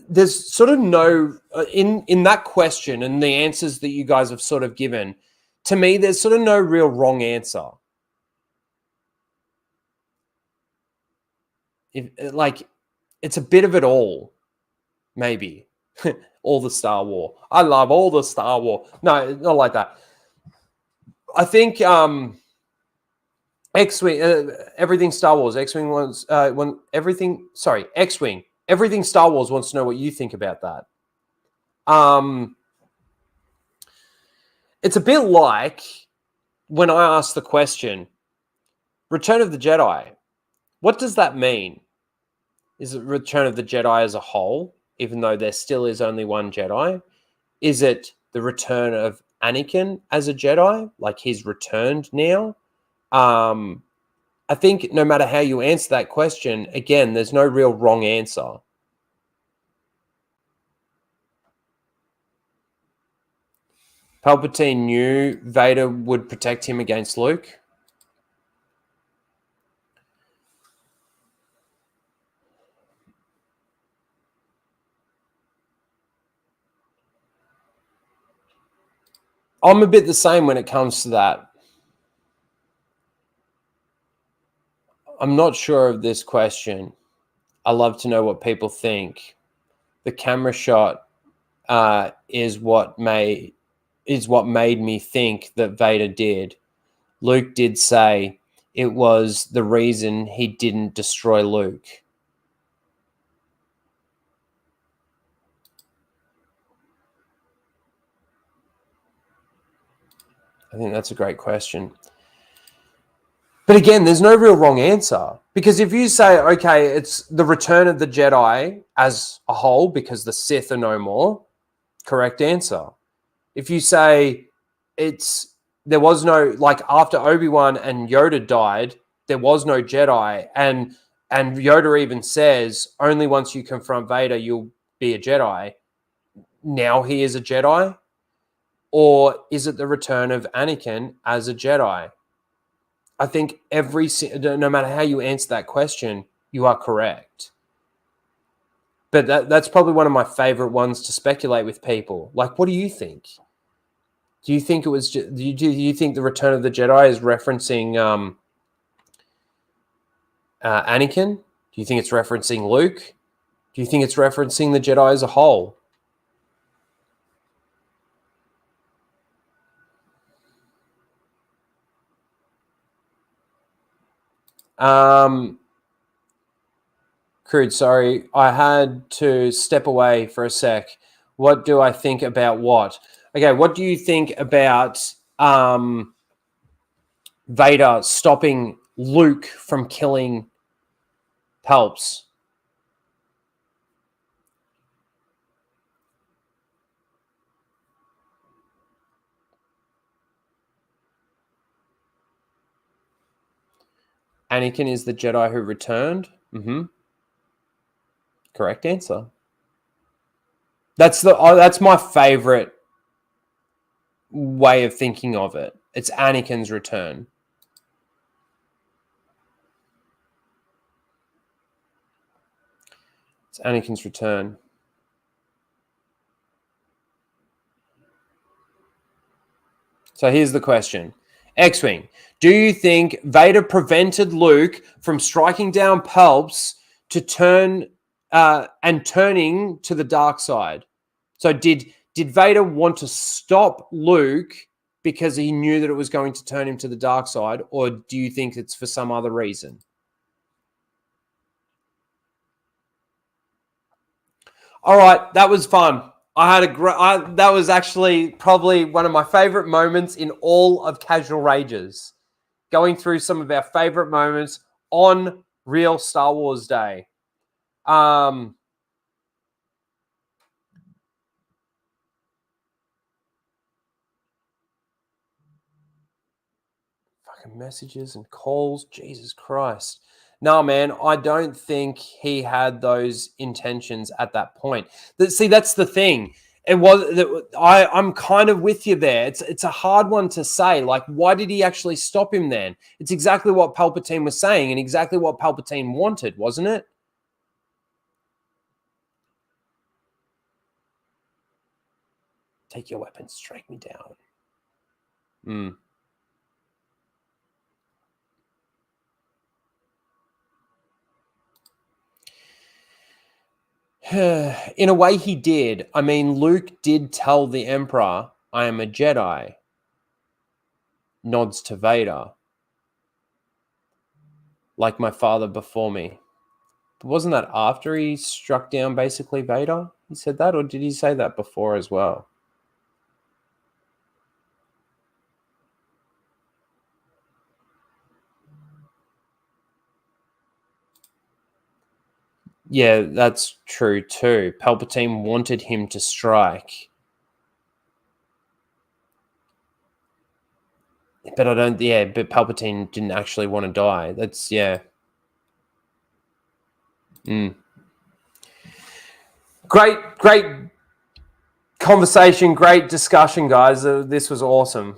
[SPEAKER 1] there's sort of no in that question and the answers that you guys have sort of given. To me, there's sort of no real wrong answer. It's a bit of it all, maybe. All the Star Wars. I love all the Star Wars. No, not like that. I think X-Wing, everything Star Wars. X-Wing wants X-Wing. Everything Star Wars wants to know what you think about that. It's a bit like when I asked the question, Return of the Jedi. What does that mean? Is it Return of the Jedi as a whole, even though there still is only one Jedi? Is it the return of Anakin as a Jedi, like he's returned now? I think no matter how you answer that question, again, there's no real wrong answer. Palpatine knew Vader would protect him against Luke. I'm a bit the same when it comes to that. I'm not sure of this question. I love to know what people think. The camera shot is what made me think that Vader did. Luke did say it was the reason he didn't destroy Luke. I think that's a great question. But again, there's no real wrong answer. Because if you say, okay, it's the return of the Jedi as a whole because the Sith are no more, correct answer. If you say there was no, like after Obi-Wan and Yoda died, there was no Jedi. And Yoda even says, only once you confront Vader, you'll be a Jedi. Now he is a Jedi? Or is it the return of Anakin as a Jedi? I think no matter how you answer that question, you are correct. But that's probably one of my favorite ones to speculate with people. Like, what do you think? Do you think it was? Do you think the Return of the Jedi is referencing Anakin? Do you think it's referencing Luke? Do you think it's referencing the Jedi as a whole? Crude, sorry. I had to step away for a sec. What do I think about what? Okay, what do you think about Vader stopping Luke from killing Palps? Anakin is the Jedi who returned? Mm-hmm. Correct answer. That's my favorite way of thinking of it. It's Anakin's return. It's Anakin's return. So here's the question. X-Wing, do you think Vader prevented Luke from striking down Palps to turning to the dark side? So did Vader want to stop Luke because he knew that it was going to turn him to the dark side, or do you think it's for some other reason? All right, that was fun. I had a great. That was actually probably one of my favorite moments in all of Casual Rages. Going through some of our favorite moments on real Star Wars Day. Fucking messages and calls. Jesus Christ. No, man, I don't think he had those intentions at that point. See, that's the thing. It was. I'm kind of with you there. It's a hard one to say. Like, why did he actually stop him then? It's exactly what Palpatine was saying and exactly what Palpatine wanted, wasn't it? Take your weapon, strike me down. In a way, he did. I mean, Luke did tell the Emperor, I am a Jedi. Nods to Vader. Like my father before me. But wasn't that after he struck down basically Vader? He said that, or did he say that before as well? Yeah, that's true too. Palpatine wanted him to strike. But but Palpatine didn't actually want to die. That's, yeah. Great conversation, great discussion, guys. This was awesome.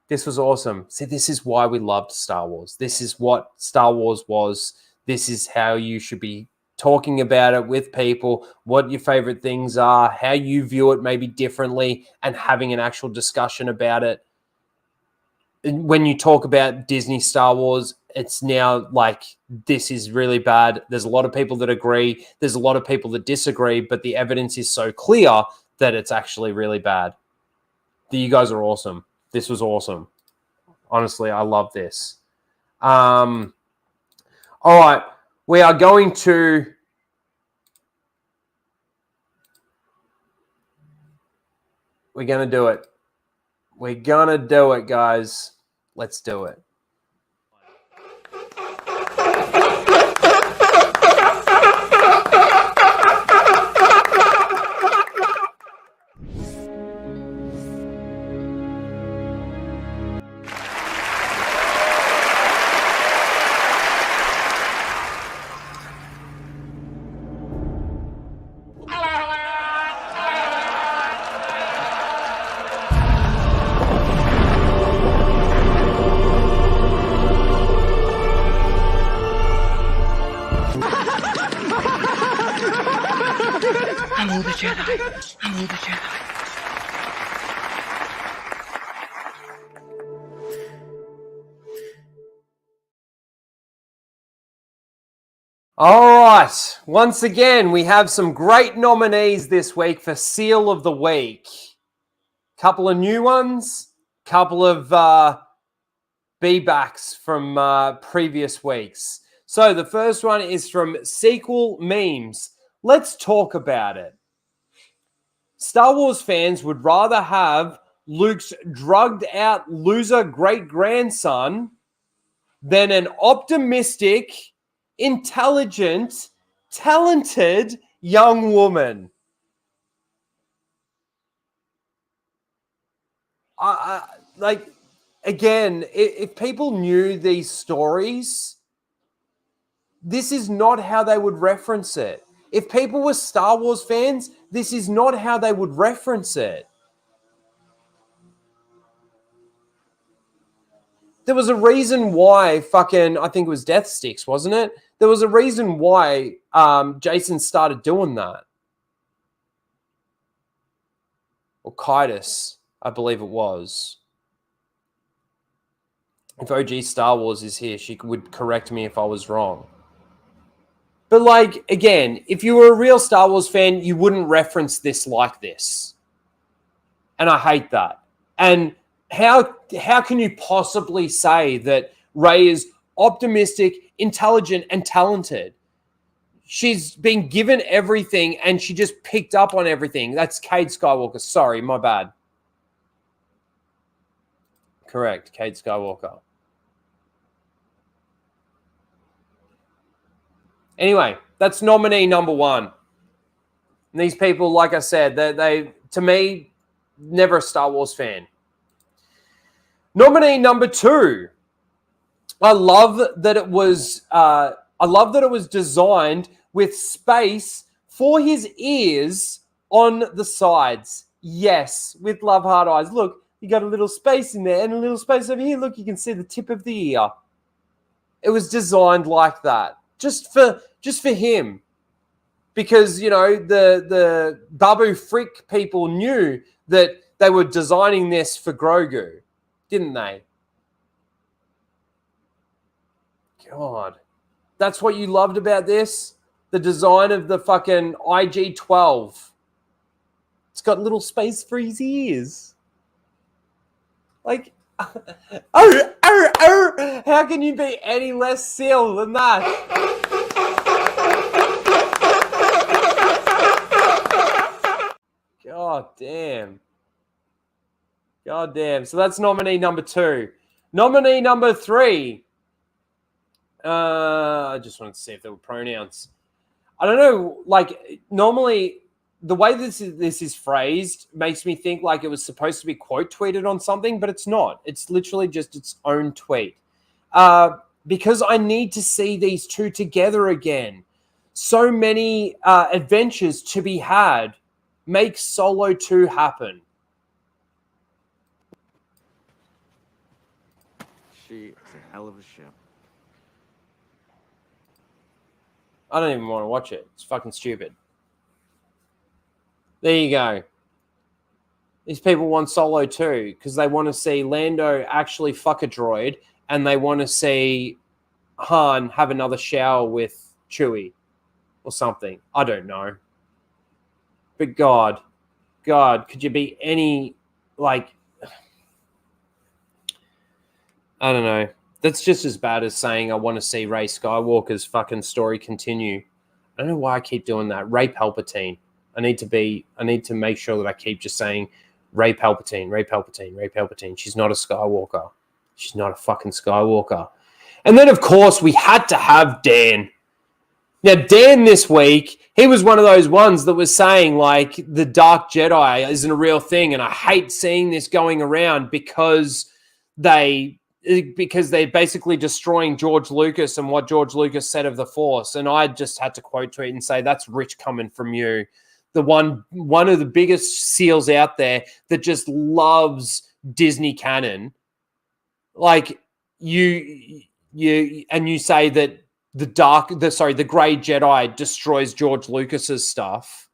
[SPEAKER 1] This was awesome. See, this is why we loved Star Wars. This is what Star Wars was. This is how you should be talking about it with people, what your favorite things are, how you view it maybe differently, and having an actual discussion about it. When you talk about Disney Star Wars, it's now like, this is really bad. There's a lot of people that agree. There's a lot of people that disagree, but the evidence is so clear that it's actually really bad. You guys are awesome. This was awesome. Honestly, I love this. All right. We are going to... We're going to do it. We're going to do it, guys. Let's do it.
[SPEAKER 2] Hello, the Jedi. Hello, the Jedi.
[SPEAKER 1] All right. Once again, we have some great nominees this week for Seal of the Week. Couple of new ones, couple of B-backs from previous weeks. So the first one is from Sequel Memes. Let's talk about it. Star Wars fans would rather have Luke's drugged-out loser great-grandson than an optimistic, intelligent, talented young woman. Like, again, if people knew these stories, this is not how they would reference it. If people were Star Wars fans, this is not how they would reference it. There was a reason why I think it was Death Sticks, wasn't it? There was a reason why Jason started doing that. Or Kaitis, I believe it was. If OG Star Wars is here, she would correct me if I was wrong. But, like, again, if you were a real Star Wars fan, you wouldn't reference this like this. And I hate that. And how can you possibly say that Rey is optimistic, intelligent, and talented? She's been given everything, and she just picked up on everything. That's Cade Skywalker. Sorry, my bad. Correct, Cade Skywalker. Anyway, that's nominee number one. And these people, like I said, they to me, never a Star Wars fan. Nominee number two. I love that it was designed with space for his ears on the sides. Yes, with love heart eyes. Look, you got a little space in there and a little space over here. Look, you can see the tip of the ear. It was designed like that, just for him, because the Babu Frick people knew that they were designing this for Grogu, didn't they? God, that's what you loved about this? The design of the fucking IG-12. It's got little space for his ears. Like, how can you be any less seal than that? God damn. God damn. So that's nominee number two. Nominee number three. I just wanted to see if there were pronouns. I don't know. Like, normally, the way this is phrased makes me think like it was supposed to be quote tweeted on something, but it's not. It's literally just its own tweet. Because I need to see these two together again. So many adventures to be had. Make Solo 2 happen.
[SPEAKER 4] She is a hell of a ship.
[SPEAKER 1] I don't even want to watch it. It's fucking stupid. There you go. These people want Solo 2 because they want to see Lando actually fuck a droid, and they want to see Han have another shower with Chewie or something. I don't know. But God, could you be any, like, I don't know. That's just as bad as saying I want to see Rey Skywalker's fucking story continue. I don't know why I keep doing that. Rey Palpatine. I need to make sure that I keep just saying Rey Palpatine, Rey Palpatine, Rey Palpatine. She's not a Skywalker. She's not a fucking Skywalker. And then, of course, we had to have Dan. Now, Dan this week, he was one of those ones that was saying, like, the Dark Jedi isn't a real thing, and I hate seeing this going around because they're basically destroying George Lucas and what George Lucas said of the Force. And I just had to quote tweet and say, that's rich coming from you. The one of the biggest seals out there that just loves Disney canon. Like, you say that the Grey Jedi destroys George Lucas's stuff.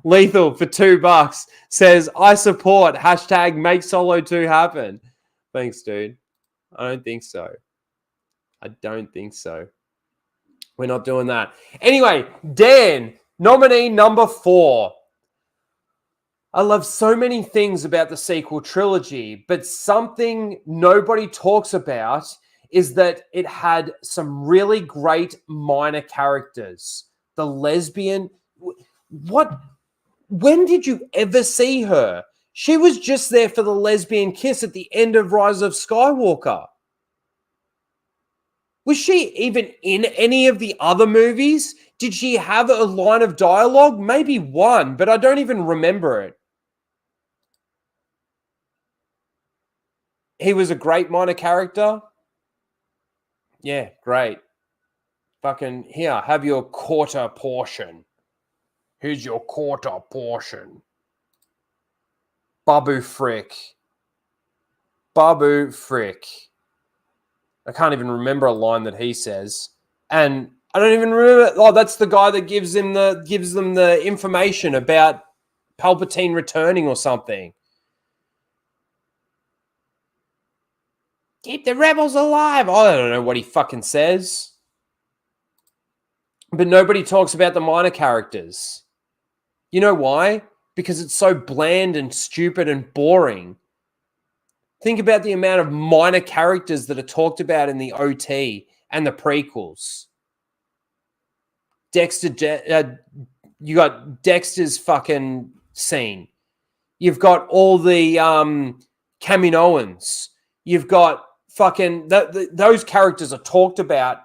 [SPEAKER 1] Lethal for $2 says, I support # make Solo 2 happen. Thanks, dude. I don't think so. We're not doing that. Anyway, Dan, nominee number 4. I love so many things about the sequel trilogy, but something nobody talks about is that it had some really great minor characters. The lesbian... When did you ever see her? She was just there for the lesbian kiss at the end of Rise of Skywalker. Was she even in any of the other movies? Did she have a line of dialogue? Maybe one, but I don't even remember it. He was a great minor character. Yeah, great. Fucking, here, have your quarter portion. Here's your quarter portion. Babu Frick. I can't even remember a line that he says. And I don't even remember. Oh, that's the guy that gives them the information about Palpatine returning or something. Keep the rebels alive. I don't know what he fucking says. But nobody talks about the minor characters. You know why? because it's so bland and stupid and boring. Think about the amount of minor characters that are talked about in the OT and the prequels. You got Dexter's fucking scene. You've got all the Kaminoans. You've got fucking... those characters are talked about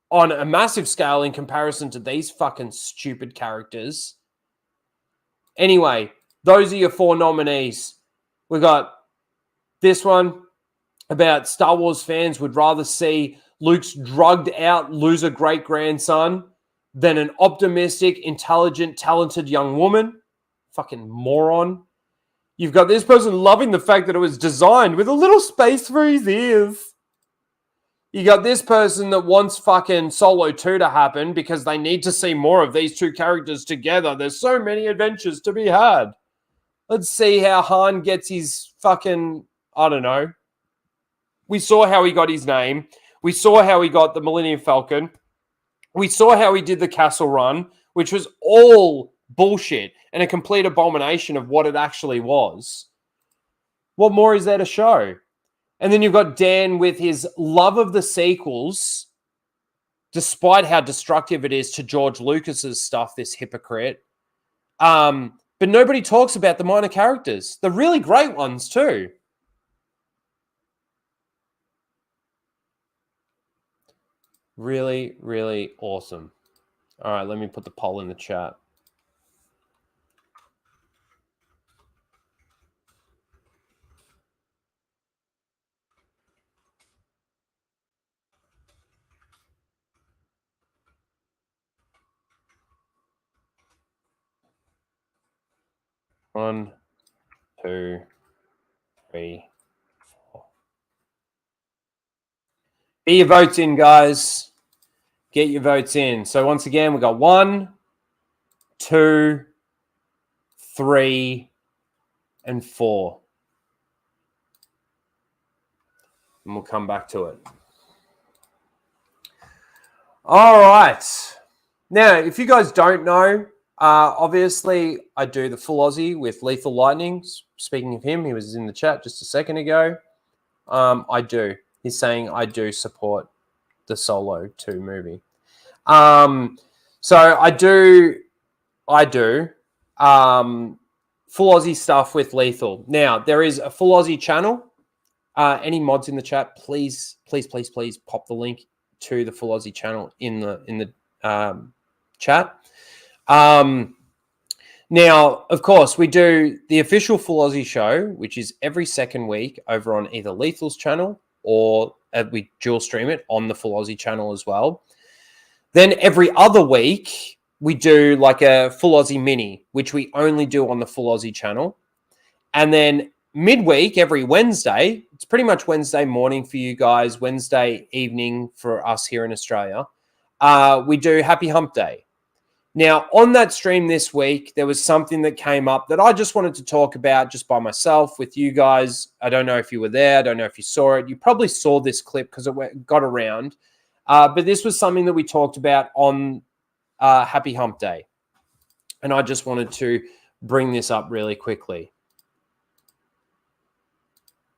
[SPEAKER 1] on a massive scale in comparison to these fucking stupid characters. Anyway, those are your 4 nominees. We got this one about Star Wars fans would rather see Luke's drugged out loser great-grandson than an optimistic, intelligent, talented young woman. Fucking moron. You've got this person loving the fact that it was designed with a little space for his ears. You got this person that wants fucking Solo 2 to happen because they need to see more of these 2 characters together. There's so many adventures to be had. Let's see how Han gets his fucking... I don't know. We saw how he got his name. We saw how he got the Millennium Falcon. We saw how he did the Castle Run, which was all bullshit and a complete abomination of what it actually was. What more is there to show? And then you've got Dan with his love of the sequels, despite how destructive it is to George Lucas's stuff, this hypocrite. But nobody talks about the minor characters. The really great ones too. Really, really awesome. All right, let me put the poll in the chat. One, two, three, four. Get your votes in, guys. Get your votes in. So once again, we got 1, 2, 3, and 4. And we'll come back to it. All right. Now, if you guys don't know, obviously, I do the full Aussie with Lethal Lightning. Speaking of him, he was in the chat just a second ago. I do. He's saying I do support the Solo 2 movie. So I do full Aussie stuff with Lethal. Now, there is a full Aussie channel. Any mods in the chat, please pop the link to the full Aussie channel in the chat. Now, of course, we do the official Full Aussie show, which is every second week over on either Lethal's channel or we dual stream it on the Full Aussie channel as well. Then every other week, we do like a Full Aussie mini, which we only do on the Full Aussie channel. And then midweek, every Wednesday, it's pretty much Wednesday morning for you guys, Wednesday evening for us here in Australia, we do Happy Hump Day. Now, on that stream this week, there was something that came up that I just wanted to talk about just by myself with you guys. I don't know if you were there. I don't know if you saw it. You probably saw this clip because it got around. But this was something that we talked about on Happy Hump Day. And I just wanted to bring this up really quickly.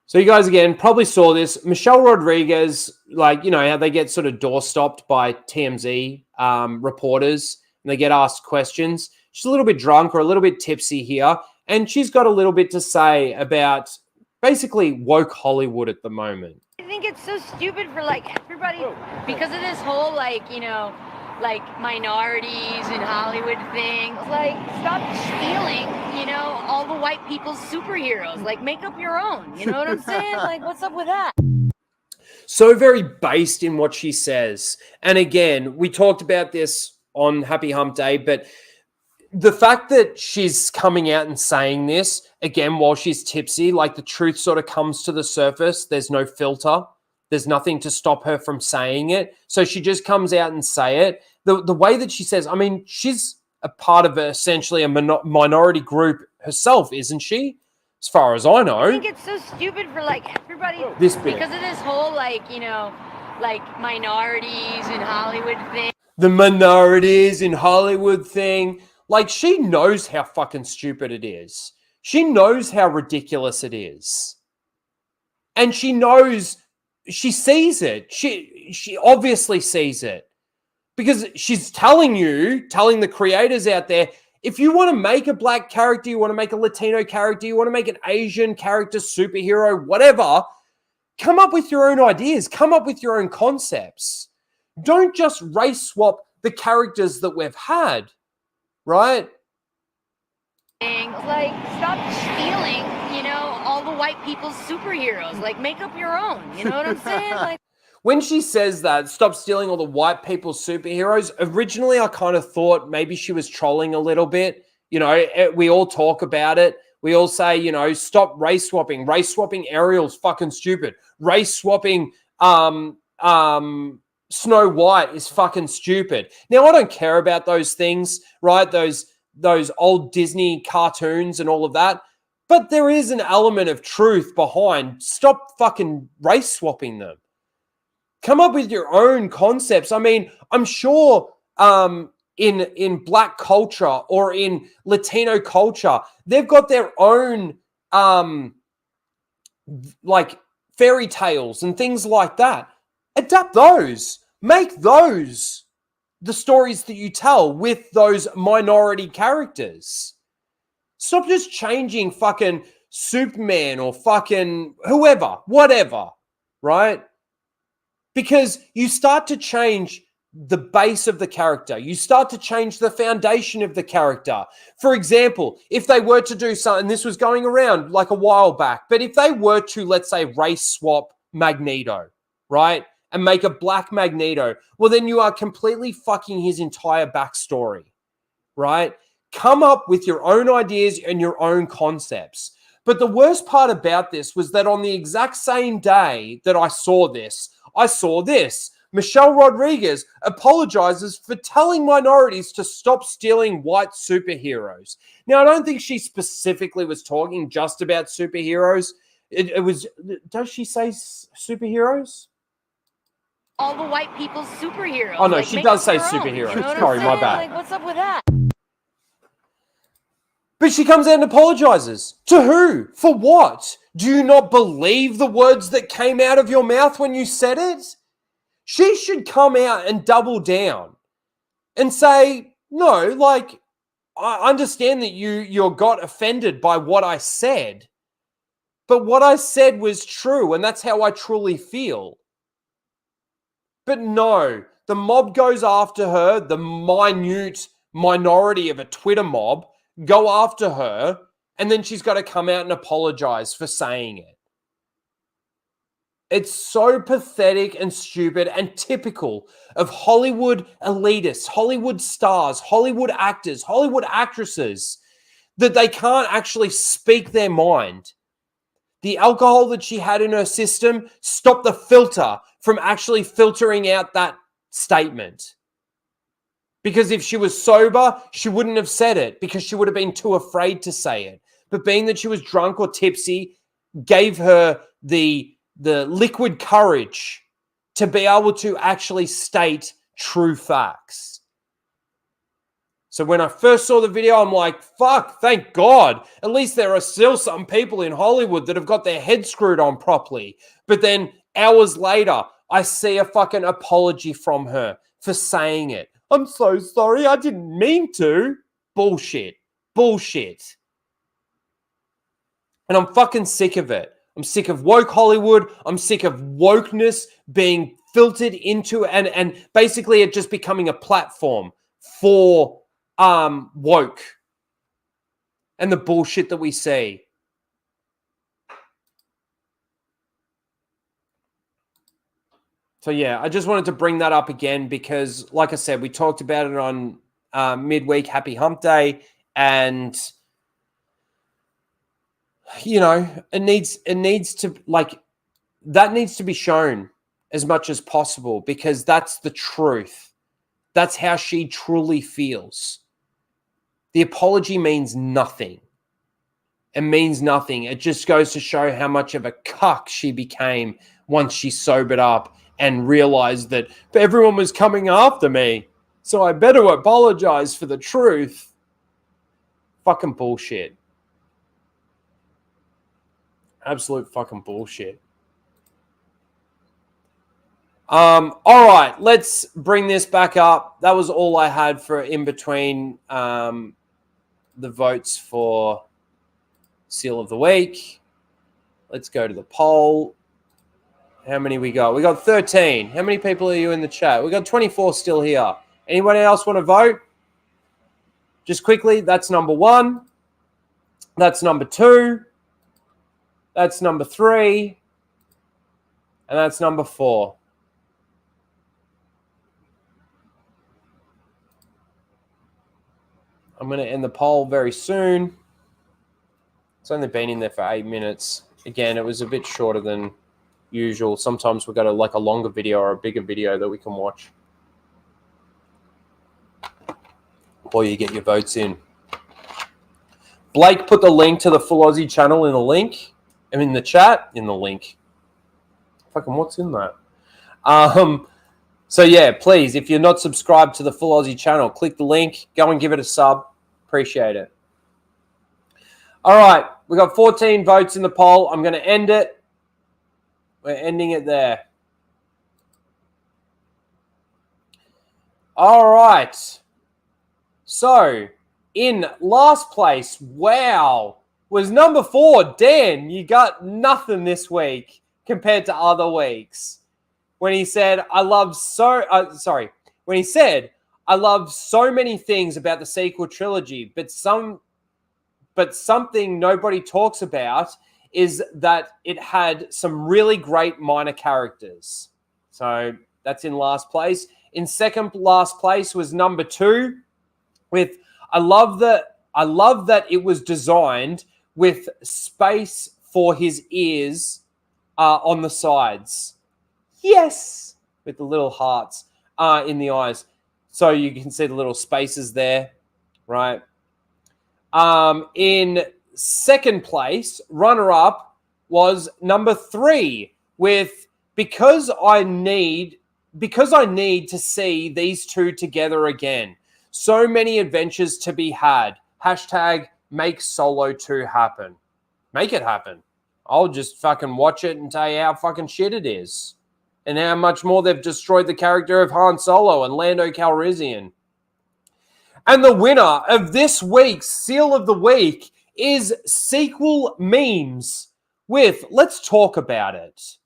[SPEAKER 1] So you guys, again, probably saw this. Michelle Rodriguez, like, you know, how they get sort of door stopped by TMZ reporters. And they get asked questions. She's a little bit drunk or a little bit tipsy here. And she's got a little bit to say about basically woke Hollywood at the moment.
[SPEAKER 7] I think it's so stupid for, like, everybody, because of this whole, like, you know, like, minorities in Hollywood thing. Like, stop stealing, you know, all the white people's superheroes. Like, make up your own. You know what I'm saying? Like, what's up with that?
[SPEAKER 1] So very based in what she says. And again, we talked about this on Happy Hump Day, but the fact that she's coming out and saying this, again, while she's tipsy, like the truth sort of comes to the surface. There's no filter. There's nothing to stop her from saying it. So she just comes out and say it. The way that she says, I mean, she's a part of essentially a minority group herself, isn't she? As far as I know.
[SPEAKER 7] I think it's so stupid for, like, everybody,
[SPEAKER 1] this bit.
[SPEAKER 7] Because of this whole, like, you know, like, minorities in Hollywood thing.
[SPEAKER 1] The minorities in Hollywood thing. Like, she knows how fucking stupid it is. She knows how ridiculous it is. And she knows, she sees it. She obviously sees it. Because she's telling the creators out there, if you want to make a black character, you want to make a Latino character, you want to make an Asian character, superhero, whatever, come up with your own ideas. Come up with your own concepts. Don't just race swap the characters that we've had, right?
[SPEAKER 7] Like, stop stealing, all the white people's superheroes. Like, make up your own. You know what I'm saying? Like,
[SPEAKER 1] when she says that, stop stealing all the white people's superheroes, originally I kind of thought maybe she was trolling a little bit. We all talk about it. We all say, stop race swapping. Race swapping Ariel's fucking stupid. Race swapping Snow White is fucking stupid. Now, I don't care about those things, right? Those old Disney cartoons and all of that. But there is an element of truth behind stop fucking race swapping them. Come up with your own concepts. I mean, I'm sure in black culture or in Latino culture, they've got their own like fairy tales and things like that. Adapt those. Make those the stories that you tell with those minority characters. Stop just changing fucking Superman or fucking whoever, whatever, right? Because you start to change the base of the character. You start to change the foundation of the character. For example, if they were to do something, this was going around like a while back, but if they were to, let's say, race swap Magneto, right? And make a black Magneto, well, then you are completely fucking his entire backstory, right? Come up with your own ideas and your own concepts. But the worst part about this was that on the exact same day that I saw this. Michelle Rodriguez apologizes for telling minorities to stop stealing white superheroes. Now, I don't think she specifically was talking just about superheroes. It was, does she say superheroes?
[SPEAKER 7] all the white people's superheroes.
[SPEAKER 1] Oh, no,
[SPEAKER 7] like,
[SPEAKER 1] she
[SPEAKER 7] make
[SPEAKER 1] does
[SPEAKER 7] up
[SPEAKER 1] say
[SPEAKER 7] your own,
[SPEAKER 1] superheroes.
[SPEAKER 7] you know what
[SPEAKER 1] Sorry,
[SPEAKER 7] I'm
[SPEAKER 1] my
[SPEAKER 7] saying?
[SPEAKER 1] bad.
[SPEAKER 7] Like, what's up with that?
[SPEAKER 1] But she comes out and apologizes. To who? For what? Do you not believe the words that came out of your mouth when you said it? She should come out and double down and say, no, like, I understand that you got offended by what I said, but what I said was true, and that's how I truly feel. But no, the mob goes after her, the minute minority of a Twitter mob go after her, and then she's got to come out and apologize for saying it. It's so pathetic and stupid and typical of Hollywood elitists, Hollywood stars, Hollywood actors, Hollywood actresses, that they can't actually speak their mind. The alcohol that she had in her system stopped the filter from actually filtering out that statement. Because if she was sober, she wouldn't have said it because she would have been too afraid to say it. But being that she was drunk or tipsy gave her the liquid courage to be able to actually state true facts. So when I first saw the video, I'm like, fuck, thank God. At least there are still some people in Hollywood that have got their head screwed on properly. But then hours later, I see a fucking apology from her for saying it. I'm so sorry, I didn't mean to. Bullshit. Bullshit. And I'm fucking sick of it. I'm sick of woke Hollywood. I'm sick of wokeness being filtered into and basically it just becoming a platform for woke and the bullshit that we see. So yeah, I just wanted to bring that up again because, like I said, we talked about it on midweek Happy Hump Day, and you know, it needs to, like, that needs to be shown as much as possible because that's the truth. That's how she truly feels. The apology means nothing. It means nothing. It just goes to show how much of a cuck she became once she sobered up and realized that everyone was coming after me, so I better apologize for the truth. Fucking bullshit. Absolute fucking bullshit. All right, let's bring this back up. That was all I had for in between the votes for Seal of the Week. Let's go to the poll. How many we got? We got 13. How many people are you in the chat? We got 24 still here. Anybody else want to vote? Just quickly, that's number 1. That's number 2. That's number 3. And that's number 4. I'm going to end the poll very soon. It's only been in there for 8 minutes. Again, it was a bit shorter than usual. Sometimes we've got a longer video or a bigger video that we can watch while you get your votes in. Blake put the link to the Full Aussie channel in the link. I mean, in the chat. In the link. Fucking what's in that? So yeah, please, if you're not subscribed to the Full Aussie channel, click the link. Go and give it a sub. Appreciate it. All right, we got 14 votes in the poll. I'm going to end it. We're ending it there. All right. So, in last place, wow, was number 4, Dan. You got nothing this week compared to other weeks. When he said, when he said, I love so many things about the sequel trilogy, but something nobody talks about is that it had some really great minor characters. So that's in last place. In second last place was number 2 with I love that it was designed with space for his ears on the sides. Yes, with the little hearts in the eyes. So you can see the little spaces there, right? In second place, runner-up was number 3 with because I need to see these two together again. So many adventures to be had. Hashtag make Solo 2 happen. Make it happen. I'll just fucking watch it and tell you how fucking shit it is. And how much more they've destroyed the character of Han Solo and Lando Calrissian. And the winner of this week's Seal of the Week is Sequel Memes with Let's Talk About It.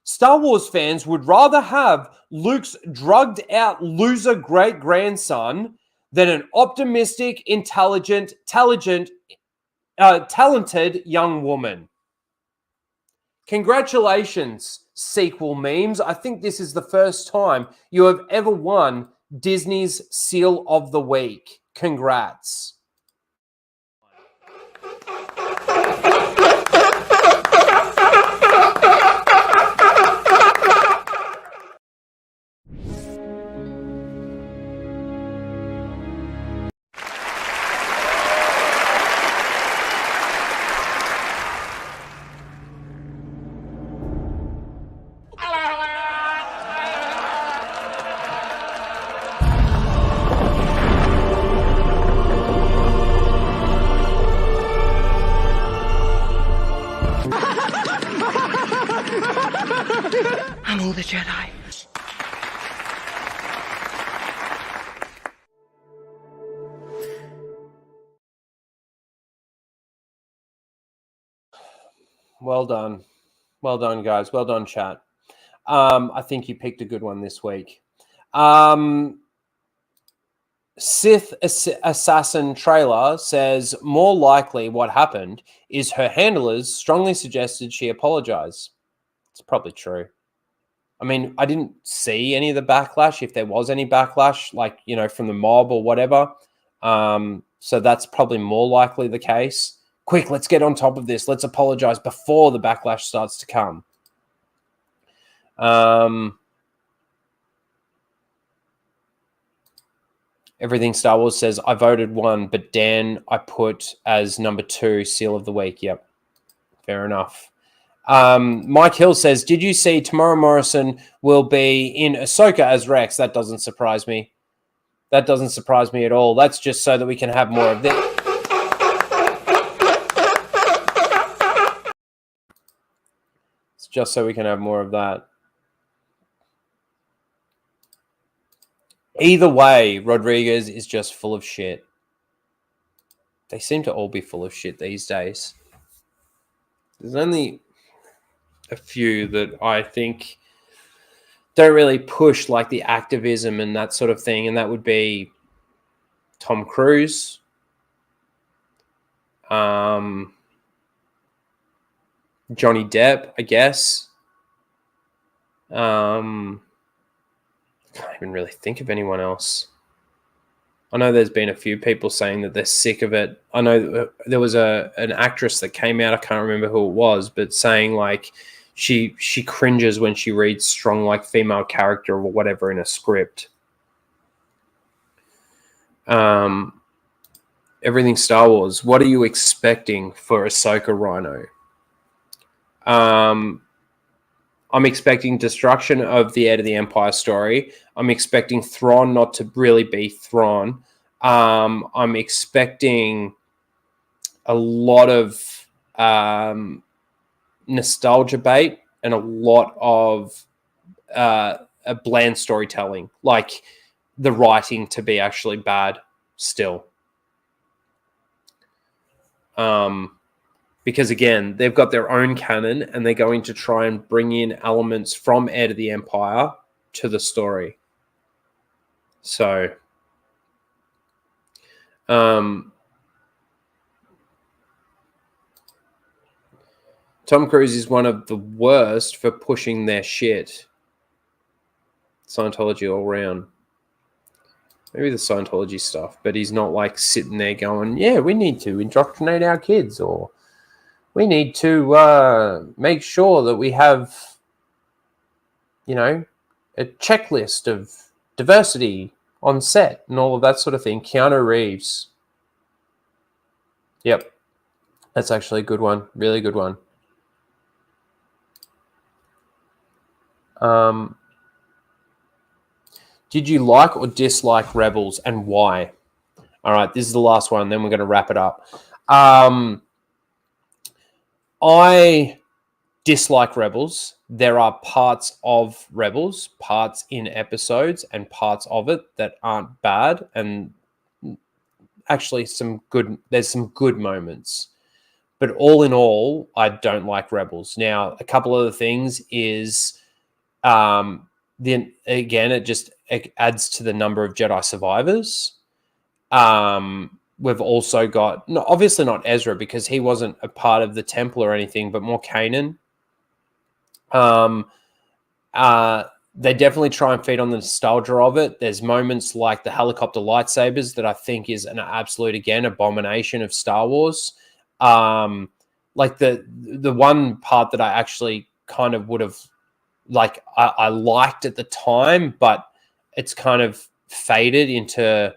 [SPEAKER 1] Star Wars fans would rather have Luke's drugged-out loser great-grandson than an optimistic, talented young woman. Congratulations, Sequel Memes. I think this is the first time you have ever won Disney's Seal of the Week. Congrats.
[SPEAKER 2] I'm all the Jedi.
[SPEAKER 1] Well done. Well done, guys. Well done, chat. I think you picked a good one this week. Sith Assassin trailer says more likely what happened is her handlers strongly suggested she apologize. It's probably true. I mean, I didn't see any of the backlash, if there was any backlash, like, you know, from the mob or whatever. So that's probably more likely the case. Quick, let's get on top of this. Let's apologize before the backlash starts to come. Everything Star Wars says, I voted 1, but Dan I put as number 2, Seal of the Week. Yep, fair enough. Mike Hill says, did you see Tamara Morrison will be in Ahsoka as Rex? That doesn't surprise me. That doesn't surprise me at all. That's just so that we can have more of this. just so we can have more of that. Either way, Rodriguez is just full of shit. They seem to all be full of shit these days. There's only a few that I think don't really push like the activism and that sort of thing, and that would be Tom Cruise, Johnny Depp, I guess. I can't even really think of anyone else. I know there's been a few people saying that they're sick of it. I know there was an actress that came out, I can't remember who it was, but saying like she cringes when she reads strong like female character or whatever in a script. Everything Star Wars. What are you expecting for Ahsoka Rhino? I'm expecting destruction of the Heir to the Empire story. I'm expecting Thrawn not to really be Thrawn. I'm expecting a lot of nostalgia bait and a lot of a bland storytelling, like the writing to be actually bad still. Because again, they've got their own canon and they're going to try and bring in elements from Heir to the Empire to the story. So, Tom Cruise is one of the worst for pushing their shit. Scientology all round. Maybe the Scientology stuff, but he's not like sitting there going, yeah, we need to indoctrinate our kids, or we need to make sure that we have, you know, a checklist of diversity on set and all of that sort of thing. Keanu Reeves. Yep. That's actually a good one. Really good one. Did you like or dislike Rebels, and why? All right, this is the last one, then we're going to wrap it up. I dislike Rebels. There are parts of Rebels, parts in episodes, and parts of it that aren't bad, and actually there's some good moments. But all in all, I don't like Rebels. Now, a couple of the things is, then again, it adds to the number of Jedi survivors. We've also got, obviously not Ezra because he wasn't a part of the temple or anything, but more Kanan. They definitely try and feed on the nostalgia of it. There's moments like the helicopter lightsabers that I think is an absolute, again, abomination of Star Wars. Like the one part that I actually kind of would have, like, I liked at the time, but it's kind of faded into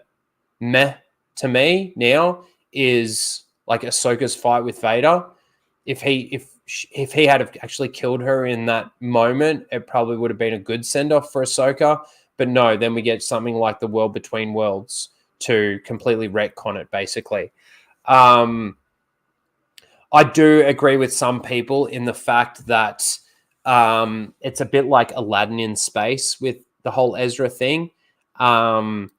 [SPEAKER 1] meh to me now, is like Ahsoka's fight with Vader. If he had actually killed her in that moment, it probably would have been a good send-off for Ahsoka. But no, then we get something like the World Between Worlds to completely retcon it, basically. I do agree with some people in the fact that it's a bit like Aladdin in space with the whole Ezra thing. The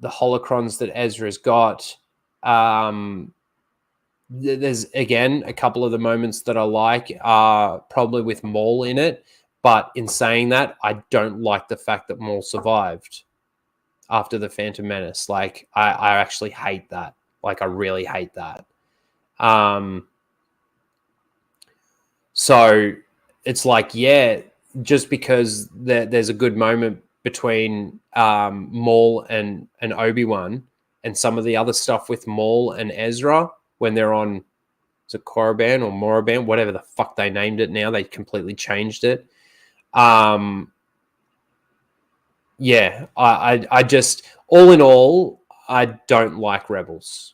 [SPEAKER 1] holocrons that Ezra's got, there's, again, a couple of the moments that I like are probably with Maul in it. But in saying that, I don't like the fact that Maul survived after the Phantom Menace. Like, I actually hate that. Like, I really hate that. So it's like, yeah, just because there's a good moment between Maul and Obi-Wan, and some of the other stuff with Maul and Ezra when they're on, is it Korriban or Moraban, whatever the fuck they named it now. They completely changed it. Yeah, I just, all in all, I don't like Rebels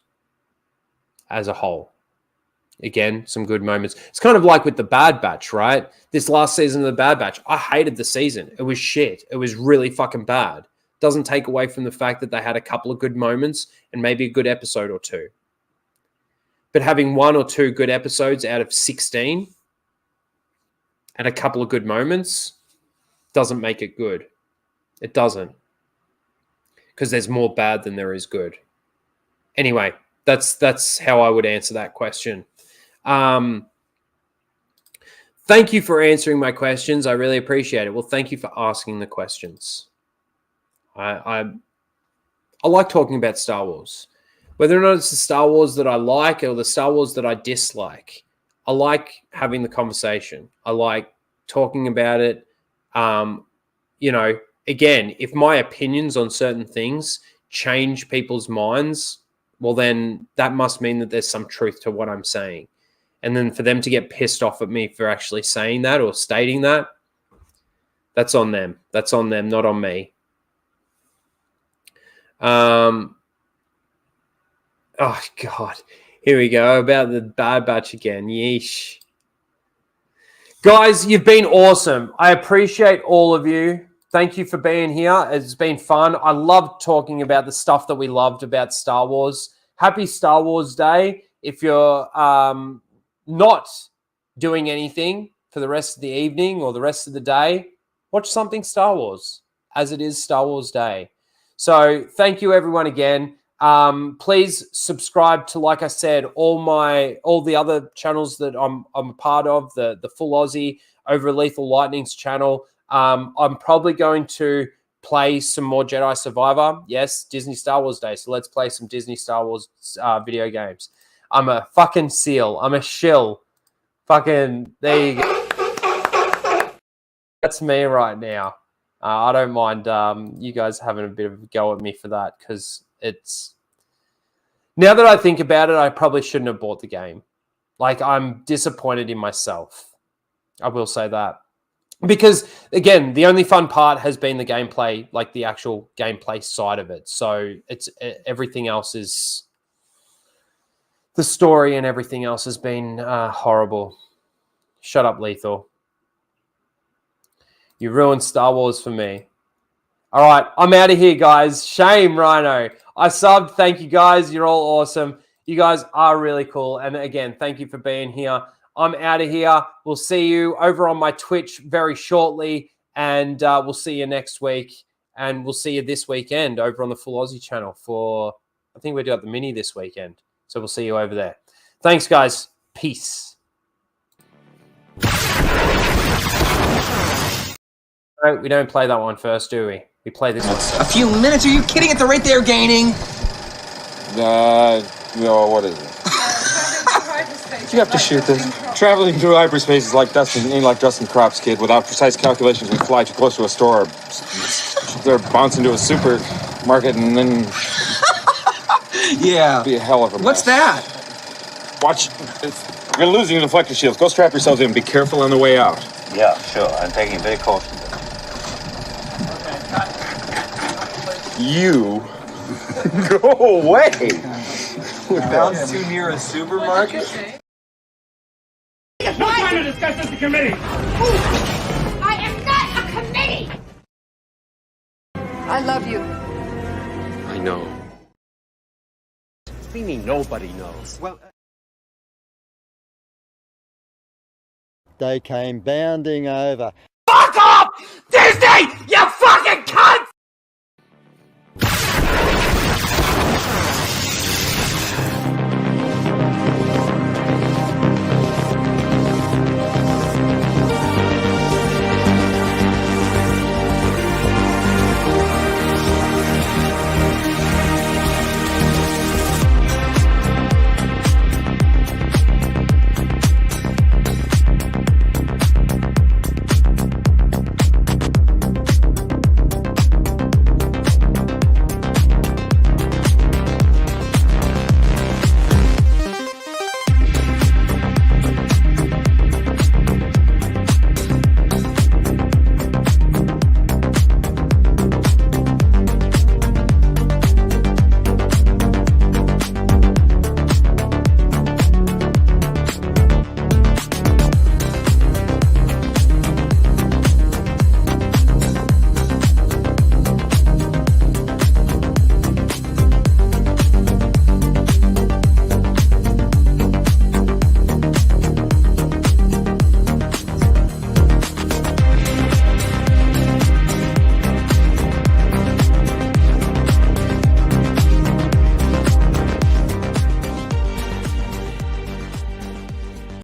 [SPEAKER 1] as a whole. Again, some good moments. It's kind of like with the Bad Batch, right? This last season of the Bad Batch, I hated the season. It was shit. It was really fucking bad. Doesn't take away from the fact that they had a couple of good moments and maybe a good episode or two. but having 1 or 2 good episodes out of 16 and a couple of good moments doesn't make it good. It doesn't. Because there's more bad than there is good. Anyway, that's how I would answer that question. Thank you for answering my questions. I really appreciate it. Well, thank you for asking the questions. I like talking about Star Wars. Whether or not it's the Star Wars that I like or the Star Wars that I dislike, I like having the conversation. I like talking about it. You know, again, if my opinions on certain things change people's minds, well, then that must mean that there's some truth to what I'm saying. And then for them to get pissed off at me for actually saying that or stating that, that's on them. That's on them, not on me. Oh, God. Here we go. About the Bad Batch again. Yeesh. Guys, you've been awesome. I appreciate all of you. Thank you for being here. It's been fun. I loved talking about the stuff that we loved about Star Wars. Happy Star Wars Day. If you're not doing anything for the rest of the evening or the rest of the day, watch something Star Wars, as it is Star Wars Day. So thank you, everyone, again. Please subscribe to, like I said, all the other channels that I'm a part of, the Full Aussie over Lethal Lightning's channel. I'm probably going to play some more Jedi Survivor. Yes, Disney Star Wars Day. So let's play some Disney Star Wars video games. I'm a fucking seal. I'm a shill. Fucking, there you go. That's me right now. I don't mind you guys having a bit of a go at me for that, because it's... Now that I think about it, I probably shouldn't have bought the game. Like, I'm disappointed in myself. I will say that. Because, again, the only fun part has been the gameplay, like the actual gameplay side of it. So it's everything else is... The story and everything else has been horrible. Shut up, Lethal. You ruined Star Wars for me. All right, I'm out of here, guys. Shame, Rhino. I subbed. Thank you, guys. You're all awesome. You guys are really cool. And again, thank you for being here. I'm out of here. We'll see you over on my Twitch very shortly. And we'll see you next week. And we'll see you this weekend over on the Full Aussie channel for, I think we're doing the mini this weekend. So we'll see you over there. Thanks, guys. Peace. No, we don't play that one first, do we? We play this one first.
[SPEAKER 2] A few minutes? Are you kidding? At the rate they're gaining?
[SPEAKER 8] No, what is it? You have to shoot this. Traveling through hyperspace is like Dustin Crops, kid. Without precise calculations, we fly too close to a store. They're bouncing into a supermarket and then...
[SPEAKER 2] Yeah.
[SPEAKER 8] It'd be a hell of a mess.
[SPEAKER 2] What's that?
[SPEAKER 8] Watch. You're losing the deflector shields. Go strap yourselves in. Be careful on the way out.
[SPEAKER 9] Yeah, sure. I'm taking very cautious.
[SPEAKER 8] You go away.
[SPEAKER 2] Bounce too near a supermarket?
[SPEAKER 3] No time to discuss this in committee.
[SPEAKER 7] I am not a committee.
[SPEAKER 5] I love you.
[SPEAKER 8] I know.
[SPEAKER 9] What do you mean nobody knows?
[SPEAKER 8] Well...
[SPEAKER 6] They came bounding over.
[SPEAKER 2] Fuck off! Disney!